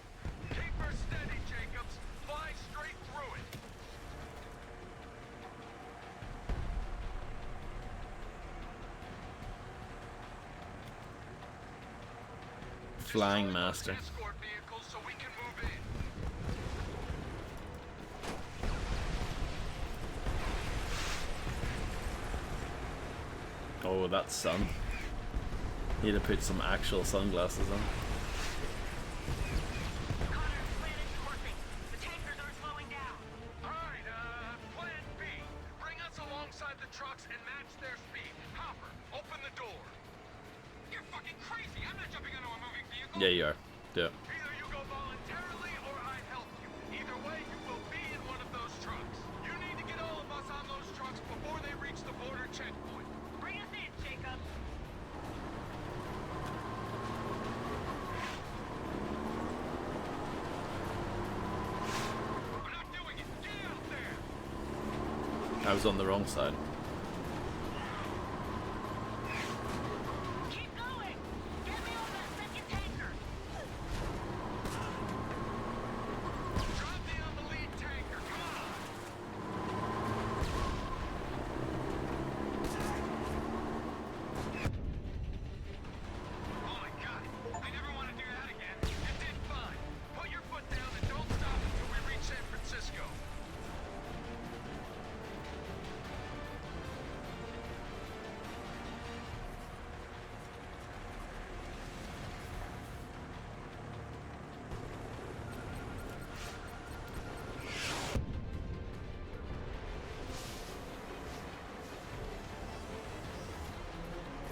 S17: Keep her steady, Jacobs. Fly straight through it.
S1: Flying Master. Oh, that sun. Need to put some actual sunglasses on. Yeah, you are. Do it.
S17: Either you go voluntarily or I help you. Either way, you will be in one of those trucks. You need to get all of us on those trucks before they reach the border checkpoint.
S3: Bring us in, Jacob.
S17: I'm not doing it. Get out there.
S1: I was on the wrong side.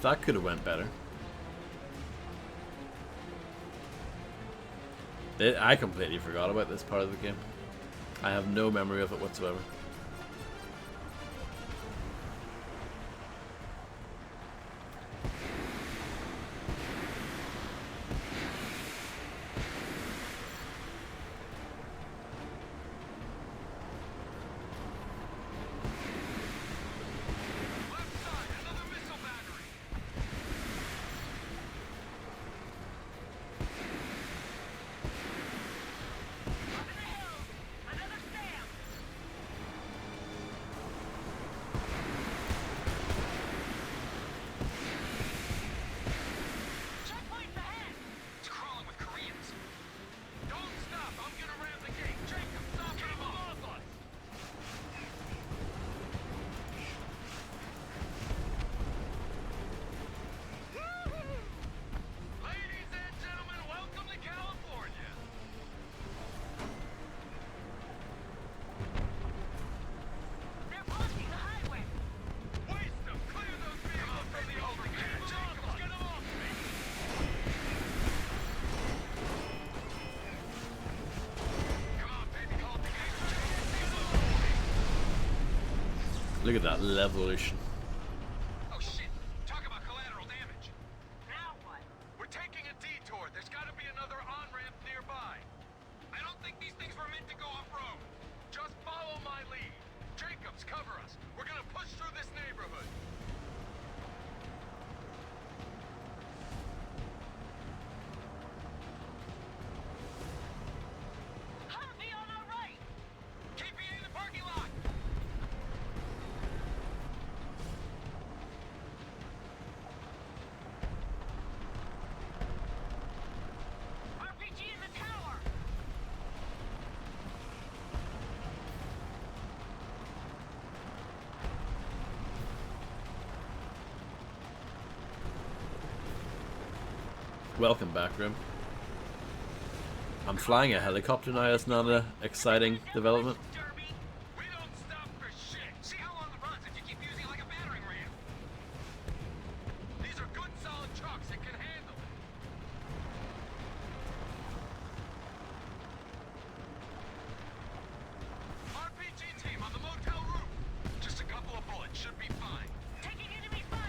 S1: That could have went better. I completely forgot about this part of the game. I have no memory of it whatsoever. Look at that levolution.
S17: Oh shit! Talk about collateral damage. Now what? We're taking a detour. There's got to be another on-ramp nearby. I don't think these things were meant to go off-road. Just follow my lead. Jacobs, cover us. We're gonna push through this neighborhood.
S3: Humvee on our right.
S17: KPA in the parking lot.
S1: Welcome back, Grim. I'm flying a helicopter now. It's not an exciting development.
S17: These are good, solid trucks it can handle. RPG team on the motel roof. Just a couple of bullets should be fine. Taking enemy fire.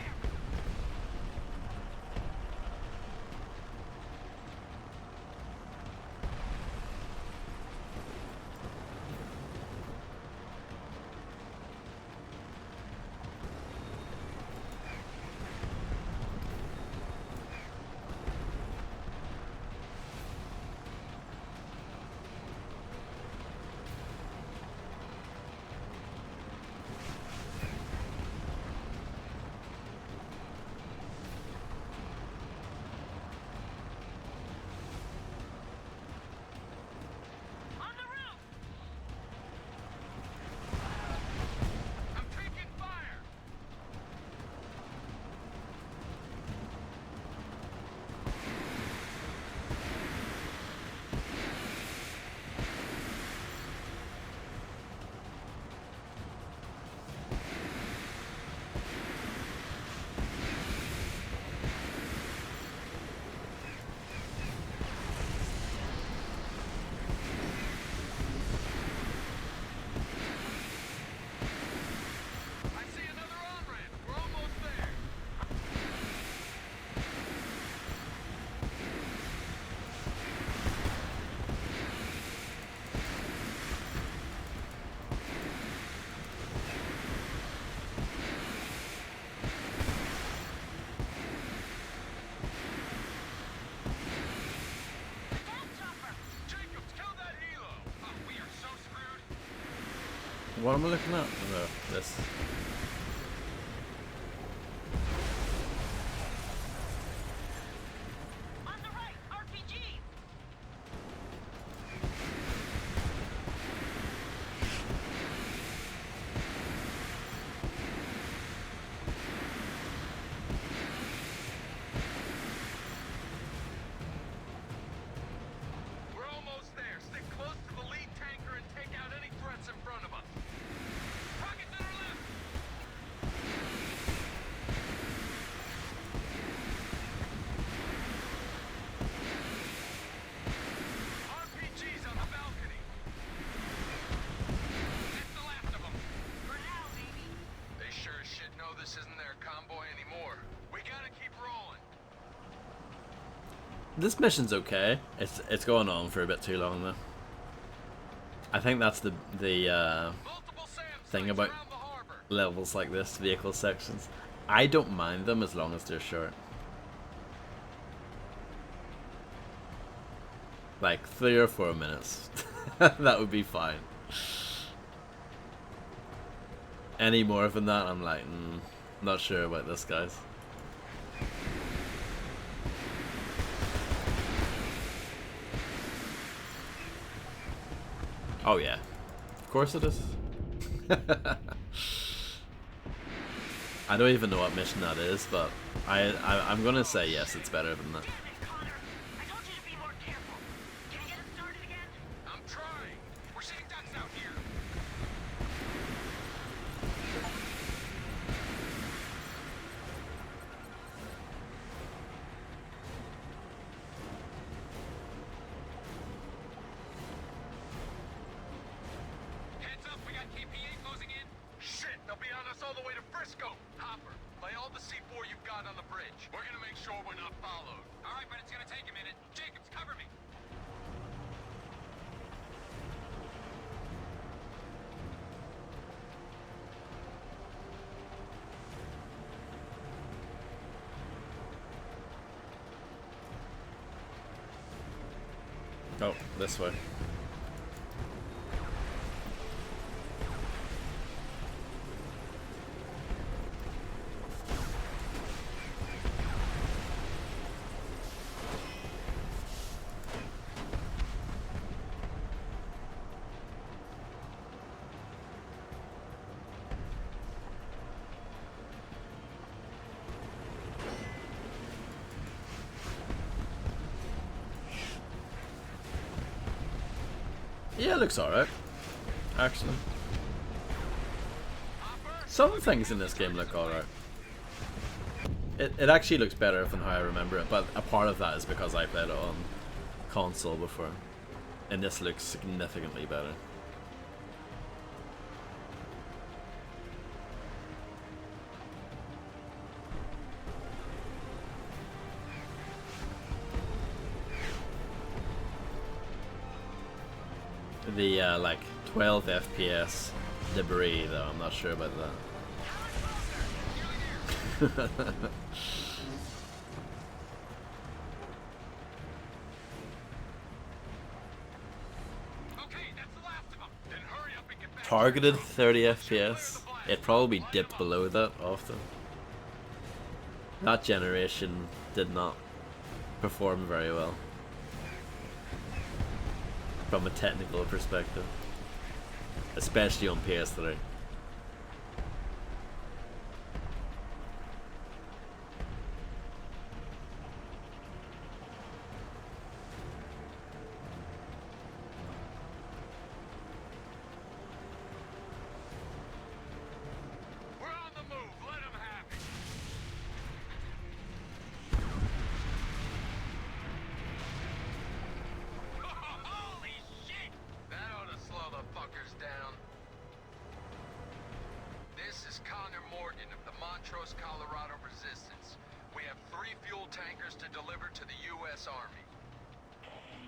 S1: What am I looking at? Oh, no, this.
S17: We're almost there. Stick close to the lead tanker and take out any threats in front of us. Rocket to the left. RPGs on the balcony. Hit the last of them. For now, baby. They sure as shit know this isn't their convoy anymore. We gotta keep rolling.
S1: This mission's okay. It's going on for a bit too long though. I think that's the thing about levels like this, vehicle sections. I don't mind them as long as they're short. Like 3 or 4 minutes. That would be fine. Any more than that, I'm like, not sure about this, guys. Oh yeah, of course it is. I don't even know what mission that is, but I'm gonna say yes, it's better than that.
S17: I'm trying. We're seeing ducks out here. Heads up, we got KPA closing in. Shit, they'll be on us all the way to Frisco. Hopper, lay all the C4 you've got on the bridge. We're gonna make sure we're not followed. All right, but it's gonna take a minute. Jacobs, cover me.
S1: Oh, this way. Yeah, it looks alright. Actually. Some things in this game look alright. It actually looks better than how I remember it, but a part of that is because I played it on console before. And this looks significantly better. The like 12 FPS debris though, I'm not sure about that. Targeted 30 FPS. It probably dipped below that often. That generation did not perform very well from a technical perspective, especially on PS3.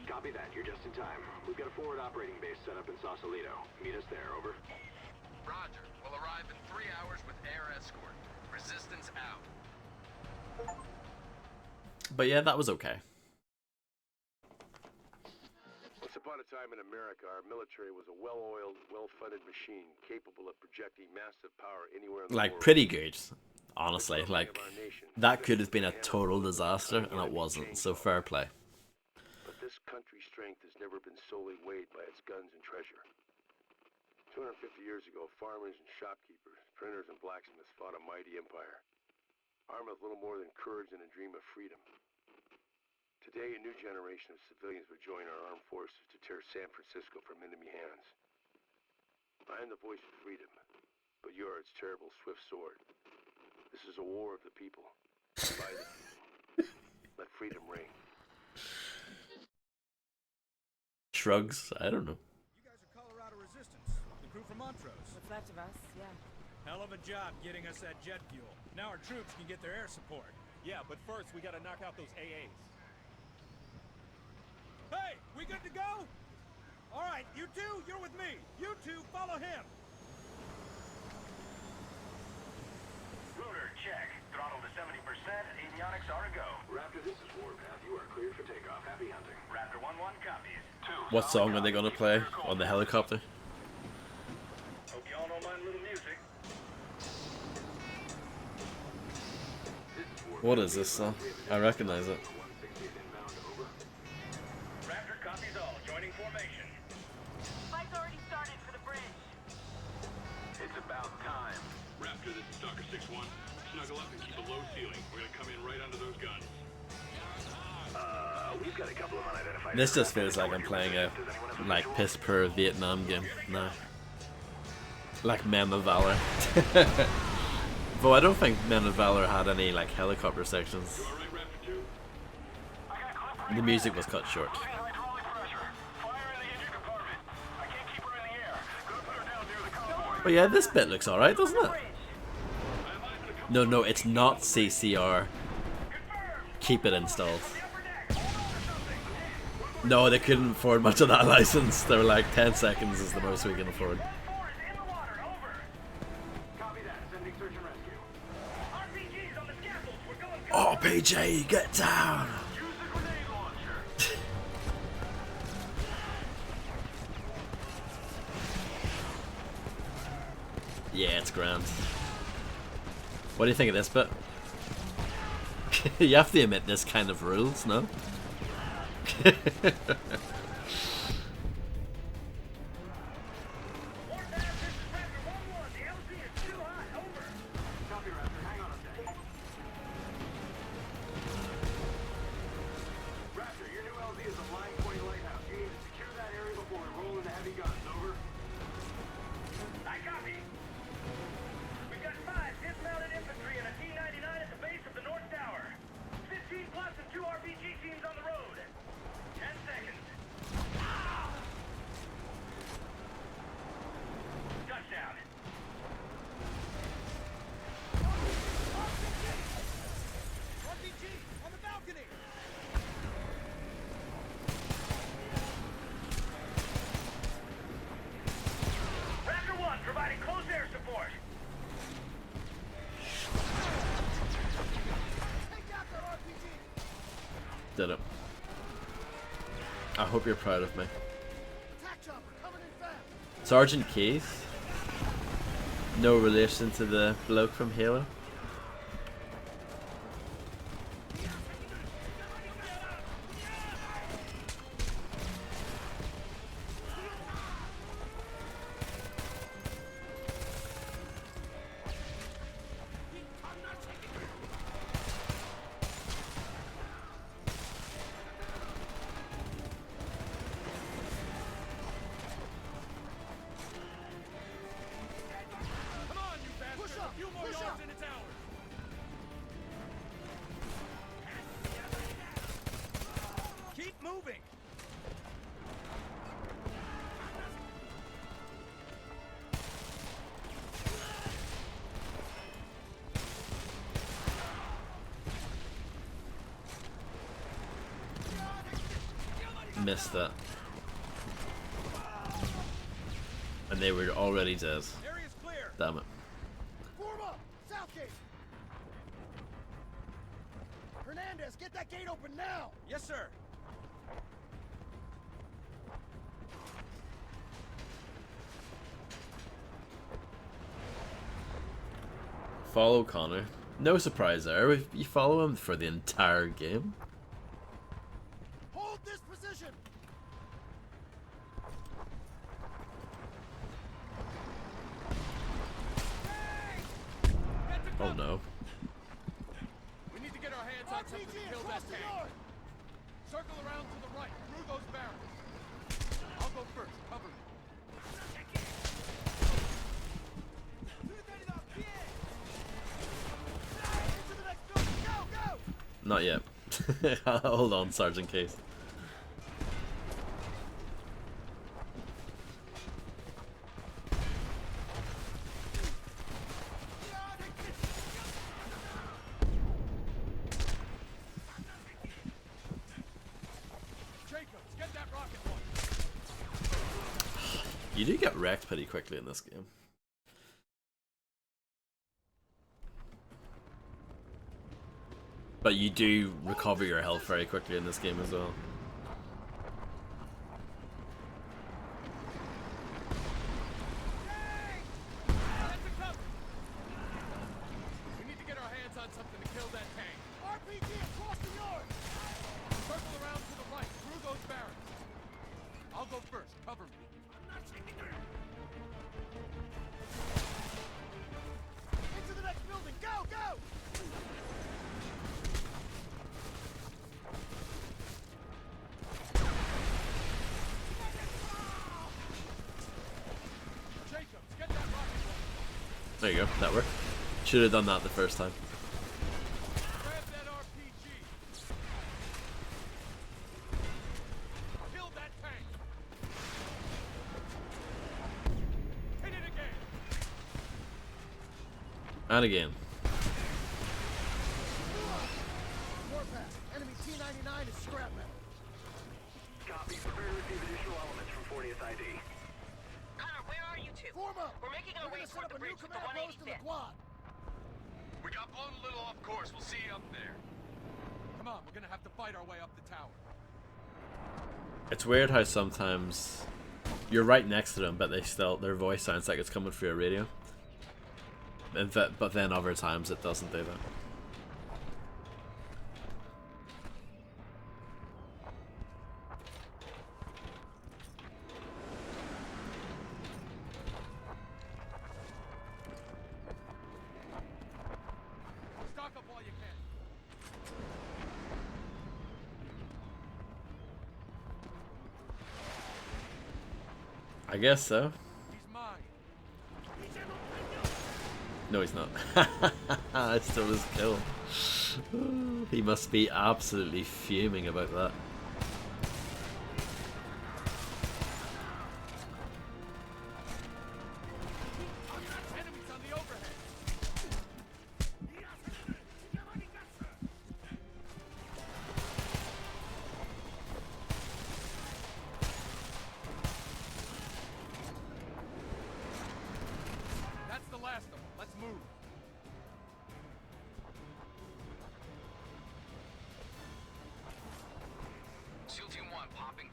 S5: Copy that. You're just in time. We've got a forward operating base set up in Sausalito. Meet us there, over.
S17: Roger. We'll arrive in 3 hours with air escort. Resistance out.
S1: But yeah, that was okay.
S5: Once upon a time in America, our military was a well-oiled, well-funded machine capable of projecting massive power anywhere in the world.
S1: Like, pretty good, honestly. Like, that could have been a total disaster, and it wasn't, so fair play.
S5: This country's strength has never been solely weighed by its guns and treasure. 250 years ago, farmers and shopkeepers, printers and blacksmiths fought a mighty empire, armed with little more than courage and a dream of freedom. Today, a new generation of civilians would join our armed forces to tear San Francisco from enemy hands. I am the voice of freedom, but you are its terrible, swift sword. This is a war of the people. By the people. Let freedom ring.
S1: Shrugs, I don't know.
S4: You guys are Colorado Resistance, the crew from Montrose.
S3: What's left of us, yeah.
S15: Hell of a job getting us that jet fuel. Now our troops can get their air support.
S11: Yeah, but first we gotta knock out those AAs.
S15: Hey, we good to go? All right, you two, you're with me. You two, follow him.
S16: Rotor, check. Throttle to 70%. Avionics are a go. Raptor, this is Warpath. You are cleared for takeoff. Happy hunting. Raptor 1-1 copies.
S1: What song are they gonna play on the helicopter?
S16: Hope you all don't mind a little music.
S1: What is this song? I recognize it.
S16: Raptor copies all. Joining formation.
S3: Fight's already started for the bridge.
S16: It's about time. Raptor, this is Stalker 6-1. Snuggle up and keep a low ceiling. We're gonna come in right under those guns. We've got a couple of unidentified.
S1: This just feels like I'm playing a like piss poor Vietnam game now. Like Men of Valor. Though I don't think Men of Valor had any like helicopter sections. The music was cut short. But yeah, this bit looks alright, doesn't it? No, it's not CCR. Keep it installed. No, they couldn't afford much of that license. They were like 10 seconds is the most we can afford. RPG, get down! Yeah, it's grand. What do you think of this bit? You have to admit this kind of rules, no? Did it. I hope you're proud of me. Sergeant Keith? No relation to the bloke from Halo? Missed that. And they were already dead. Damn it.
S6: Form up! Southgate! Hernandez, get that gate open now!
S4: Yes, sir.
S1: Follow Connor. No surprise there. You follow him for the entire game.
S6: Hold this position!
S1: Oh no.
S2: We need to get our hands on something to kill that tank. Circle around to the right, through those barrels. I'll go first. Cover me.
S1: Not yet. Hold on, Sergeant Case. You do get wrecked pretty quickly in this game. But you do recover your health very quickly in this game as well.
S2: We need to get our hands on something to kill that tank.
S6: RPG across the yard!
S2: Circle around to the right, through those barrels. I'll go first. Cover me.
S6: Into the next building! Go, go!
S1: There you go, that worked. Should have done that the first time.
S2: Grab that RPG. Kill that tank. Hit it again.
S1: And again.
S6: Warpath, enemy T-99 is scrap metal.
S16: Copy. Prepare to receive additional elements from 40th ID.
S3: Connor, where are you two?
S6: Form up!
S3: We're making our way
S6: set
S3: toward
S6: up
S3: the
S6: a new
S3: bridge with the
S6: command post in the
S3: 185th.
S6: quad.
S2: We got blown a little off course. We'll see you up there. Come on, we're gonna have to fight our way up the tower.
S1: It's weird how sometimes you're right next to them, but their voice sounds like it's coming through a radio. But then other times it doesn't do that.
S2: Stock up while you can.
S1: I guess so.
S2: He's mine.
S1: No, he's not. I stole his kill. He must be absolutely fuming about that.
S2: Enemies on the overhead. That's the last of them. Let's move.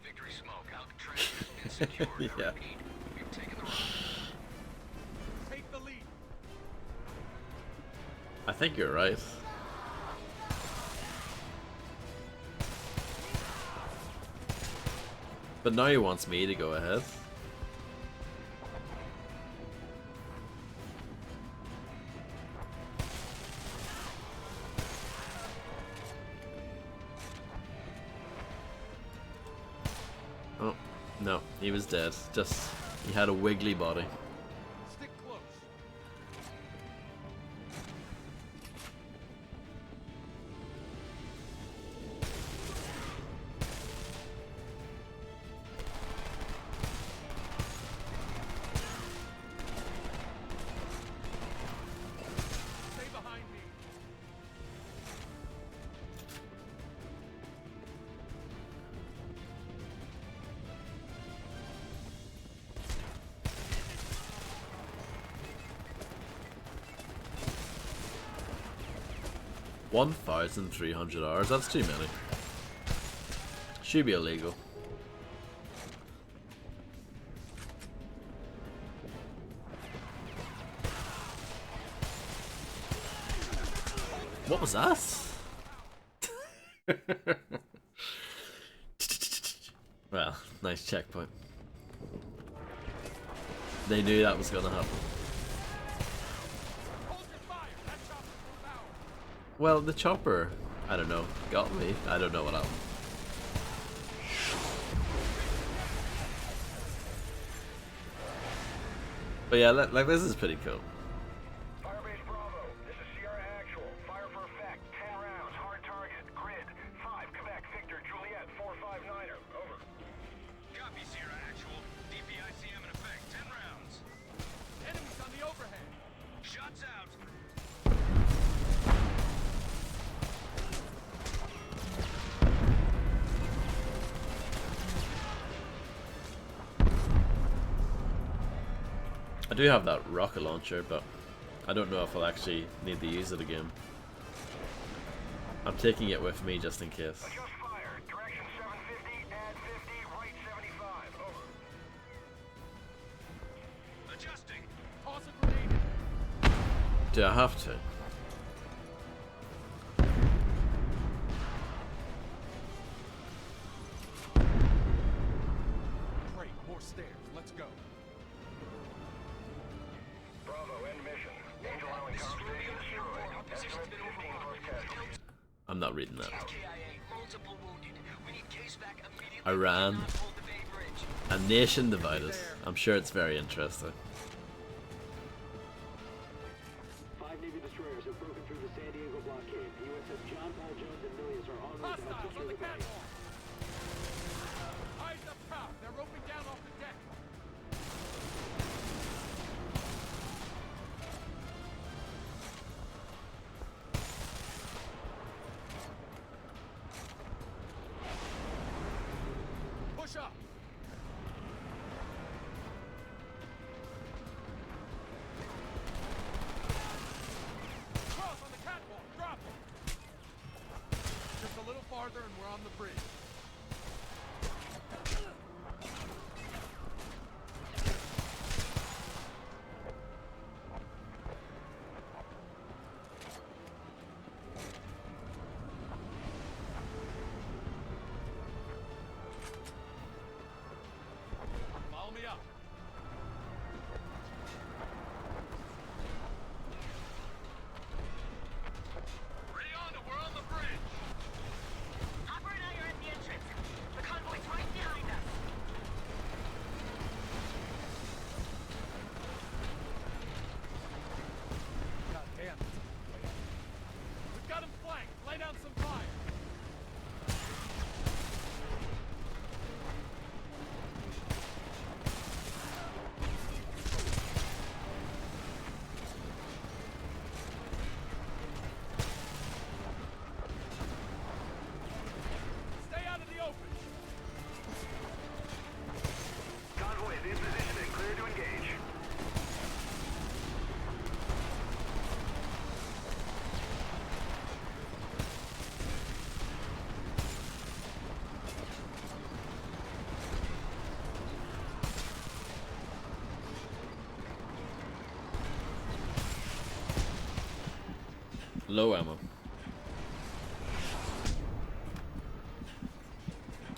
S17: Victory smoke. Alcatraz has been secured. I
S1: Yeah.
S17: repeat, we've taken the rock.
S15: Take the lead.
S1: I think you're right. But now he wants me to go ahead. Oh, no, he was dead. Just, he had a wiggly body.
S15: Stick close. Stay behind me.
S1: $1,300. That's too many. Should be illegal. What was that? Well, nice checkpoint. They knew that was gonna happen. Well, the chopper, I don't know, got me. I don't know what happened. But yeah, like this is pretty cool.
S16: Firebase Bravo, this is Sierra Actual. Fire for effect, 10 rounds, hard target, grid, 5, Quebec, Victor, Juliet, 459er, over.
S17: Copy, Sierra Actual. DPICM in effect. 10 rounds.
S15: Enemies on the overhead.
S17: Shots out.
S1: I do have that rocket launcher, but I don't know if I'll actually need to use it again. I'm taking it with me just in case.
S16: Adjust fire, direction 750, add 50, right 75, over.
S17: Adjusting.
S15: Toss a grenade.
S1: Do I have to?
S11: Great, more stairs. Let's go.
S16: Bravo, end mission. Angel Island comp station destroyed. Estimate 15 plus casualties.
S1: I'm not reading that.
S17: KIA, multiple wounded. We need case back immediately.
S1: Iran,
S17: Hold the Bay Bridge.
S1: a nation divided. I'm sure it's very interesting.
S7: 5 Navy destroyers have broken through the San Diego blockade. The USS John Paul Jones and millions are en route to help
S15: Hostiles on
S7: secure
S15: the
S7: the bay.
S15: catwalk. Eyes up top. They're roping down off the deck. Push up. Cross on the catwalk. Drop it. Just a little farther and we're on the bridge. Follow me up.
S17: Ready on to, we're on the bridge.
S14: Hopper and I are at the
S1: Low ammo.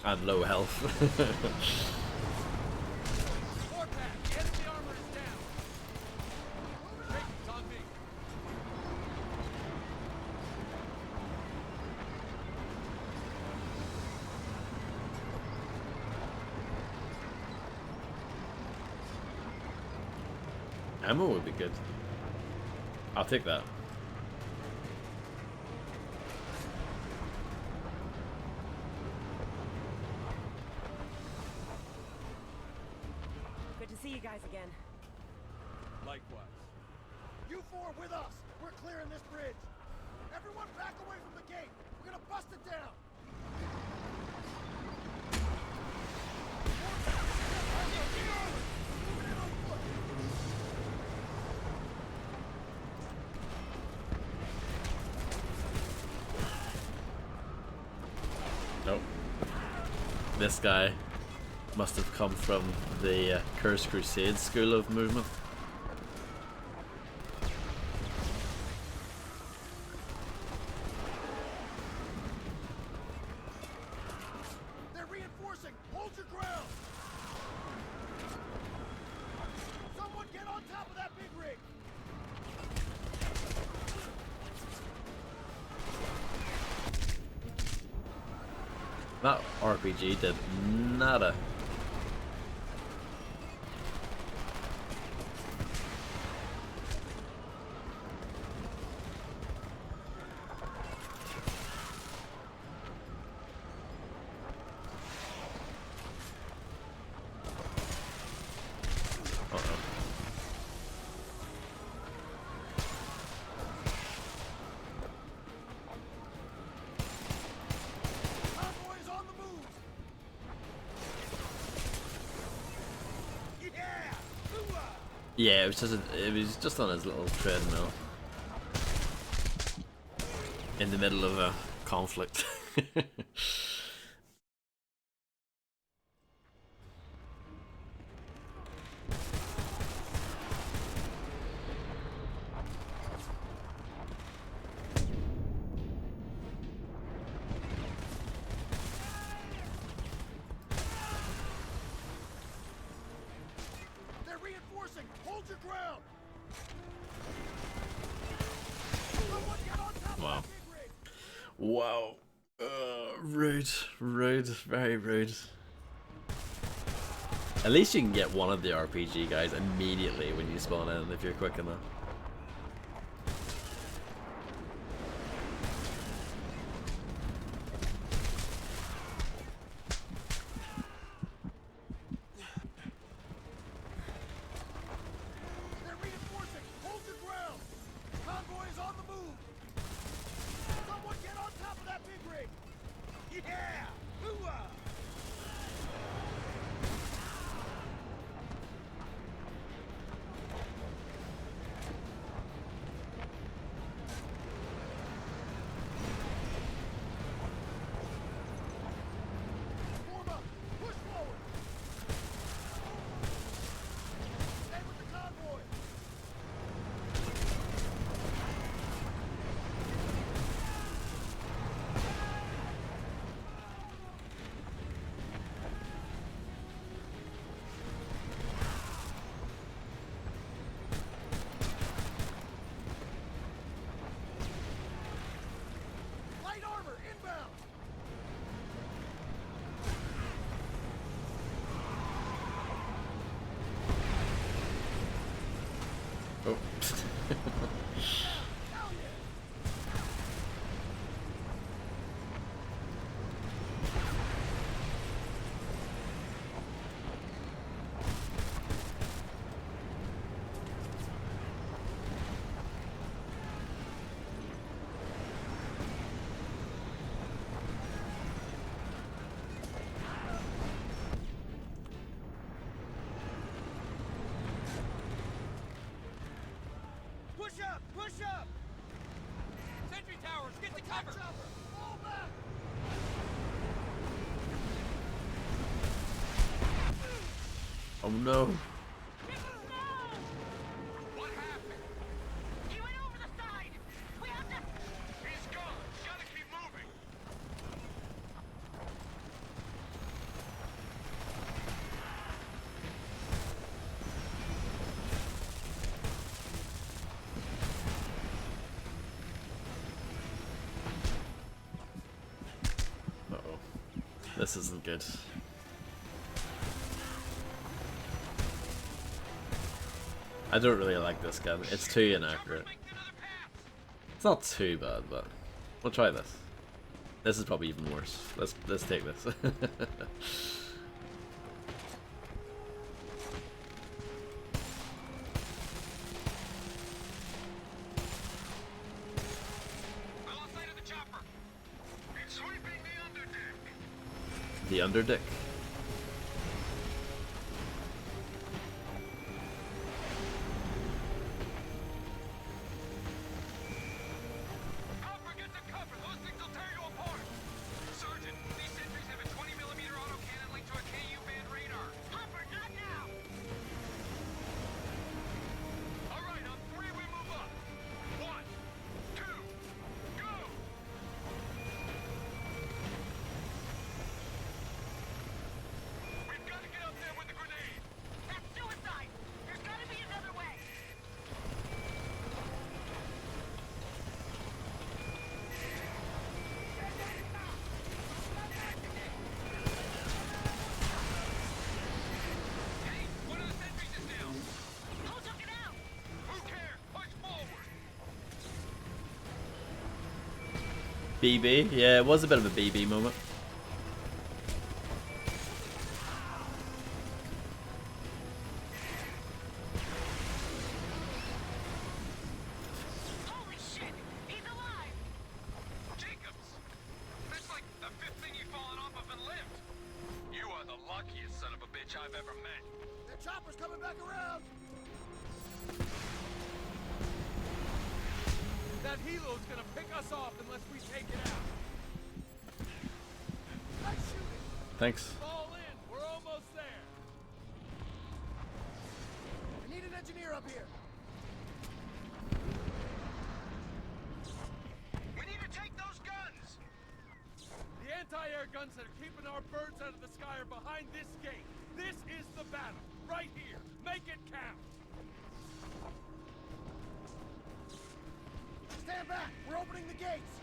S1: And low health.
S15: Warpath, the enemy armor is down. Hey, it's on me.
S1: Ammo would be good. I'll take that.
S3: Good to see you guys again.
S15: Likewise.
S6: You four with us. We're clearing this bridge. Everyone back away from the gate. We're gonna bust it down.
S1: Nope. This guy must have come from the Cursed Crusade school of movement.
S6: They're reinforcing. Hold your ground. Someone get on top of that big rig.
S1: That RPG did nada.
S6: Convoys on the move. Yeah. Hoo-ah!
S1: Yeah, it was just on his little treadmill in the middle of a conflict.
S6: They're reinforcing. Hold your ground. Someone get on top
S1: Wow.
S6: of that big rig.
S1: Wow. Rude. Rude. Very rude. At least you can get one of the RPG guys immediately when you spawn in if you're quick enough.
S6: They're reinforcing. Hold your ground. Convoys on the move. Someone get on top of that big rig. Yeah. Hoo-ah! Form up. Push forward. Stay with the convoy. Light armor inbound.
S1: Oh.
S6: Hell yeah. Push up! Push up!
S15: Sentry towers, get to cover!
S6: Chopper! Fall back!
S1: Oh no.
S15: What happened?
S3: He went over the side. We have to
S1: this isn't good. I don't really like this gun. It's too inaccurate. It's not too bad, but we'll try this. This is probably even worse. Let's take this. The underdick. BB? Yeah, it was a bit of a BB moment.
S17: Holy shit! He's alive! Jacobs! That's like the fifth thing you've fallen off of and lived! You are the luckiest son of a bitch I've ever met.
S6: That chopper's coming back around!
S15: That helo's gonna pick us off unless we take it out.
S6: Nice shooting!
S1: Thanks.
S15: Fall in. We're almost there.
S6: I need an engineer up here.
S17: We need to take those guns!
S15: The anti-air guns that are keeping our birds out of the sky are behind this gate. This is the battle. Right here. Make it count.
S6: Stand back! We're opening the gates!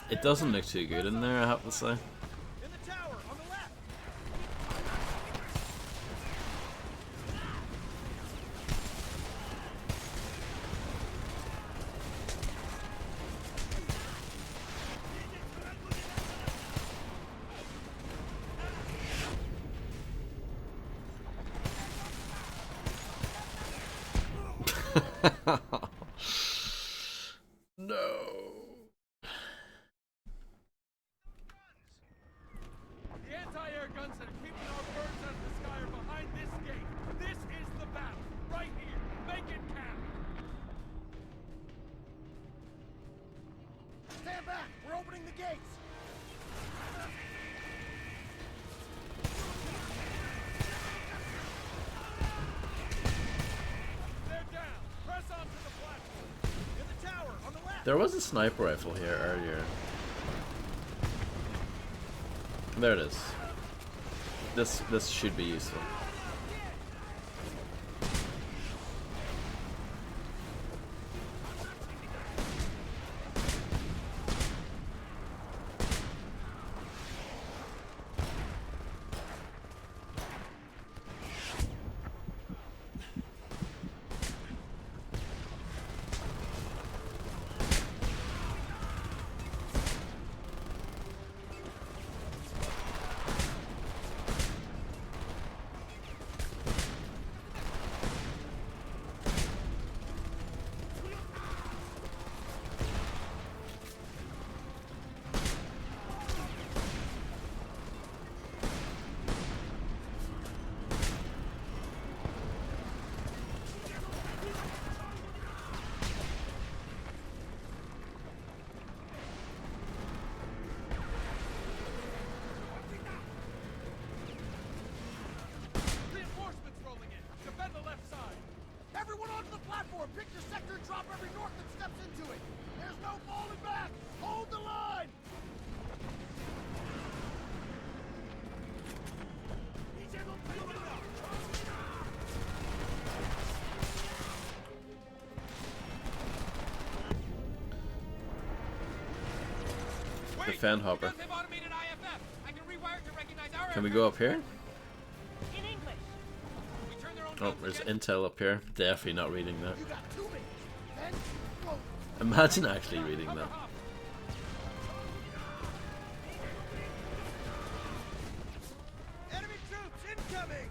S1: It doesn't look too good in there, I have to say.
S6: In the tower, on the left!
S1: No.
S15: The anti-air guns that are keeping our birds out of the sky are behind this gate. This is the battle. Right here. Make it count.
S6: Stand back! We're opening the gates!
S15: They're down. Press onto the platform.
S6: In the tower, on the left!
S1: There was a sniper rifle here earlier. There it is. This should be useful.
S15: Reinforcements rolling in. Defend the left side.
S6: Everyone onto the platform! Pick your sector and drop every Nork that steps into it! There's no falling back! Hold the line!
S1: the fan hopper.
S15: It does have automated IFF. I can rewire it to recognize our
S1: Can we go up here?
S3: In English.
S15: We turn their own
S1: Oh,
S15: guns
S1: there's
S15: against-
S1: intel up here. Definitely not reading that.
S6: You got 2 minutes. Then, go.
S1: Imagine actually reading that.
S6: Enemy troops incoming!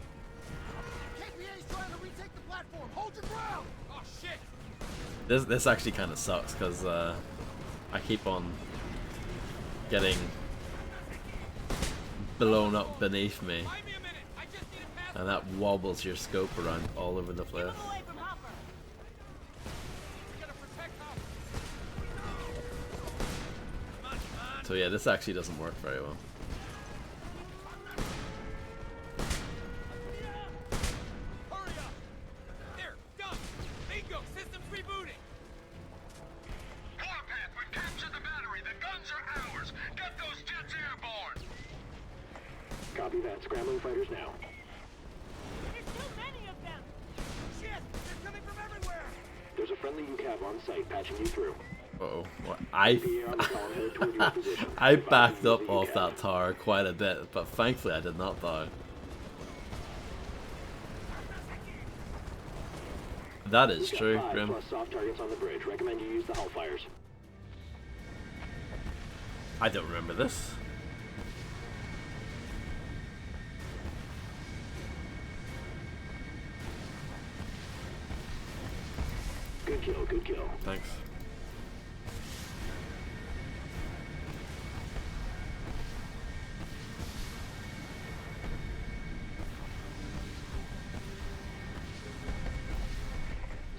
S6: KPA's trying to retake the platform. Hold your ground!
S15: Oh shit!
S1: This actually kind of sucks because I keep on getting blown up beneath me, and that wobbles your scope around all over the place. So yeah, this actually doesn't work very well.
S15: Hurry up! There, done! Bingo! System's rebooting!
S6: Warpath, we've captured the battery. The guns are ours. Get those jets airborne.
S7: Copy that. Scrambling fighters now.
S3: There's too many of them.
S6: Shit! They're coming from everywhere.
S7: There's a friendly UCAV on site patching you through.
S1: Uh-oh. What? I backed up off that tower quite a bit, but thankfully I did not die. That is
S7: We've got
S1: true,
S7: 5
S1: Grim.
S7: plus soft targets on the bridge. Recommend you use the Hellfires.
S1: I don't remember this.
S7: Good kill, good kill.
S1: Thanks.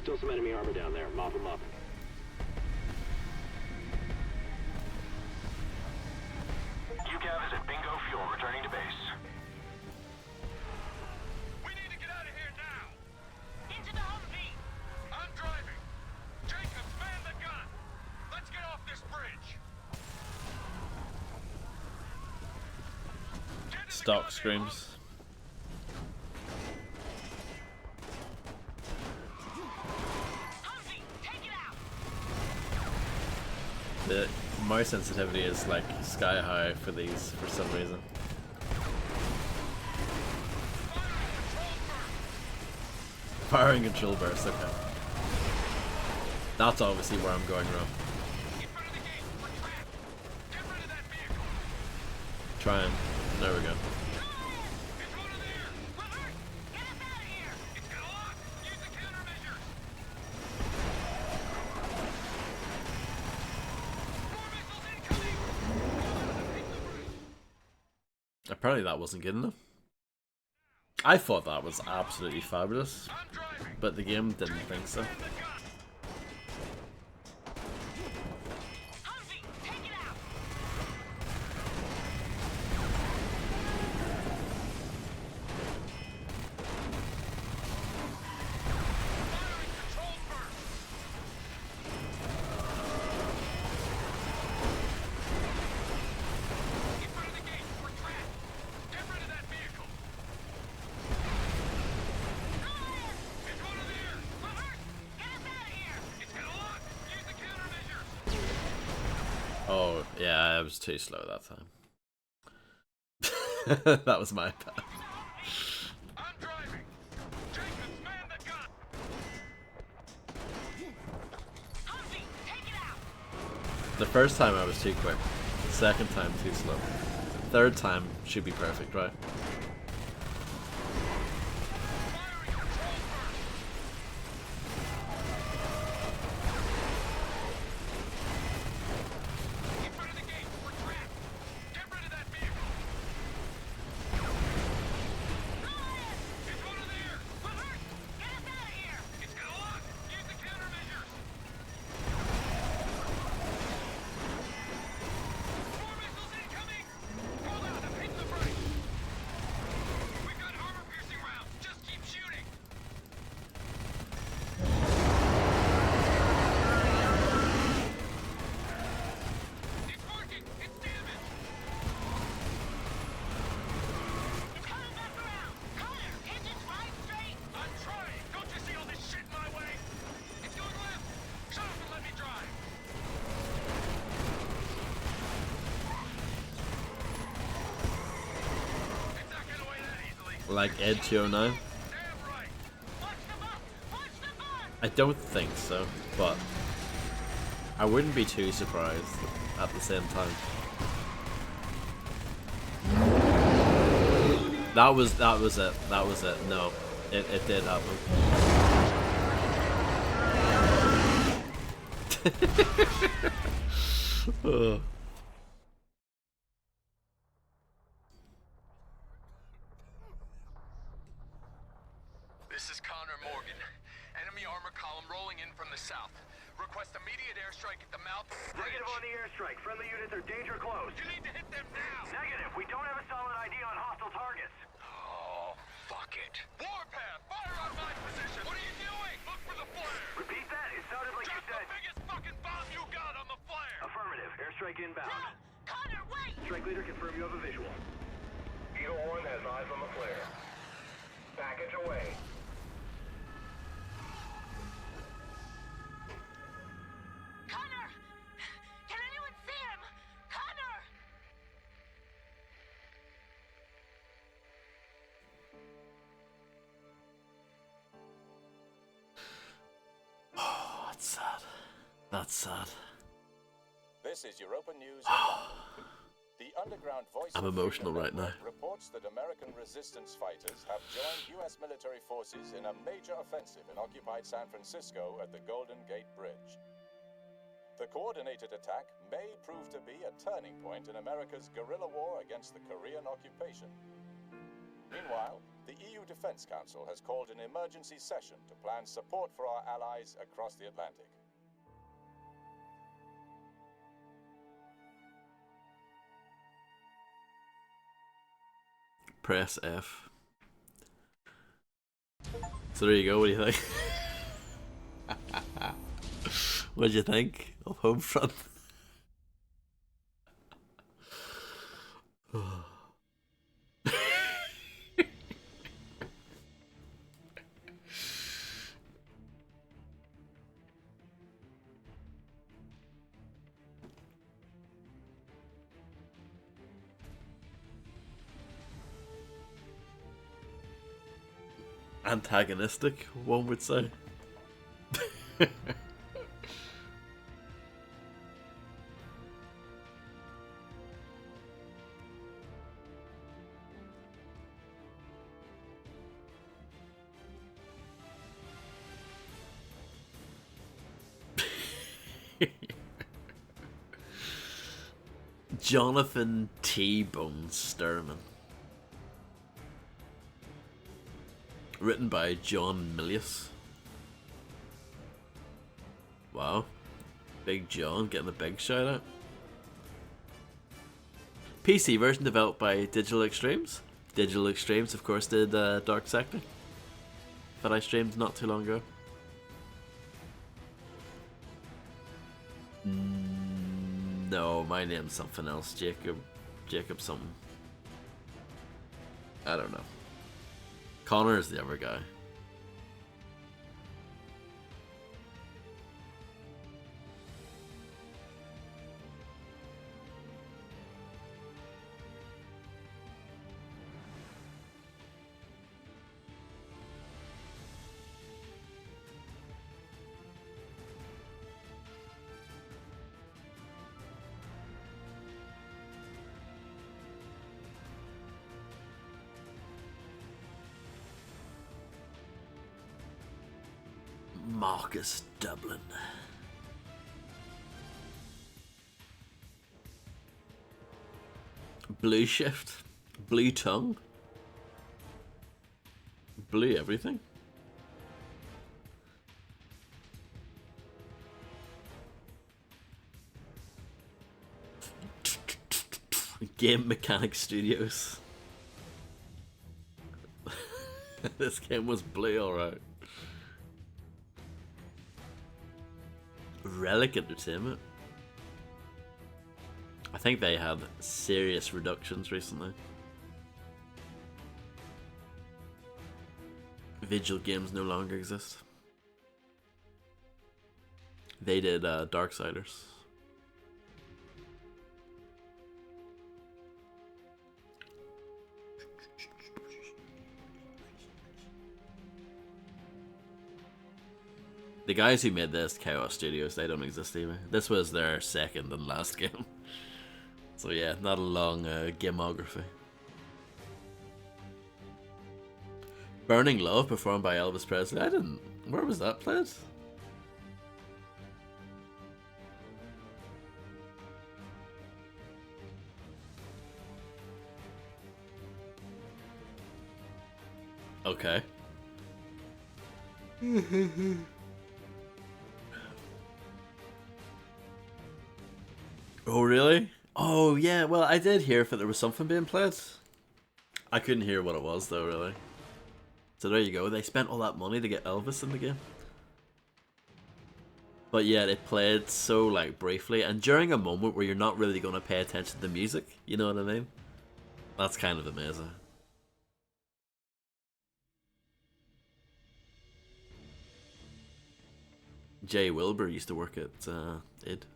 S7: Still some enemy armor down there. Mop them up.
S16: UCAV is at Bingo Fuel, returning to base.
S6: We need to get out of here now.
S3: Into the Humvee.
S6: I'm driving. Jacobs, man the gun. Let's get off this bridge.
S1: Stock screams.
S3: Humvee, take it out.
S1: The mouse sensitivity is like sky high for these for some reason. Firing control burst, okay. That's obviously where I'm going wrong. Trying. There we go. Apparently that wasn't good enough. I thought that was absolutely fabulous, but the game didn't think so. Oh, yeah, I was too slow that time. That was my bad. The first time I was too quick. The second time too slow. The third time should be perfect, right? Like Ed 209? I don't think so, but I wouldn't be too surprised at the same time. That was it. That was it. No, it did happen. Oh.
S17: This is Connor Morgan. Enemy armor column rolling in from the south. Request immediate airstrike at the mouth of the bridge.
S16: Negative on the airstrike. Friendly units are danger close.
S17: You need to hit them now!
S16: Negative. We don't have a solid ID on hostile targets.
S17: Oh, fuck it. Warpath, fire on my position! What are you doing? Look for the flare!
S16: Repeat that. It sounded like you said.
S17: The biggest fucking bomb you got on the flare!
S16: Affirmative. Airstrike inbound.
S14: Connor, wait!
S16: Strike leader, confirm you have a visual. Eagle 1 has eyes on the flare. Package away.
S14: Connor! Can anyone see him? Connor!
S1: Oh, that's sad. That's sad.
S9: This is Europa News. The underground voice
S1: I'm
S9: of
S1: emotional
S9: Freedom
S1: right now.
S9: Network reports that American resistance fighters have joined U.S. military forces in a major offensive in occupied San Francisco at the Golden Gate Bridge. The coordinated attack may prove to be a turning point in America's guerrilla war against the Korean occupation. Meanwhile, the EU Defense Council has called an emergency session to plan support for our allies across the Atlantic.
S1: Press F. So there you go. What do you think? What did you think of Homefront? Antagonistic, one would say. Jonathan T-Bone Sturman. Written by John Milius. Wow. Big John getting a big shout out. PC version developed by Digital Extremes. Digital Extremes, of course, did Dark Sector that I streamed not too long ago. No, my name's something else. Jacob something. I don't know. Connor is the other guy. Marcus Dublin. Blue Shift. Blue Tongue. Blue everything. Game Mechanic Studios. This game was blue, alright. Relic Entertainment. I think they had serious reductions recently. Vigil Games no longer exist. They did Darksiders. The guys who made this, Chaos Studios, they don't exist either. This was their second and last game. So yeah, not a long gameography. Burning Love, performed by Elvis Presley. I didn't... Where was that played? Okay. Oh, really? Oh, yeah, well, I did hear that there was something being played. I couldn't hear what it was, though, really. So there you go, they spent all that money to get Elvis in the game. But yeah, it played so, like, briefly, and during a moment where you're not really going to pay attention to the music, you know what I mean? That's kind of amazing. Jay Wilbur used to work at id.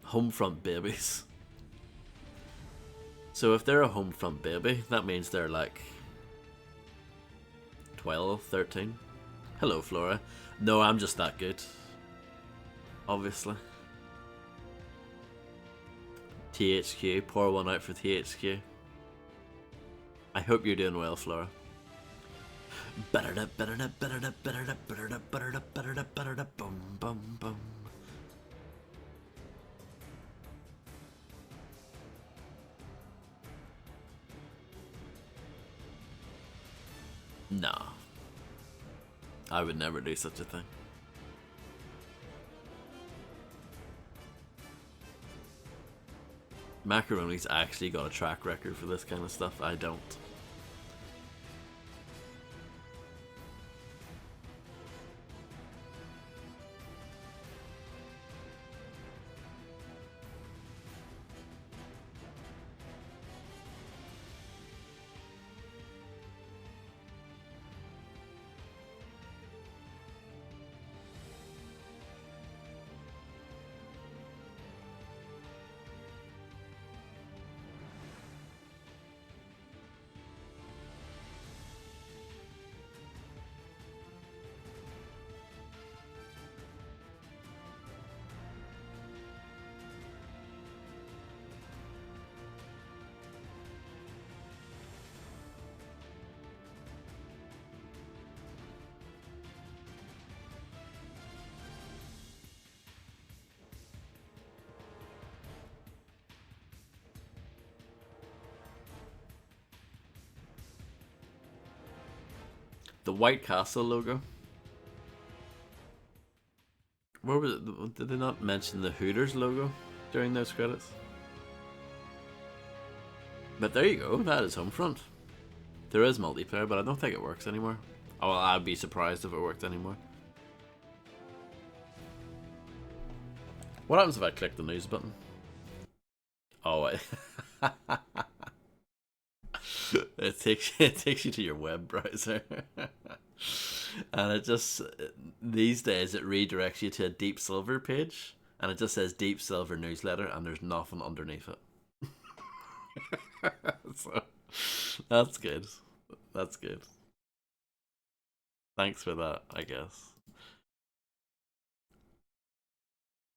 S1: Homefront babies. So if they're a Homefront baby, that means they're like 12, 13. Hello, Flora. No, I'm just that good. Obviously. THQ, pour one out for THQ. I hope you're doing well, Flora. No. I would never do such a thing. Macaroni's actually got a track record for this kind of stuff. I don't. The White Castle logo. Where was it? Did they not mention the Hooters logo during those credits? But there you go, that is Homefront. There is multiplayer, but I don't think it works anymore. Oh, well, I'd be surprised if it worked anymore. What happens if I click the news button? Oh, it takes you to your web browser. And it just, these days, it redirects you to a Deep Silver page, and it just says Deep Silver newsletter, and there's nothing underneath it. So, that's good. That's good. Thanks for that, I guess.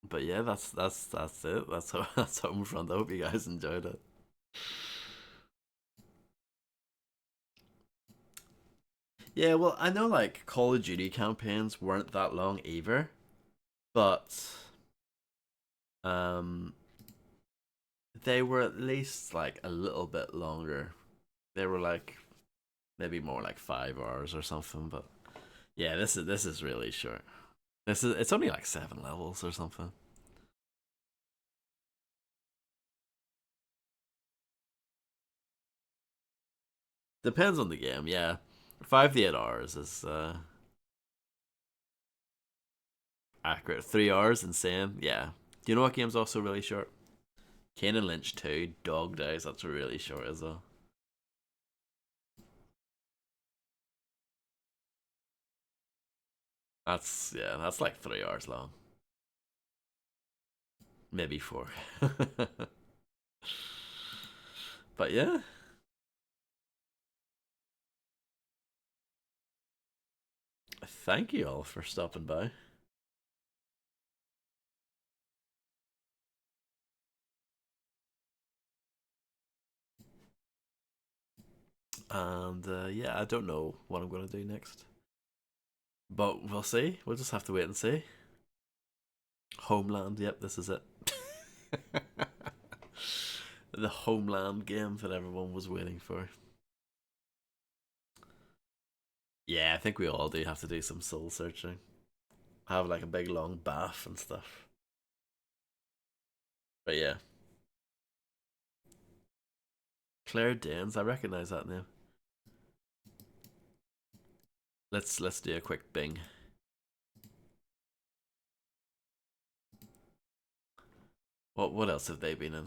S1: But yeah, that's it. That's Homefront. I hope you guys enjoyed it. Yeah, well, I know like Call of Duty campaigns weren't that long either, but they were at least like a little bit longer. They were like maybe more like 5 hours or something, but yeah, this is really short. It's only like 7 levels or something. Depends on the game, yeah. 5 to 8 hours is accurate. 3 hours, insane. Yeah. Do you know what game's also really short? Kane and Lynch 2, Dog Days. That's really short as well. That's like 3 hours long. Maybe 4. But yeah. thank you all for stopping by. And yeah, I don't know what I'm going to do next. But we'll see. We'll just have to wait and see. Homeland, yep, this is it. The Homeland game that everyone was waiting for. Yeah, I think we all do have to do some soul searching. Have like a big long bath and stuff. But yeah. Claire Danes, I recognise that name. Let's do a quick bing. What else have they been in?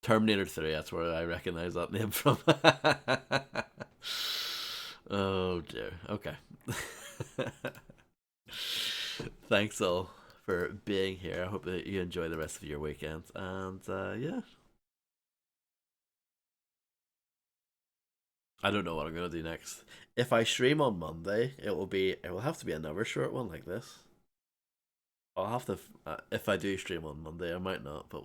S1: Terminator 3, that's where I recognise that name from. Oh dear. Okay. Thanks all for being here. I hope that you enjoy the rest of your weekend. And yeah. I don't know what I'm gonna do next. If I stream on Monday, it will have to be another short one like this. I'll have to if I do stream on Monday, I might not, but we'll